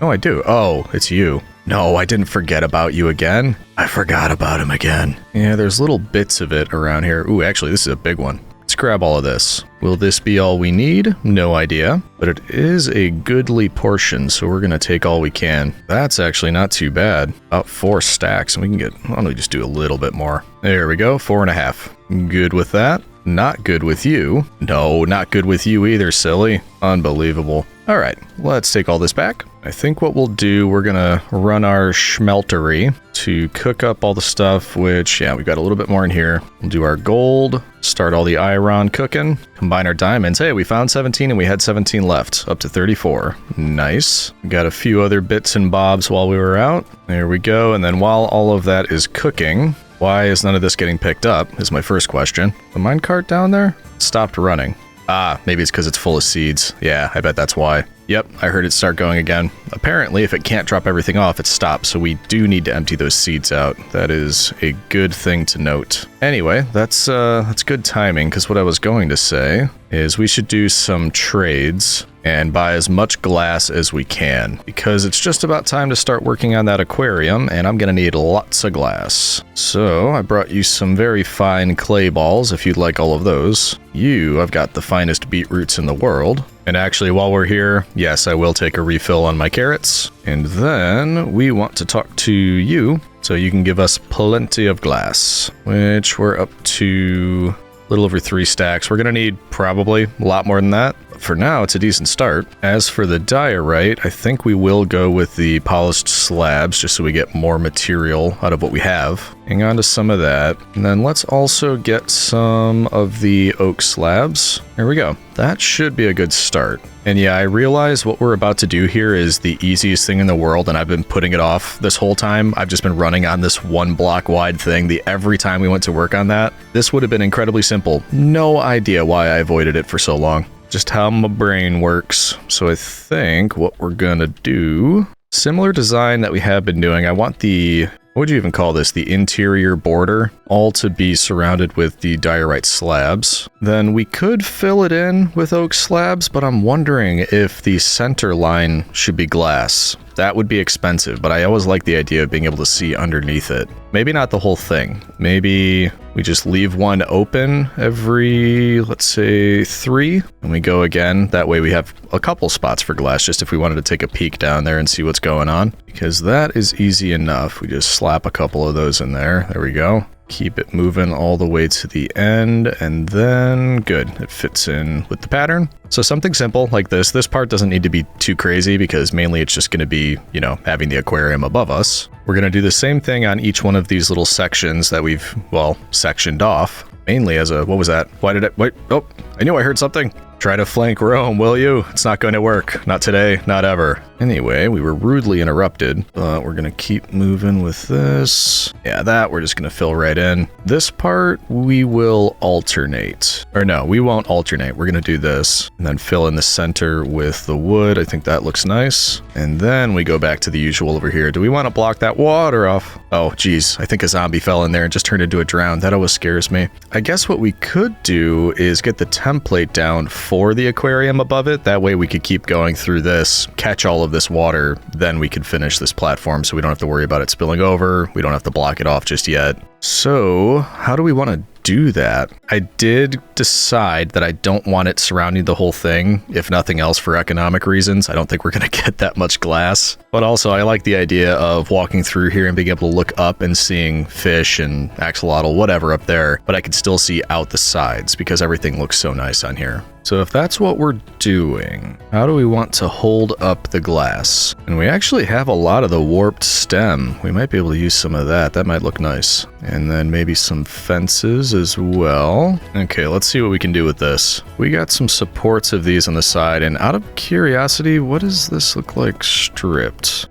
No, I do. Oh, it's you. No, I didn't forget about you again. I forgot about him again. Yeah, there's little bits of it around here. Ooh, actually, this is a big one. Let's grab all of this. Will this be all we need? No idea, but it is a goodly portion, so we're gonna take all we can. That's actually not too bad. About 4 stacks, and we can get, why don't we just do a little bit more? There we go, 4.5. Good with that. Not good with you. No, not good with you either, silly. Unbelievable. All right, let's take all this back. I think what we'll do, we're gonna run our schmeltery to cook up all the stuff, which, yeah, we've got a little bit more in here. We'll do our gold, start all the iron cooking, combine our diamonds. Hey, we found 17 and we had 17 left, up to 34. Nice. Got a few other bits and bobs while we were out. There we go, and then while all of that is cooking, why is none of this getting picked up, is my first question. The minecart down there stopped running. Ah, maybe it's because it's full of seeds. Yeah, I bet that's why. Yep, I heard it start going again. Apparently, if it can't drop everything off, it stops, so we do need to empty those seeds out. That is a good thing to note. Anyway, that's good timing, because what I was going to say is we should do some trades and buy as much glass as we can, because it's just about time to start working on that aquarium, and I'm gonna need lots of glass. So I brought you some very fine clay balls, if you'd like all of those. I've got the finest beetroots in the world. And actually, while we're here, yes, I will take a refill on my carrots. And then we want to talk to you, so you can give us plenty of glass, which we're up to a little over 3 stacks. We're gonna need probably a lot more than that. But for now, it's a decent start. As for the diorite, I think we will go with the polished slabs, just so we get more material out of what we have. Hang on to some of that. And then let's also get some of the oak slabs. There we go. That should be a good start. And yeah, I realize what we're about to do here is the easiest thing in the world, and I've been putting it off this whole time. I've just been running on this 1 block wide thing every time we went to work on that. This would have been incredibly simple. No idea why I avoided it for so long. Just how my brain works. So I think what we're gonna do, similar design that we have been doing. I want the, what would you even call this? The interior border, all to be surrounded with the diorite slabs. Then we could fill it in with oak slabs, but I'm wondering if the center line should be glass. That would be expensive, but I always like the idea of being able to see underneath it. Maybe not the whole thing. Maybe we just leave one open every, let's say, 3, and we go again. That way we have a couple spots for glass, just if we wanted to take a peek down there and see what's going on. Because that is easy enough. We just slap a couple of those in there. There we go. Keep it moving all the way to the end, and then good, it fits in with the pattern. So something simple like this. This part doesn't need to be too crazy because mainly it's just going to be, you know, having the aquarium above us. We're going to do the same thing on each one of these little sections that we've, well, sectioned off. Mainly as a, what was that? Why did it, wait, oh, I knew I heard something. Try to flank Rome, will you? It's not going to work. Not today, not ever. Anyway, we were rudely interrupted, but we're going to keep moving with this. Yeah, that we're just going to fill right in. This part, we will alternate. Or no, we won't alternate. We're going to do this and then fill in the center with the wood. I think that looks nice. And then we go back to the usual over here. Do we want to block that water off? Oh, geez. I think a zombie fell in there and just turned into a drown. That always scares me. I guess what we could do is get the template down for the aquarium above it. That way we could keep going through this, catch all of this water, then we could finish this platform so we don't have to worry about it spilling over. We don't have to block it off just yet. So how do we want to do that. I did decide that I don't want it surrounding the whole thing, if nothing else for economic reasons. I don't think we're going to get that much glass. But also, I like the idea of walking through here and being able to look up and seeing fish and axolotl, whatever up there, but I can still see out the sides because everything looks so nice on here. So if that's what we're doing, how do we want to hold up the glass? And we actually have a lot of the warped stem. We might be able to use some of that. That might look nice. And then maybe some fences as well. Okay, let's see what we can do with this. We got some supports of these on the side, and out of curiosity, what does this look like stripped?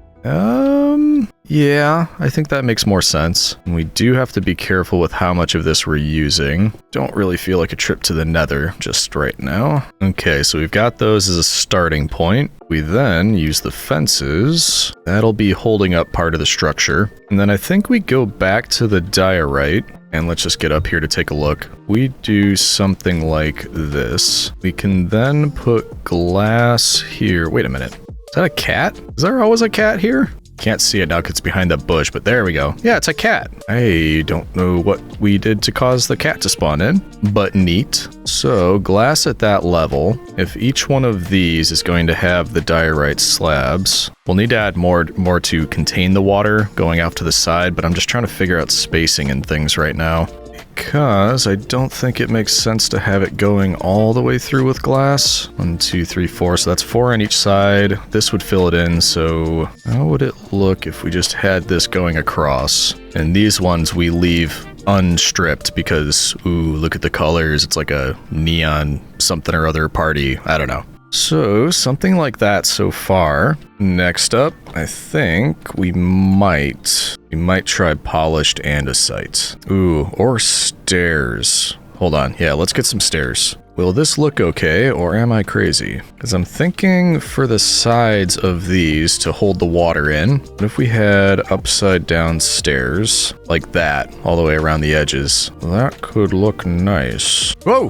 Yeah, I think that makes more sense. We do have to be careful with how much of this we're using. Don't really feel like a trip to the nether just right now. Okay, so we've got those as a starting point. We then use the fences. That'll be holding up part of the structure. And then I think we go back to the diorite. And let's just get up here to take a look. We do something like this. We can then put glass here. Wait a minute. Is that a cat? Is there always a cat here? Can't see it now because it's behind that bush, but there we go. Yeah, it's a cat. I don't know what we did to cause the cat to spawn in, but neat. So glass at that level. If each one of these is going to have the diorite slabs, we'll need to add more to contain the water going off to the side, but I'm just trying to figure out spacing and things right now. Because I don't think it makes sense to have it going all the way through with glass. 1, 2, 3, 4. So that's 4 on each side. This would fill it in. So how would it look if we just had this going across? And these ones we leave unstripped because, ooh, look at the colors. It's like a neon something or other party. I don't know. So something like that so far. Next up, I think we might try polished andesite. Ooh, or stairs. Hold on. Yeah, let's get some stairs. Will this look okay, or am I crazy? Because I'm thinking for the sides of these to hold the water in. What if we had upside down stairs like that, all the way around the edges? That could look nice. Whoa!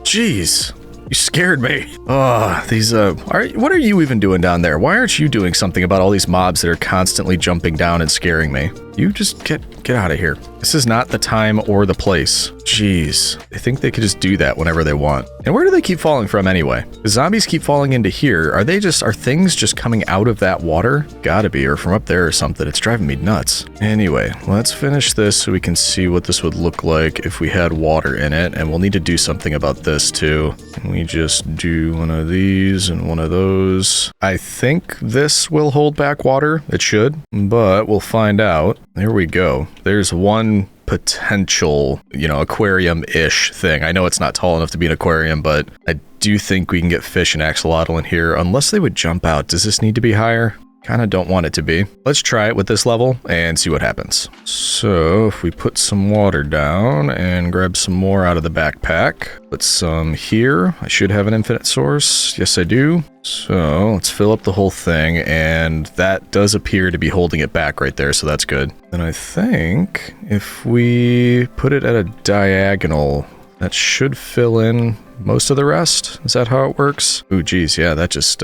Jeez. You scared me. Oh, these, what are you even doing down there? Why aren't you doing something about all these mobs that are constantly jumping down and scaring me? You just get out of here. This is not the time or the place. Jeez. I think they could just do that whenever they want. And where do they keep falling from anyway? The zombies keep falling into here. Are things just coming out of that water? Gotta be, or from up there or something. It's driving me nuts. Anyway, let's finish this so we can see what this would look like if we had water in it. And we'll need to do something about this too. We just do one of these and one of those. I think this will hold back water. It should, but we'll find out. There we go. There's one potential, aquarium-ish thing. I know it's not tall enough to be an aquarium, but I do think we can get fish and axolotl in here, unless they would jump out. Does this need to be higher? Kind of don't want it to be. Let's try it with this level and see what happens. So if we put some water down and grab some more out of the backpack, put some here. I should have an infinite source. Yes, I do. So let's fill up the whole thing, and that does appear to be holding it back right there, so that's good. And I think if we put it at a diagonal, that should fill in most of the rest. Is that how it works? Ooh, geez, yeah, that just,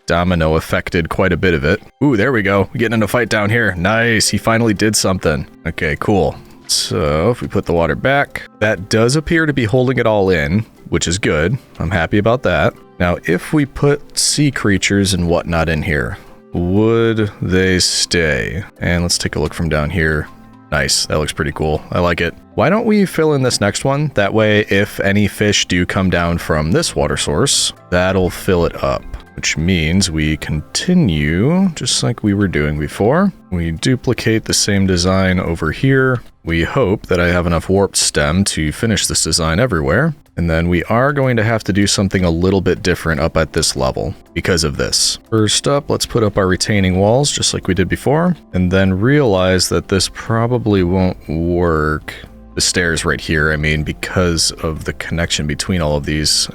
domino affected quite a bit of it. Ooh, there we go. We're getting in a fight down here. Nice. He finally did something. Okay, cool. So if we put the water back, that does appear to be holding it all in, which is good. I'm happy about that. Now, if we put sea creatures and whatnot in here, would they stay? And let's take a look from down here. Nice. That looks pretty cool. I like it. Why don't we fill in this next one? That way, if any fish do come down from this water source, that'll fill it up. Which means we continue just like we were doing before. We duplicate the same design over here. We hope that I have enough warped stem to finish this design everywhere. And then we are going to have to do something a little bit different up at this level because of this. First up, let's put up our retaining walls just like we did before, and then realize that this probably won't work. The stairs right here, I mean, because of the connection between all of these.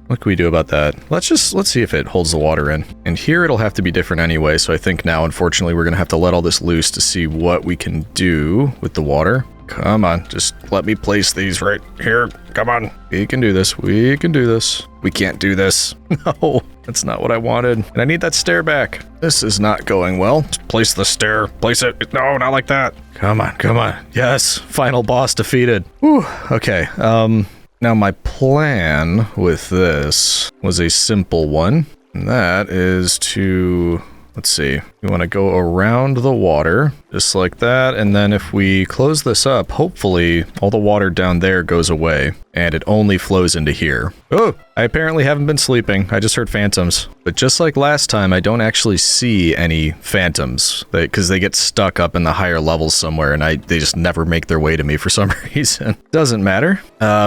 What can we do about that? Let's see if it holds the water in. And here it'll have to be different anyway, so I think now, unfortunately, we're going to have to let all this loose to see what we can do with the water. Come on, just let me place these right here. Come on. We can do this. We can do this. We can't do this. No, that's not what I wanted. And I need that stair back. This is not going well. Just place the stair. Place it. No, not like that. Come on, come on. Yes, final boss defeated. Whew. Okay, now my plan with this was a simple one. And that is to... Let's see, we want to go around the water, just like that, and then if we close this up, hopefully all the water down there goes away, and it only flows into here. Oh, I apparently haven't been sleeping, I just heard phantoms. But just like last time, I don't actually see any phantoms, because they get stuck up in the higher levels somewhere, and they just never make their way to me for some reason. Doesn't matter.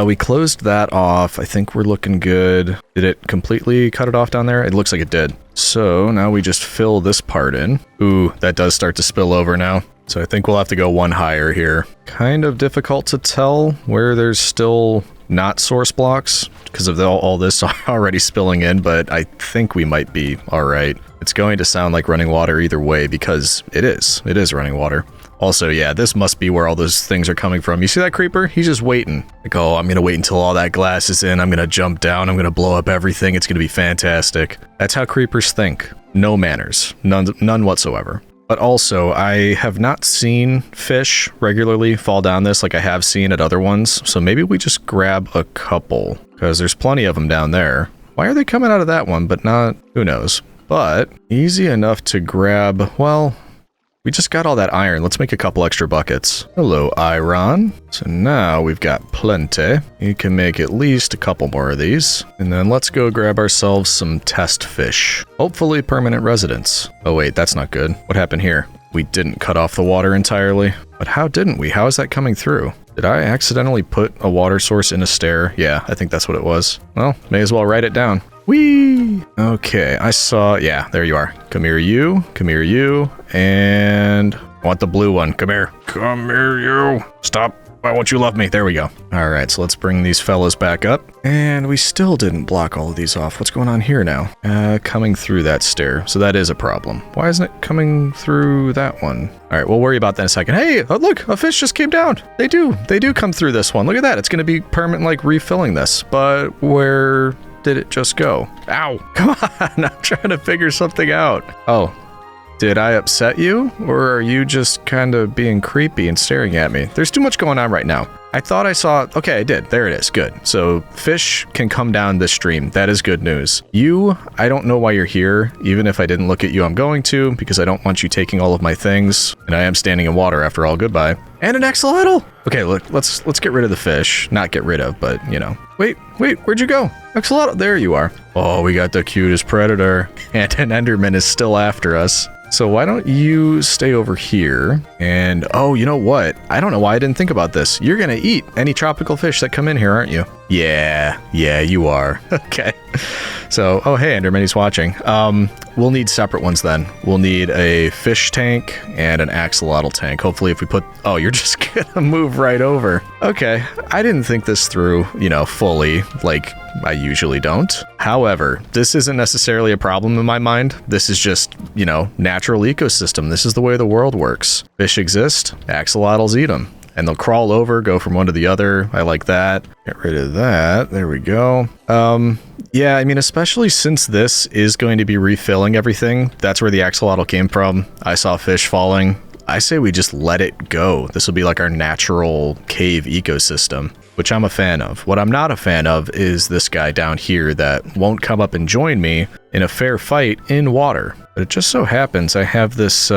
We closed that off, I think we're looking good. Did it completely cut it off down there? It looks like it did. So now we just fill this part in. Ooh, that does start to spill over now. So I think we'll have to go one higher here. Kind of difficult to tell where there's still not source blocks because of all this already spilling in, but I think we might be all right. It's going to sound like running water either way because it is running water. Also, yeah, this must be where all those things are coming from. You see that creeper? He's just waiting. Like, oh, I'm gonna wait until all that glass is in. I'm gonna jump down. I'm gonna blow up everything. It's gonna be fantastic. That's how creepers think. No manners. None whatsoever. But also, I have not seen fish regularly fall down this like I have seen at other ones. So maybe we just grab a couple because there's plenty of them down there. Why are they coming out of that one, but not? Who knows? But easy enough to grab, well... We just got all that iron. Let's make a couple extra buckets. Hello, iron. So now we've got plenty. You can make at least a couple more of these. And then let's go grab ourselves some test fish. Hopefully permanent residents. Oh wait, that's not good. What happened here? We didn't cut off the water entirely. But how didn't we? How is that coming through? Did I accidentally put a water source in a stair? Yeah, I think that's what it was. Well, may as well write it down. Whee! Okay, I saw... Yeah, there you are. Come here, you. Come here, you. And... I want the blue one. Come here. Come here, you. Stop. Why won't you love me? There we go. Alright, so let's bring these fellas back up. And we still didn't block all of these off. What's going on here now? Coming through that stair. So that is a problem. Why isn't it coming through that one? Alright, we'll worry about that in a second. Hey, look, a fish just came down. They do come through this one. Look at that. It's going to be permanent, like, refilling this. But where... did it just go? Ow! Come on, I'm trying to figure something out. Oh, did I upset you? Or are you just kind of being creepy and staring at me? There's too much going on right now. I thought I saw... Okay, I did. There it is. Good. So fish can come down this stream. That is good news. You, I don't know why you're here. Even if I didn't look at you, I'm going to, because I don't want you taking all of my things. And I am standing in water after all. Goodbye. And an axolotl! Okay, look, let's get rid of the fish. Not get rid of, but, you know. Wait, where'd you go? Axolotl, there you are. Oh, we got the cutest predator. And an Enderman is still after us. So why don't you stay over here? And, oh, you know what? I don't know why I didn't think about this. You're gonna eat any tropical fish that come in here, aren't you? Yeah, you are. Okay. So, oh, hey, Enderman, he's watching. We'll need separate ones then. We'll need a fish tank and an axolotl tank. Hopefully if we put... Oh, you're just gonna move right over. Okay, I didn't think this through, you know, fully, like I usually don't. However, this isn't necessarily a problem in my mind. This is just, you know, natural ecosystem. This is the way the world works. Fish exist, axolotls eat them. And they'll crawl over, go from one to the other. I like that. Get rid of that. There we go. Yeah, I mean, especially since this is going to be refilling everything. That's where the axolotl came from. I saw fish falling. I say we just let it go. This will be like our natural cave ecosystem, which I'm a fan of. What I'm not a fan of is this guy down here that won't come up and join me in a fair fight in water. But it just so happens I have this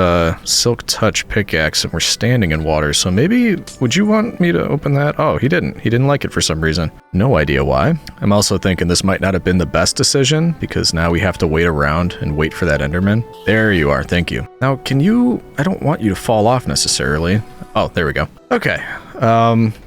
Silk Touch pickaxe and we're standing in water, so maybe, would you want me to open that? Oh, he didn't. He didn't like it for some reason. No idea why. I'm also thinking this might not have been the best decision, because now we have to wait around and wait for that Enderman. There you are, thank you. Now, can you... I don't want you to fall off necessarily. Oh, there we go. Okay,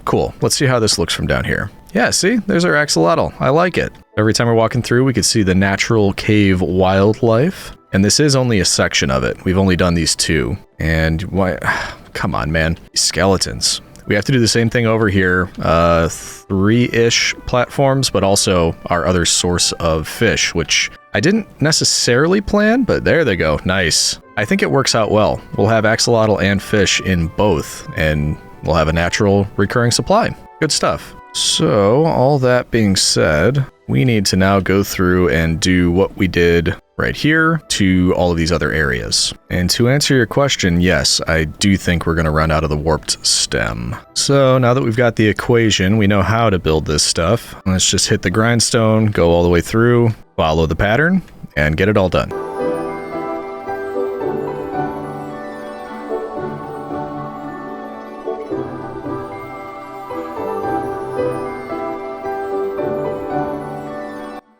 cool. Let's see how this looks from down here. Yeah, see? There's our axolotl. I like it. Every time we're walking through, we can see the natural cave wildlife. And this is only a section of it. We've only done these two. And why? Come on, man. Skeletons. We have to do the same thing over here. 3-ish platforms, but also our other source of fish, which I didn't necessarily plan, but there they go. Nice. I think it works out well. We'll have axolotl and fish in both. And we'll have a natural recurring supply. Good stuff. So, all that being said, we need to now go through and do what we did right here to all of these other areas. And to answer your question, yes, I do think we're going to run out of the warped stem. So now that we've got the equation, we know how to build this stuff. Let's just hit the grindstone, go all the way through, follow the pattern, and get it all done.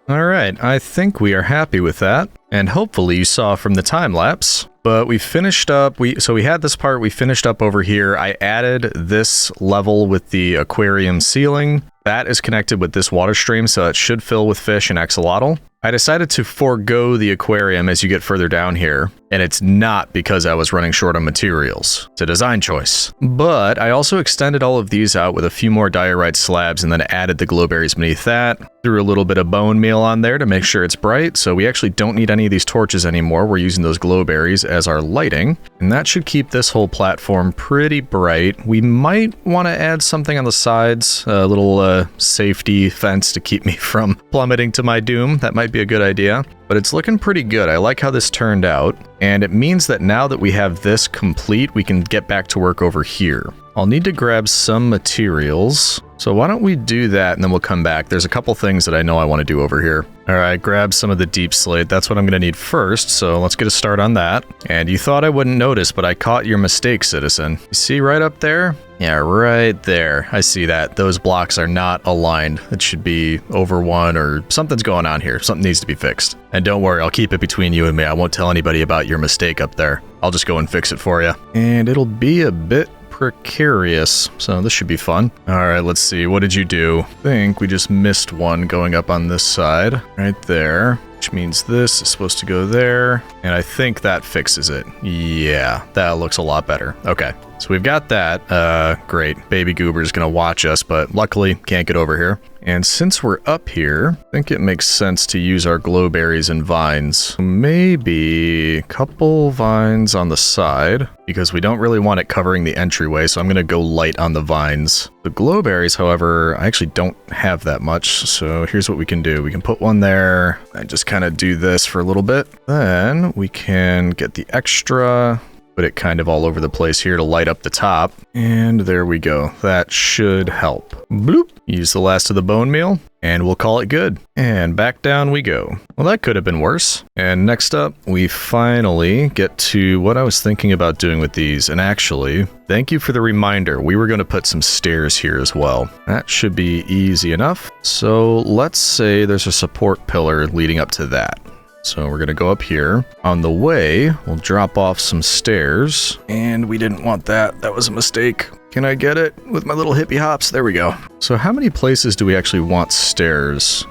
Alright, I think we are happy with that, and hopefully you saw from the time lapse, but we finished up, so we had this part, we finished up over here. I added this level with the aquarium ceiling. That is connected with this water stream, so it should fill with fish and axolotl. I decided to forego the aquarium as you get further down here, and it's not because I was running short on materials. It's a design choice. But I also extended all of these out with a few more diorite slabs and then added the glowberries beneath that. Threw a little bit of bone meal on there to make sure it's bright, so we actually don't need any of these torches anymore. We're using those glowberries as our lighting, and that should keep this whole platform pretty bright. We might want to add something on the sides, a little safety fence to keep me from plummeting to my doom. That might be a good idea, but it's looking pretty good. I like how this turned out, and it means that now that we have this complete, we can get back to work over here. I'll need to grab some materials, so why don't we do that and then we'll come back. There's a couple things that I know I want to do over here. Alright, grab some of the deep slate. That's what I'm going to need first, so let's get a start on that. And you thought I wouldn't notice, but I caught your mistake, citizen. You see right up there? Yeah, right there. I see that. Those blocks are not aligned. It should be over one, or something's going on here. Something needs to be fixed. And don't worry, I'll keep it between you and me. I won't tell anybody about your mistake up there. I'll just go and fix it for you. And it'll be a bit precarious, so this should be fun. Alright, let's see. What did you do? I think we just missed one going up on this side. Right there. Which means this is supposed to go there. And I think that fixes it. Yeah, that looks a lot better. Okay, so we've got that. Great. Baby Goober's gonna watch us, but luckily can't get over here. And since we're up here, I think it makes sense to use our glowberries and vines. Maybe a couple vines on the side, because we don't really want it covering the entryway, so I'm going to go light on the vines. The glowberries, however, I actually don't have that much, so here's what we can do. We can put one there, and just kind of do this for a little bit. Then we can get the extra, put it kind of all over the place here to light up the top. And there we go. That should help. Bloop. Use the last of the bone meal, and we'll call it good. And back down we go. Well, that could have been worse. And next up, we finally get to what I was thinking about doing with these. And actually, thank you for the reminder. We were going to put some stairs here as well. That should be easy enough. So let's say there's a support pillar leading up to that. So we're going to go up here. On the way, we'll drop off some stairs. And we didn't want that. That was a mistake. Can I get it with my little hippie hops? There we go. So how many places do we actually want stairs?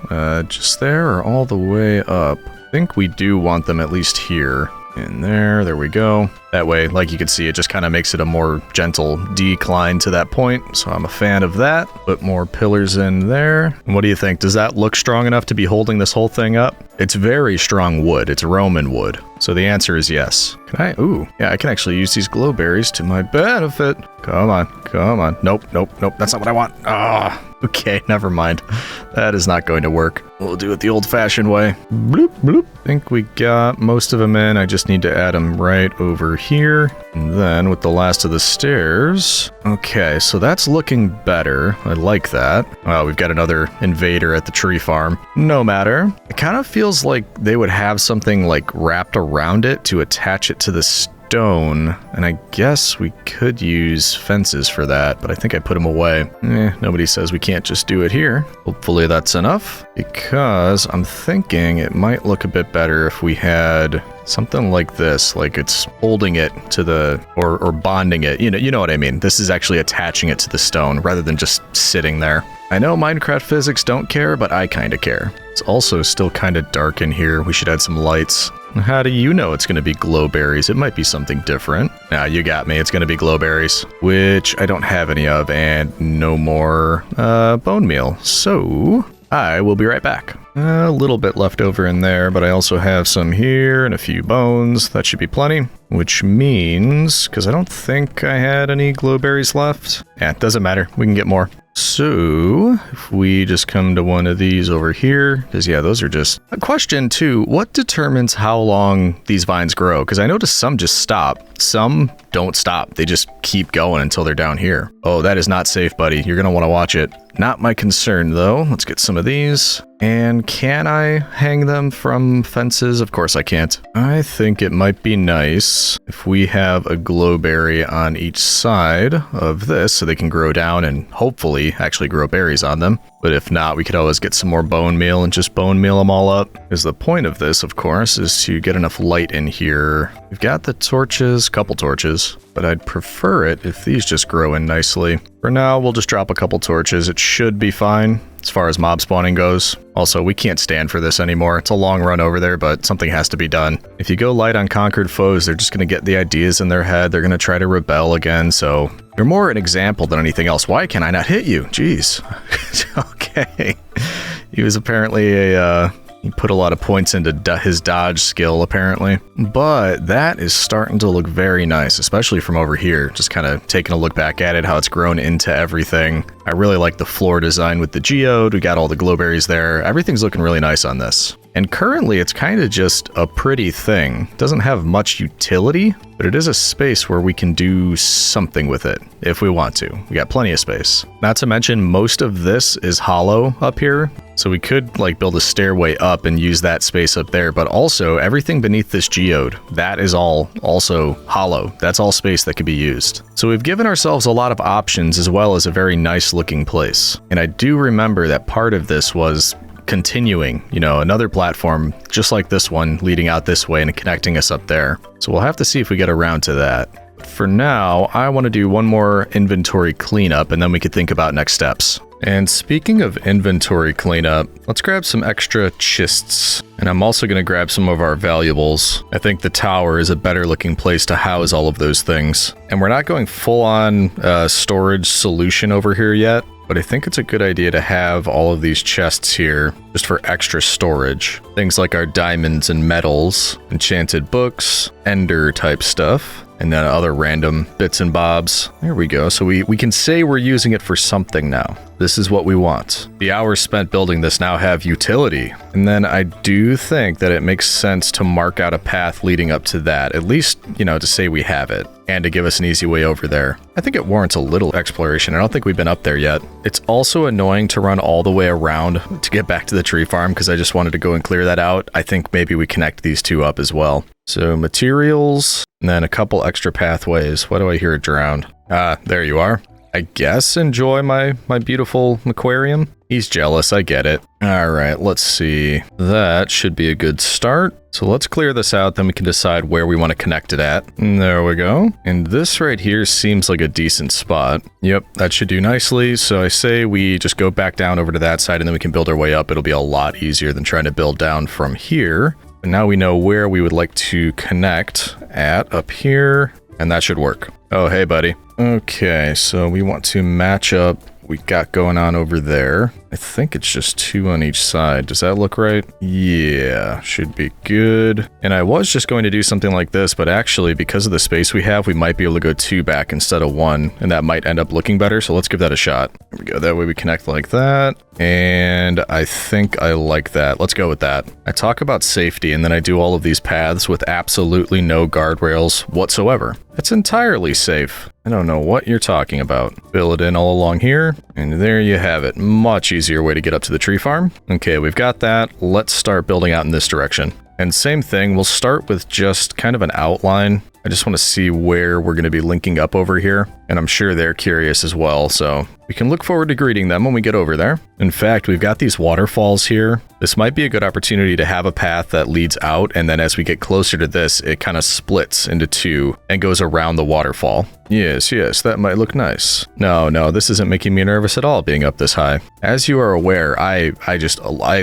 Just there or all the way up? I think we do want them at least here. And there we go. That way, like you can see, it just kind of makes it a more gentle decline to that point. So I'm a fan of that. Put more pillars in there. And what do you think? Does that look strong enough to be holding this whole thing up? It's very strong wood. It's Roman wood. So the answer is yes. Can I? Ooh, yeah, I can actually use these glowberries to my benefit. Come on, come on. Nope. That's not what I want. Ah. Okay, never mind. That is not going to work. We'll do it the old-fashioned way. Bloop, bloop. Think we got most of them in. I just need to add them right over here. And then with the last of the stairs. Okay, so that's looking better. I like that. Well, we've got another invader at the tree farm. No matter. It kind of feels like they would have something like wrapped around it to attach it to the stone, and I guess we could use fences for that, but I think I put them away. Nobody says we can't just do it here. Hopefully that's enough, because I'm thinking it might look a bit better if we had something like this, like it's holding it to the, or bonding it. You know what I mean? This is actually attaching it to the stone rather than just sitting there. I know Minecraft physics don't care, but I kind of care. It's also still kind of dark in here. We should add some lights. How do you know it's going to be glowberries? It might be something different. Nah, you got me. It's going to be glowberries, which I don't have any of, and no more bone meal. So I will be right back. A little bit left over in there, but I also have some here and a few bones. That should be plenty, which means, because I don't think I had any glowberries left. Yeah, it doesn't matter. We can get more. So, if we just come to one of these over here, because yeah, those are just... A question too, what determines how long these vines grow? Because I noticed some just stop. Some don't stop. They just keep going until they're down here. Oh, that is not safe, buddy. You're going to want to watch it. Not my concern, though. Let's get some of these. And can I hang them from fences? Of course I can't. I think it might be nice if we have a glowberry on each side of this so they can grow down and hopefully actually grow berries on them. But if not, we could always get some more bone meal and just bone meal them all up. Because the point of this, of course, is to get enough light in here. We've got the torches, couple torches, but I'd prefer it if these just grow in nicely. For now, we'll just drop a couple torches. It should be fine as far as mob spawning goes. Also, we can't stand for this anymore. It's a long run over there, but something has to be done. If you go light on conquered foes, they're just going to get the ideas in their head. They're going to try to rebel again, so you're more an example than anything else. Why can I not hit you? Jeez. Okay. He was apparently he put a lot of points into his dodge skill, apparently. But that is starting to look very nice, especially from over here. Just kind of taking a look back at it, how it's grown into everything. I really like the floor design with the geode. We got all the glowberries there. Everything's looking really nice on this. And currently, it's kind of just a pretty thing. It doesn't have much utility, but it is a space where we can do something with it if we want to. We got plenty of space. Not to mention, most of this is hollow up here. So we could like build a stairway up and use that space up there, but also everything beneath this geode, that is all also hollow. That's all space that could be used. So we've given ourselves a lot of options as well as a very nice looking place. And I do remember that part of this was continuing, you know, another platform just like this one leading out this way and connecting us up there. So we'll have to see if we get around to that. For now, I want to do one more inventory cleanup and then we could think about next steps. And speaking of inventory cleanup, let's grab some extra chests. And I'm also going to grab some of our valuables. I think the tower is a better looking place to house all of those things. And we're not going full on storage solution over here yet, but I think it's a good idea to have all of these chests here just for extra storage. Things like our diamonds and metals, enchanted books, ender type stuff, and then other random bits and bobs. There we go. So we can say we're using it for something now. This is what we want. The hours spent building this now have utility. And then I do think that it makes sense to mark out a path leading up to that, at least, you know, to say we have it and to give us an easy way over there. I think it warrants a little exploration. I don't think we've been up there yet. It's also annoying to run all the way around to get back to the tree farm because I just wanted to go and clear that out. I think maybe we connect these two up as well. So materials, and then a couple extra pathways. Why do I hear it drown? Ah, there you are. I guess enjoy my beautiful aquarium. He's jealous, I get it. All right, let's see. That should be a good start. So let's clear this out, then we can decide where we want to connect it at. And there we go. And this right here seems like a decent spot. Yep, that should do nicely. So I say we just go back down over to that side and then we can build our way up. It'll be a lot easier than trying to build down from here. And now we know where we would like to connect at up here, and that should work. Oh, hey, buddy. Okay, so we want to match up what we got going on over there. I think it's just 2 on each side. Does that look right? Yeah, should be good. And I was just going to do something like this, but actually, because of the space we have, we might be able to go 2 back instead of 1, and that might end up looking better, so let's give that a shot. There we go. That way we connect like that, and I think I like that. Let's go with that. I talk about safety, and then I do all of these paths with absolutely no guardrails whatsoever. It's entirely safe. I don't know what you're talking about. Fill it in all along here, and there you have it. Much easier way to get up to the tree farm. Okay, we've got that. Let's start building out in this direction. And same thing, we'll start with just kind of an outline. I just want to see where we're going to be linking up over here, and I'm sure they're curious as well, so we can look forward to greeting them when we get over there. In fact, we've got these waterfalls here. This might be a good opportunity to have a path that leads out, and then as we get closer to this, it kind of splits into 2 and goes around the waterfall. Yes, that might look nice. No, this isn't making me nervous at all being up this high. As you are aware, I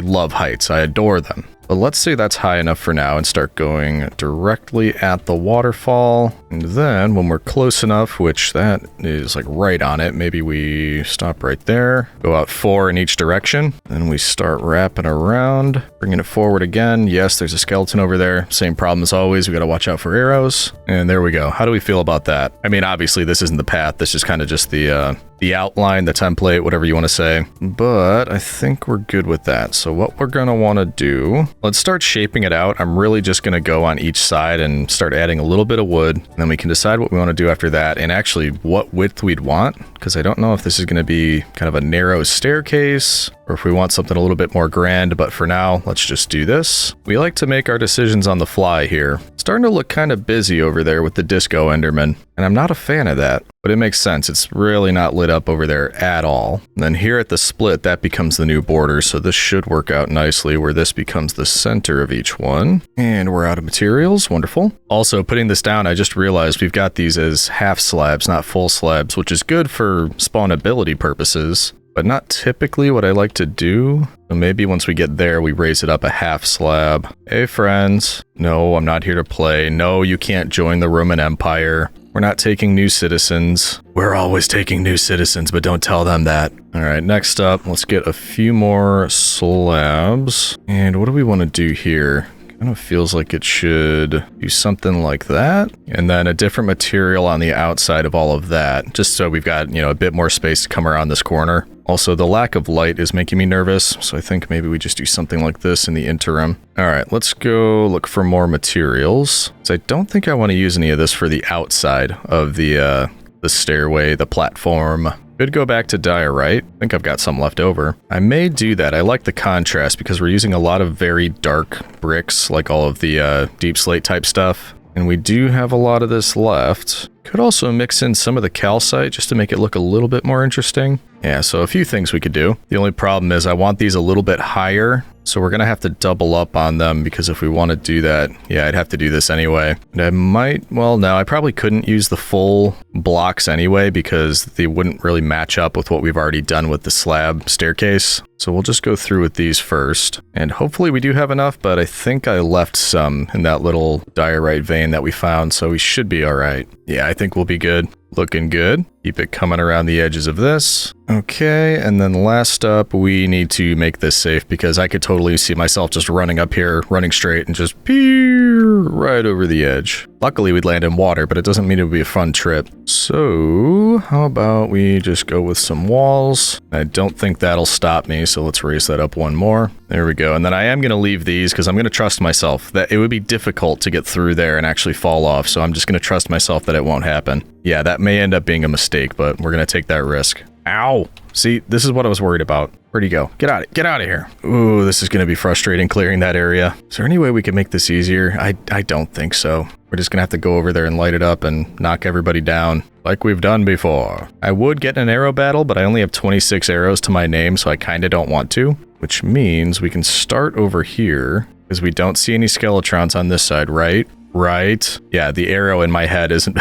love heights. I adore them. But let's say that's high enough for now and start going directly at the waterfall. And then when we're close enough, which that is like right on it, maybe we stop right there, go out 4 in each direction. Then we start wrapping around, bringing it forward again. Yes, there's a skeleton over there. Same problem as always. We got to watch out for arrows. And there we go. How do we feel about that? I mean, obviously this isn't the path. This is kind of just the outline, the template, whatever you want to say. But I think we're good with that. So what we're going to want to do, let's start shaping it out. I'm really just going to go on each side and start adding a little bit of wood. And then we can decide what we want to do after that and actually what width we'd want. Because I don't know if this is going to be kind of a narrow staircase or if we want something a little bit more grand, but for now, let's just do this. We like to make our decisions on the fly here. It's starting to look kind of busy over there with the disco Enderman, and I'm not a fan of that, but it makes sense. It's really not lit up over there at all. And then here at the split, that becomes the new border, so this should work out nicely where this becomes the center of each one. And we're out of materials, wonderful. Also, putting this down, I just realized we've got these as half slabs, not full slabs, which is good for spawnability purposes, but not typically what I like to do. So maybe once we get there, we raise it up a half slab. Hey friends, no, I'm not here to play. No, you can't join the Roman Empire. We're not taking new citizens. We're always taking new citizens, but don't tell them that. All right, next up, let's get a few more slabs. And what do we want to do here? Kind of feels like it should do something like that. And then a different material on the outside of all of that, just so we've got, you know, a bit more space to come around this corner. Also, the lack of light is making me nervous, so I think maybe we just do something like this in the interim. All right, let's go look for more materials. So I don't think I want to use any of this for the outside of the stairway, the platform. Could go back to diorite. I think I've got some left over. I may do that. I like the contrast because we're using a lot of very dark bricks, like all of the deep slate type stuff. And we do have a lot of this left. Could also mix in some of the calcite just to make it look a little bit more interesting. Yeah, so a few things we could do. The only problem is I want these a little bit higher, so we're gonna have to double up on them because if we want to do that, yeah, I'd have to do this anyway. And I might, well, no, I probably couldn't use the full blocks anyway because they wouldn't really match up with what we've already done with the slab staircase. So we'll just go through with these first. And hopefully we do have enough, but I think I left some in that little diorite vein that we found, so we should be all right. Yeah, I think we'll be good. Looking good. Keep it coming around the edges of this. Okay, and then last up, we need to make this safe because I could totally see myself just running up here, running straight and just peer right over the edge. Luckily, we'd land in water, but it doesn't mean it would be a fun trip. So, how about we just go with some walls? I don't think that'll stop me, so let's raise that up one more. There we go. And then I am going to leave these because I'm going to trust myself that it would be difficult to get through there and actually fall off, so I'm just going to trust myself that it won't happen. Yeah, that may end up being a mistake, but we're going to take that risk. Ow! See, this is what I was worried about. Where'd he go? Get out of here. Ooh, this is going to be frustrating clearing that area. Is there any way we can make this easier? I don't think so. We're just going to have to go over there and light it up and knock everybody down like we've done before. I would get an arrow battle, but I only have 26 arrows to my name, so I kind of don't want to. Which means we can start over here because we don't see any skeletrons on this side, right? Right? Yeah, the arrow in my head isn't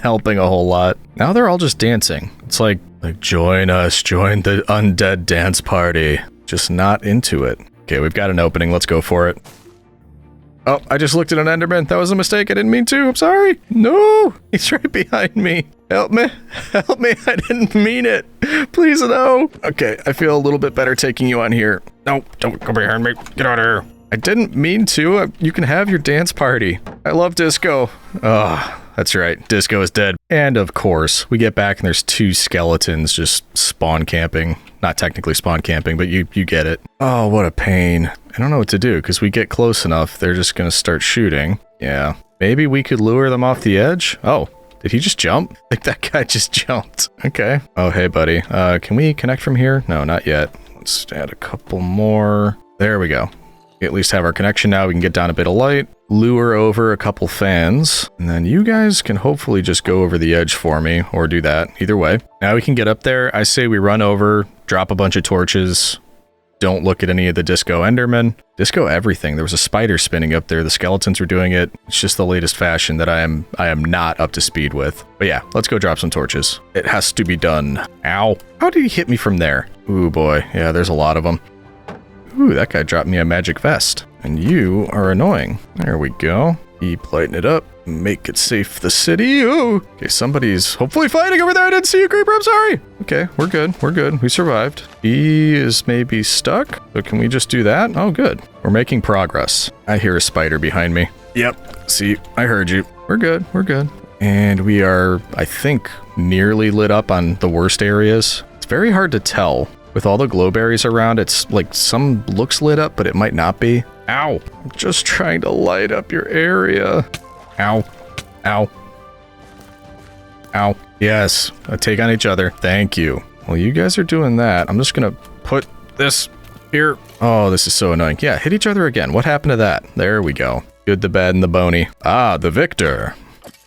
helping a whole lot. Now they're all just dancing. It's like join us, join the undead dance party. Just not into it. Okay, we've got an opening. Let's go for it. Oh, I just looked at an Enderman. That was a mistake. I didn't mean to. I'm sorry. No, he's right behind me. Help me. Help me. I didn't mean it. Please, no. Okay, I feel a little bit better taking you on here. No, don't come behind me. Get out of here. I didn't mean to. You can have your dance party. I love disco. Oh, that's right. Disco is dead. And of course, we get back and there's 2 skeletons just spawn camping. Not technically spawn camping, but you get it. Oh, what a pain. I don't know what to do because we get close enough. They're just going to start shooting. Yeah. Maybe we could lure them off the edge. Oh, did he just jump? Like that guy just jumped. Okay. Oh, hey, buddy. Can we connect from here? No, not yet. Let's add a couple more. There we go. We at least have our connection now. We can get down a bit of light, lure over a couple fans, and then you guys can hopefully just go over the edge for me or do that. Either way. Now we can get up there. I say we run over, drop a bunch of torches. Don't look at any of the disco Endermen. Disco everything. There was a spider spinning up there. The skeletons were doing it. It's just the latest fashion that I am not up to speed with. But yeah, let's go drop some torches. It has to be done. Ow. How did he hit me from there? Ooh boy. Yeah, there's a lot of them. Ooh, that guy dropped me a magic vest. And you are annoying. There we go. Keep lighting it up. Make it safe for the city. Oh, okay, somebody's hopefully fighting over there. I didn't see you, Creeper. I'm sorry. Okay, we're good. We're good. We survived. He is maybe stuck. So can we just do that? Oh, good. We're making progress. I hear a spider behind me. Yep. See, I heard you. We're good. We're good. And we are, I think, nearly lit up on the worst areas. It's very hard to tell. With all the glowberries around, it's like some looks lit up, but it might not be. Ow. I'm just trying to light up your area. Ow. Ow. Ow. Yes. Take on each other. Thank you. Well, you guys are doing that. I'm just gonna put this here. Oh, this is so annoying. Yeah, hit each other again. What happened to that? There we go. Good, the bad, and the bony. Ah, the victor.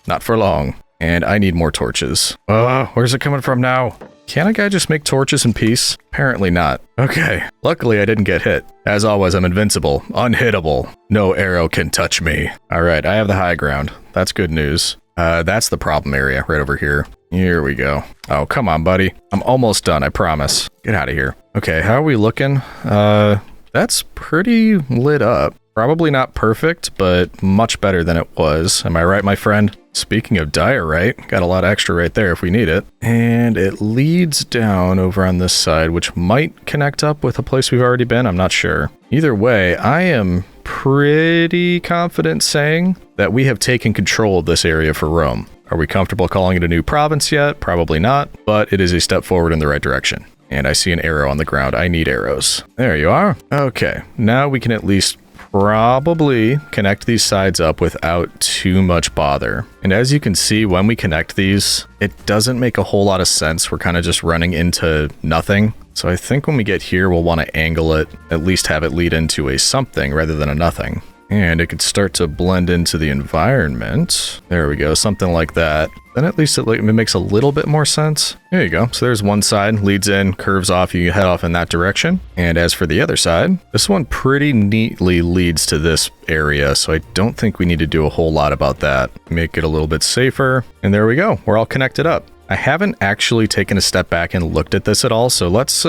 Not for long. And I need more torches. Where's it coming from now? Can't a guy just make torches in peace? Apparently not. Okay. Luckily, I didn't get hit. As always, I'm invincible. Unhittable. No arrow can touch me. Alright, I have the high ground. That's good news. That's the problem area right over here. Here we go. Oh, come on, buddy. I'm almost done, I promise. Get out of here. Okay, how are we looking? That's pretty lit up. Probably not perfect, but much better than it was. Am I right, my friend? Speaking of diorite, got a lot extra right there if we need it. And it leads down over on this side, which might connect up with a place we've already been. I'm not sure. Either way, I am pretty confident saying that we have taken control of this area for Rome. Are we comfortable calling it a new province yet? Probably not, but it is a step forward in the right direction. And I see an arrow on the ground. I need arrows. There you are. Okay, now we can at least probably connect these sides up without too much bother. And as you can see, when we connect these, it doesn't make a whole lot of sense. We're kind of just running into nothing. So I think when we get here, we'll want to angle it, at least have it lead into a something rather than a nothing. And it could start to blend into the environment. There we go, something like that. Then at least it makes a little bit more sense. There you go. So there's one side, leads in, curves off, you head off in that direction. And as for the other side, this one pretty neatly leads to this area, so I don't think we need to do a whole lot about that. Make it a little bit safer. And there we go. We're all connected up. I haven't actually taken a step back and looked at this at all, so let's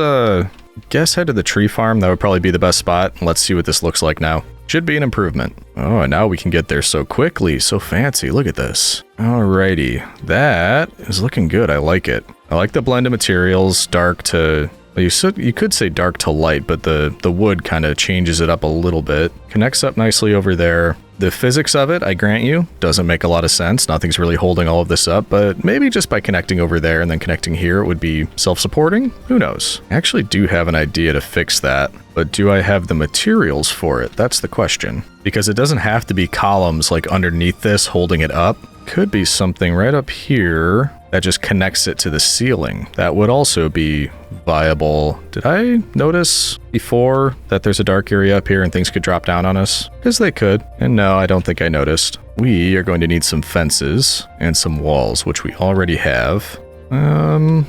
guess head to the tree farm. That would probably be the best spot. Let's see what this looks like now. Should be an improvement. Oh, and now we can get there so quickly. So fancy. Look at this. Alrighty. That is looking good. I like it. I like the blend of materials. Dark to... You could say dark to light, but the wood kind of changes it up a little bit. Connects up nicely over there. The physics of it, I grant you, doesn't make a lot of sense. Nothing's really holding all of this up, but maybe just by connecting over there and then connecting here, it would be self-supporting? Who knows? I actually do have an idea to fix that, but do I have the materials for it? That's the question. Because it doesn't have to be columns like underneath this holding it up. Could be something right up here that just connects it to the ceiling. That would also be viable. Did I notice before that there's a dark area up here and things could drop down on us? Because they could. And no, I don't think I noticed. We are going to need some fences and some walls, which we already have.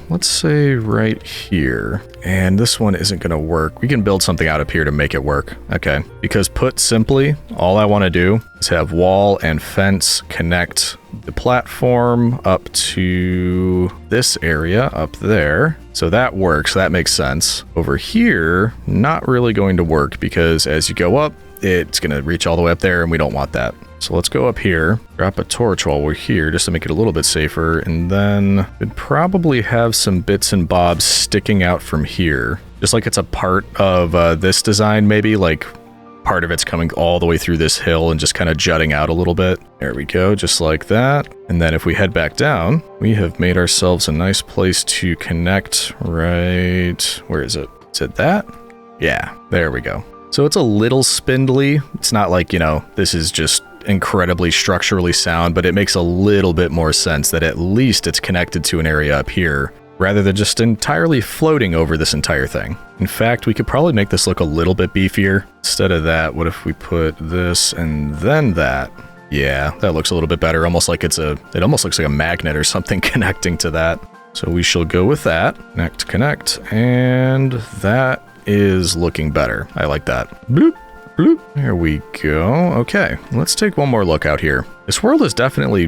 Let's say right here. And this one isn't going to work. We can build something out up here to make it work. Okay. Because put simply, all I want to do is have wall and fence connect the platform up to this area up there. So that works. That makes sense. Over here, not really going to work because as you go up, it's going to reach all the way up there and we don't want that. So let's go up here, drop a torch while we're here just to make it a little bit safer, and then we'd probably have some bits and bobs sticking out from here. Just like it's a part of this design, maybe, like part of it's coming all the way through this hill and just kind of jutting out a little bit. There we go, just like that. And then if we head back down, we have made ourselves a nice place to connect right... Where is it? Is it that? Yeah, there we go. So it's a little spindly. It's not like, you know, this is just incredibly structurally sound, but it makes a little bit more sense that at least it's connected to an area up here rather than just entirely floating over this entire thing. In fact, we could probably make this look a little bit beefier. Instead of that, what if we put this and then that? Yeah, that looks a little bit better. Almost like it almost looks like a magnet or something connecting to that. So we shall go with that. Connect, and that is looking better. I like that. Bloop. Bloop. There There we go. Okay, let's take one more look out here. This world has definitely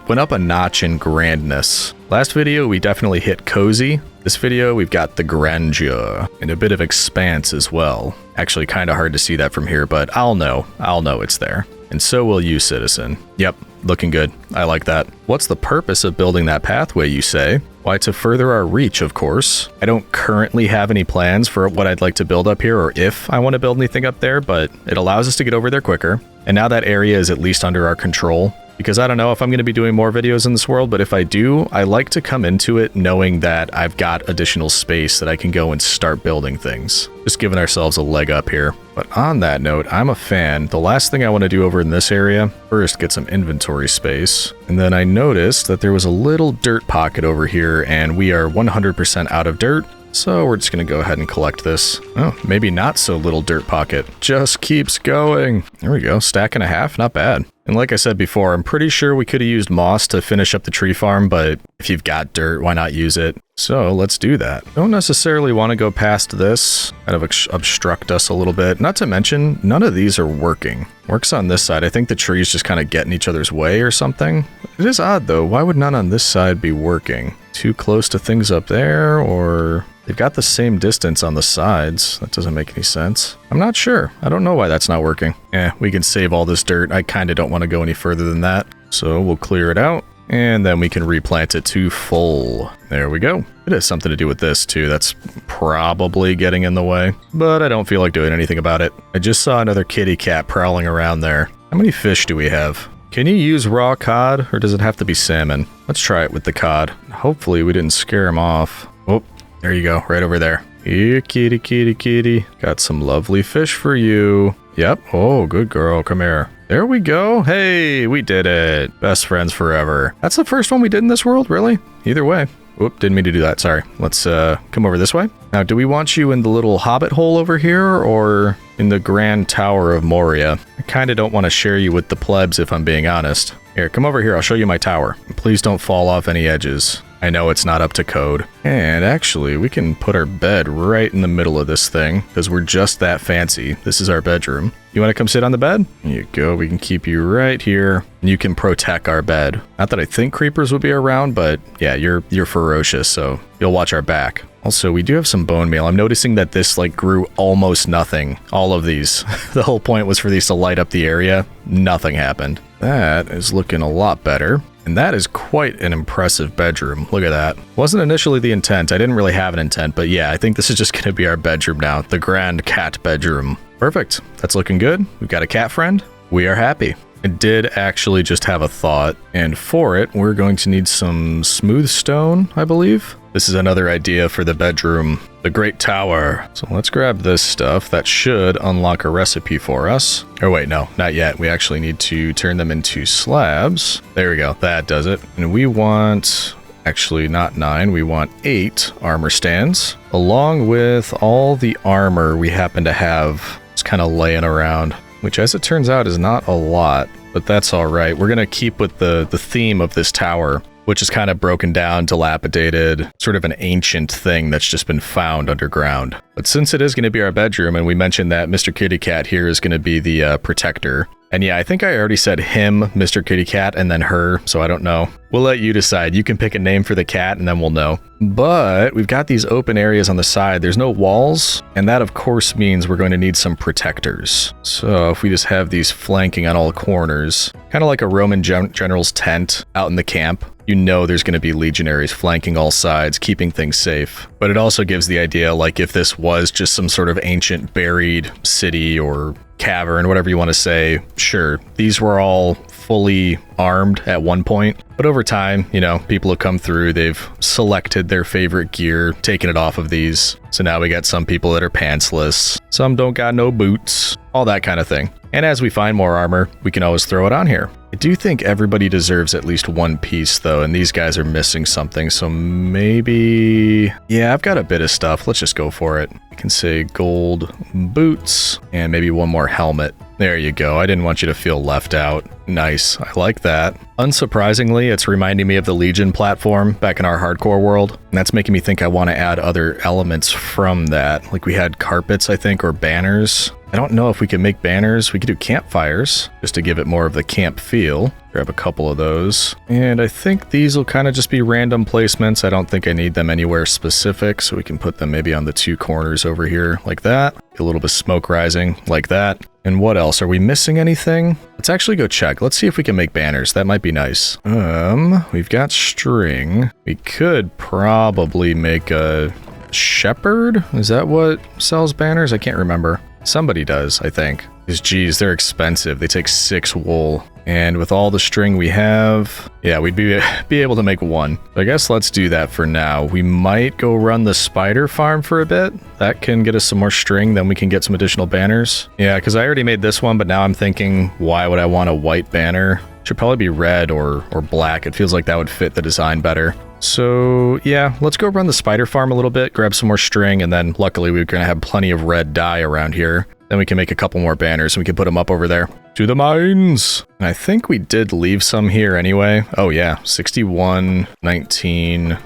went up a notch in grandness. Last video, we definitely hit cozy. This video, we've got the grandeur and a bit of expanse as well. Actually, kind of hard to see that from here, but I'll know it's there. And so will you, citizen. Yep, looking good. I like that. What's the purpose of building that pathway, you say? Why, to further our reach, of course. I don't currently have any plans for what I'd like to build up here or if I want to build anything up there, but it allows us to get over there quicker. And now that area is at least under our control. Because I don't know if I'm going to be doing more videos in this world, but if I do, I like to come into it knowing that I've got additional space that I can go and start building things. Just giving ourselves a leg up here. But on that note, I'm a fan. The last thing I want to do over in this area, first get some inventory space. And then I noticed that there was a little dirt pocket over here, and we are 100% out of dirt. So we're just going to go ahead and collect this. Oh, maybe not so little dirt pocket. Just keeps going. There we go. Stack and a half. Not bad. And like I said before, I'm pretty sure we could have used moss to finish up the tree farm, but if you've got dirt, why not use it? So let's do that. Don't necessarily want to go past this. Kind of obstruct us a little bit. Not to mention, none of these are working. Works on this side. I think the trees just kind of get in each other's way or something. It is odd though. Why would none on this side be working? Too close to things up there, or... They've got the same distance on the sides. That doesn't make any sense. I'm not sure. I don't know why that's not working. We can save all this dirt. I kind of don't want to go any further than that. So we'll clear it out, and then we can replant it to full. There we go. It has something to do with this too. That's probably getting in the way, but I don't feel like doing anything about it. I just saw another kitty cat prowling around there. How many fish do we have? Can you use raw cod, or does it have to be salmon? Let's try it with the cod. Hopefully we didn't scare him off. Oh. There you go, right over there. Here, kitty, kitty, kitty. Got some lovely fish for you. Yep. Oh, good girl. Come here. There we go. Hey, we did it. Best friends forever. That's the first one we did in this world, really? Either way. Whoop, didn't mean to do that. Sorry. Let's come over this way. Now, do we want you in the little hobbit hole over here or in the Grand Tower of Moria? I kind of don't want to share you with the plebs if I'm being honest. Here, come over here. I'll show you my tower. Please don't fall off any edges. I know it's not up to code. And actually, we can put our bed right in the middle of this thing because we're just that fancy. This is our bedroom. You want to come sit on the bed? There you go. We can keep you right here. And you can protect our bed. Not that I think creepers would be around, but yeah, you're ferocious, so you'll watch our back. Also, we do have some bone meal. I'm noticing that this like grew almost nothing. All of these. The whole point was for these to light up the area. Nothing happened. That is looking a lot better. And that is quite an impressive bedroom. Look at that. Wasn't initially the intent. I didn't really have an intent, but yeah, I think this is just going to be our bedroom now. The grand cat bedroom. Perfect. That's looking good. We've got a cat friend. We are happy. I did actually just have a thought, and for it, we're going to need some smooth stone, I believe. This is another idea for the bedroom, the Great Tower. So let's grab this stuff. That should unlock a recipe for us. Oh wait, no, not yet. We actually need to turn them into slabs. There we go, that does it. And we want, actually not 9, we want 8 armor stands, along with all the armor we happen to have. It's kind of laying around, which as it turns out is not a lot, but that's all right. We're gonna keep with the theme of this tower, which is kind of broken down, dilapidated, sort of an ancient thing that's just been found underground. But since it is going to be our bedroom, and we mentioned that Mr. Kitty Cat here is going to be the protector. And yeah, I think I already said him, Mr. Kitty Cat, and then her, so I don't know. We'll let you decide. You can pick a name for the cat, and then we'll know. But we've got these open areas on the side. There's no walls, and that of course means we're going to need some protectors. So if we just have these flanking on all corners, kind of like a Roman general's tent out in the camp, you know there's going to be legionaries flanking all sides, keeping things safe. But it also gives the idea, like if this was just some sort of ancient buried city or cavern, whatever you want to say, sure, these were all fully armed at one point. But over time, you know, people have come through, they've selected their favorite gear, taken it off of these. So now we got some people that are pantsless, some don't got no boots, all that kind of thing. And as we find more armor, we can always throw it on here. I do think everybody deserves at least one piece, though, and these guys are missing something, so maybe... Yeah, I've got a bit of stuff. Let's just go for it. I can say gold boots, and maybe one more helmet. There you go. I didn't want you to feel left out. Nice. I like that. Unsurprisingly, it's reminding me of the Legion platform back in our hardcore world, and that's making me think I want to add other elements from that. Like we had carpets, I think, or banners. I don't know if we can make banners. We could do campfires, just to give it more of the camp feel. Grab a couple of those. And I think these will kind of just be random placements. I don't think I need them anywhere specific, so we can put them maybe on the two corners over here, like that. A little bit of smoke rising, like that. And what else? Are we missing anything? Let's actually go check. Let's see if we can make banners. That might be nice. We've got string. We could probably make a shepherd? Is that what sells banners? I can't remember. Somebody does, I think. Because, geez, they're expensive. They take 6 wool. And with all the string we have, yeah, we'd be able to make one. So I guess let's do that for now. We might go run the spider farm for a bit. That can get us some more string, then we can get some additional banners. Yeah, because I already made this one, but now I'm thinking, why would I want a white banner? Should probably be red or black. It feels like that would fit the design better. So yeah, let's go run the spider farm a little bit, grab some more string, and then luckily we're going to have plenty of red dye around here. Then we can make a couple more banners and we can put them up over there. To the mines! And I think we did leave some here anyway. Oh yeah, 61, 19,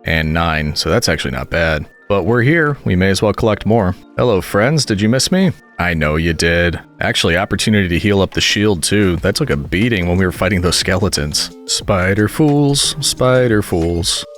and 9. So that's actually not bad. But we're here. We may as well collect more. Hello, friends. Did you miss me? I know you did. Actually, opportunity to heal up the shield, too. That took a beating when we were fighting those skeletons. Spider fools,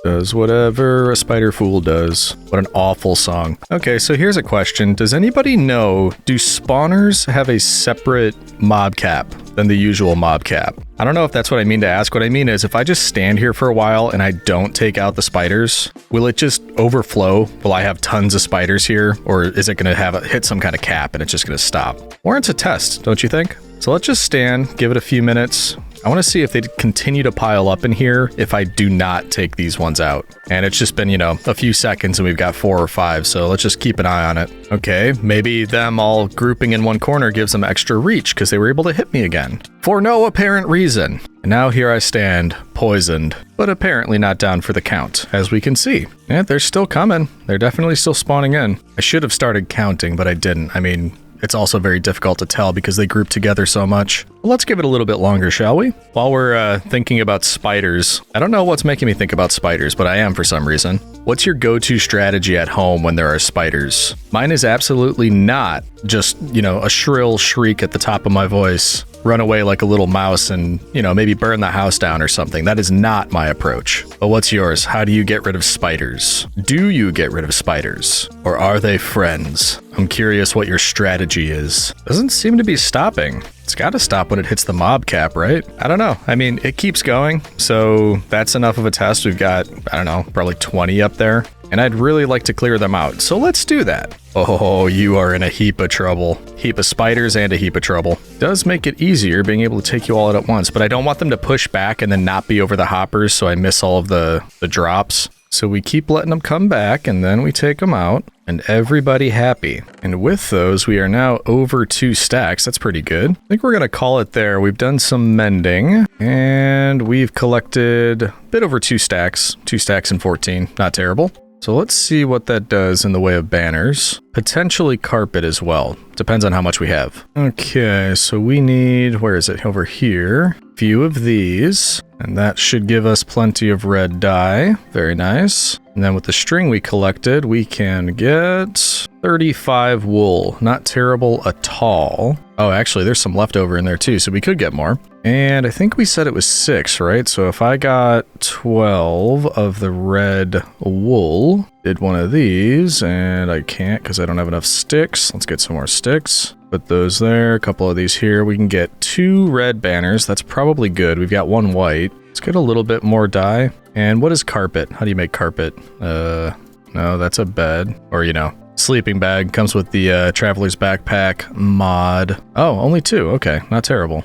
does whatever a spider fool does. What an awful song. Okay, so here's a question. Does anybody know, do spawners have a separate mob cap than the usual mob cap? I don't know if that's what I mean to ask. What I mean is, if I just stand here for a while and I don't take out the spiders, will it just overflow? Will I have tons of spiders here? Or is it going to hit some kind of cap and it's just going to stop? Warrants a test, don't you think? So let's just stand, give it a few minutes. I want to see if they continue to pile up in here if I do not take these ones out. And it's just been, you know, a few seconds and we've got 4 or 5, so let's just keep an eye on it. Okay, maybe them all grouping in one corner gives them extra reach because they were able to hit me again. For no apparent reason. And now here I stand, poisoned, but apparently not down for the count, as we can see. Yeah, they're still coming. They're definitely still spawning in. I should have started counting, but I didn't. I mean, it's also very difficult to tell because they group together so much. Well, let's give it a little bit longer, shall we? While we're thinking about spiders, I don't know what's making me think about spiders, but I am for some reason. What's your go-to strategy at home when there are spiders? Mine is absolutely not just, you know, a shrill shriek at the top of my voice, run away like a little mouse and, you know, maybe burn the house down or something. That is not my approach. But what's yours? How do you get rid of spiders? Do you get rid of spiders? Or are they friends? I'm curious what your strategy is. Doesn't seem to be stopping. It's got to stop when it hits the mob cap, right? I don't know. I mean, it keeps going, so that's enough of a test. We've got, I don't know, probably 20 up there, and I'd really like to clear them out. So let's do that. Oh, you are in a heap of trouble. Heap of spiders and a heap of trouble. Does make it easier being able to take you all out at once, but I don't want them to push back and then not be over the hoppers, so I miss all of the drops. So we keep letting them come back, and then we take them out, and everybody happy. And with those, we are now over 2 stacks. That's pretty good. I think we're going to call it there. We've done some mending, and we've collected a bit over 2 stacks. 2 stacks and 14. Not terrible. So let's see what that does in the way of banners. Potentially carpet as well. Depends on how much we have. Okay, so we need, where is it? Over here. Few of these, and that should give us plenty of red dye. Very nice. And then with the string we collected, we can get 35 wool. Not terrible at all. Oh, actually, there's some leftover in there too, so we could get more. And I think we said it was 6, right? So if I got 12 of the red wool, did one of these, and I can't because I don't have enough sticks. Let's get some more sticks. Put those there, a couple of these here. We can get 2 red banners. That's probably good. We've got 1 white. Let's get a little bit more dye. And what is carpet? How do you make carpet? No, that's a bed. Or, you know, sleeping bag. Comes with the traveler's backpack mod. Oh, only 2. Okay, not terrible.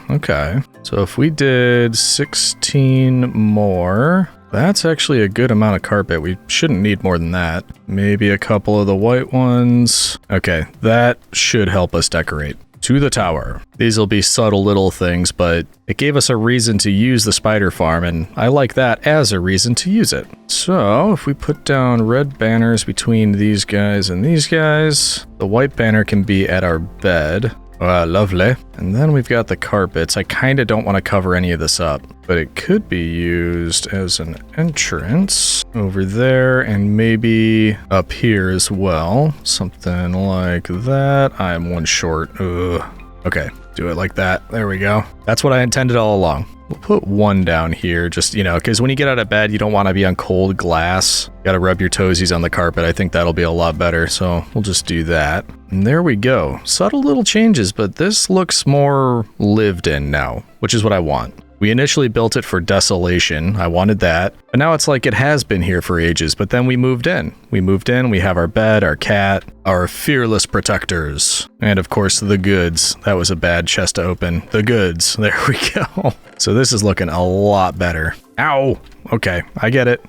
Okay. So if we did 16 more, that's actually a good amount of carpet. We shouldn't need more than that. Maybe a couple of the white ones. Okay, that should help us decorate. to the tower. These will be subtle little things, but it gave us a reason to use the spider farm, and I like that as a reason to use it. So if we put down red banners between these guys and these guys, the white banner can be at our bed. Lovely. And then we've got the carpets. I kind of don't want to cover any of this up, but it could be used as an entrance over there and maybe up here as well. Something like that. I'm one short. Ugh. Okay, do it like that. There we go. That's what I intended all along. We'll put one down here, just, you know, because when you get out of bed, you don't want to be on cold glass. You got to rub your toesies on the carpet. I think that'll be a lot better, so we'll just do that. And there we go. Subtle little changes, but this looks more lived in now, which is what I want. We initially built it for desolation. I wanted that. But now it's like it has been here for ages, but then we moved in. We have our bed, our cat, our fearless protectors, and of course the goods. That was a bad chest to open. The goods. There we go. So this is looking a lot better. Ow! Okay, I get it.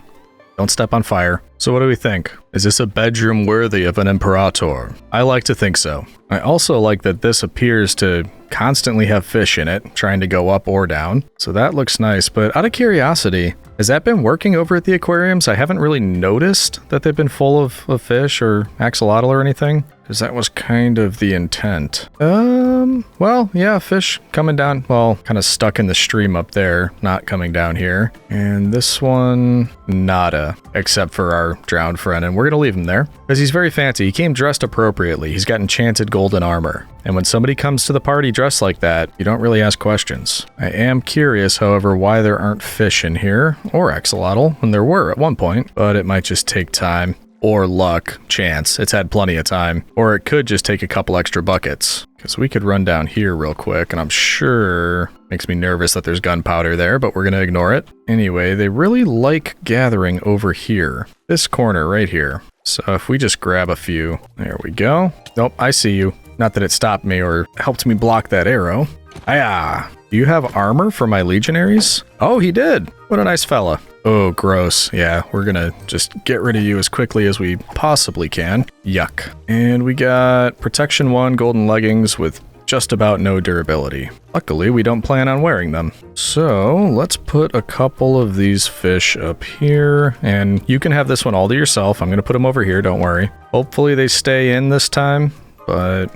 Don't step on fire. So what do we think? Is this a bedroom worthy of an imperator? I like to think so. I also like that this appears to constantly have fish in it, trying to go up or down. So that looks nice, but out of curiosity, has that been working over at the aquariums? I haven't really noticed that they've been full of fish or axolotl or anything, because that was kind of the intent. Well, yeah, fish coming down, well, kind of stuck in the stream up there, not coming down here. And this one, nada, except for our drowned friend, and we're gonna leave him there, because he's very fancy. He came dressed appropriately. He's got enchanted golden armor. And when somebody comes to the party dressed like that, you don't really ask questions. I am curious, however, why there aren't fish in here, or axolotl, when there were at one point, but it might just take time. Or luck, chance. It's had plenty of time. Or it could just take a couple extra buckets. Because we could run down here real quick, and I'm sure makes me nervous that there's gunpowder there, but we're gonna ignore it. Anyway, they really like gathering over here. This corner right here. So if we just grab a few, there we go. Nope, I see you. Not that it stopped me or helped me block that arrow. Hiya! Do you have armor for my legionaries? Oh, he did! What a nice fella. Oh, gross. Yeah, we're gonna just get rid of you as quickly as we possibly can. Yuck. And we got protection 1, golden leggings with just about no durability. Luckily, we don't plan on wearing them. So let's put a couple of these fish up here, and you can have this one all to yourself. I'm gonna put them over here, don't worry. Hopefully they stay in this time, but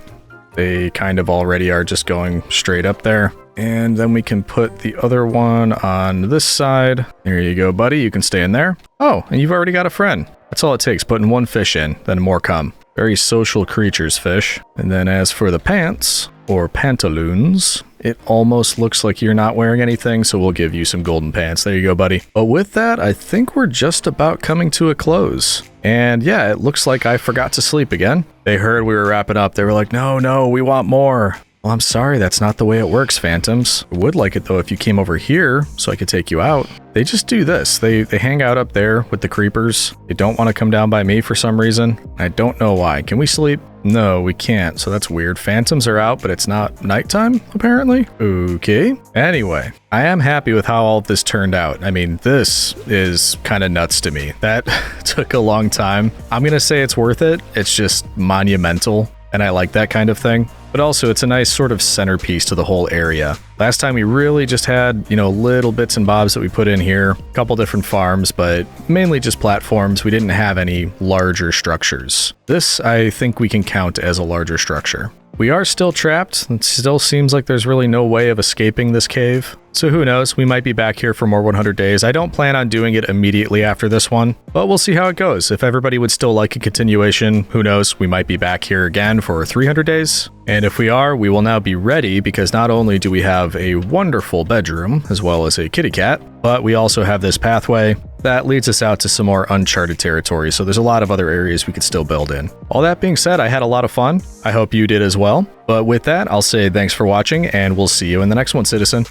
they kind of already are just going straight up there. And then we can put the other one on this side. There you go, buddy. You can stay in there. Oh, and you've already got a friend. That's all it takes, putting one fish in, then more come. Very social creatures, fish. And then as for the pants, or pantaloons, it almost looks like you're not wearing anything, so we'll give you some golden pants. There you go, buddy. But with that, I think we're just about coming to a close. And yeah, it looks like I forgot to sleep again. They heard we were wrapping up. They were like, no, we want more. Well, I'm sorry, that's not the way it works, Phantoms. I would like it, though, if you came over here so I could take you out. They just do this. They hang out up there with the creepers. They don't want to come down by me for some reason. I don't know why. Can we sleep? No, we can't, so that's weird. Phantoms are out, but it's not nighttime, apparently? Okay. Anyway, I am happy with how all of this turned out. I mean, this is kind of nuts to me. That took a long time. I'm gonna say it's worth it. It's just monumental, and I like that kind of thing. But also, it's a nice sort of centerpiece to the whole area. Last time we really just had, little bits and bobs that we put in here. A couple different farms, but mainly just platforms. We didn't have any larger structures. This, I think we can count as a larger structure. We are still trapped. It still seems like there's really no way of escaping this cave. So who knows, we might be back here for more 100 days. I don't plan on doing it immediately after this one, but we'll see how it goes. If everybody would still like a continuation, who knows, we might be back here again for 300 days. And if we are, we will now be ready, because not only do we have a wonderful bedroom, as well as a kitty cat, but we also have this pathway that leads us out to some more uncharted territory, so there's a lot of other areas we could still build in. All that being said, I had a lot of fun. I hope you did as well. But with that, I'll say thanks for watching, and we'll see you in the next one, citizen.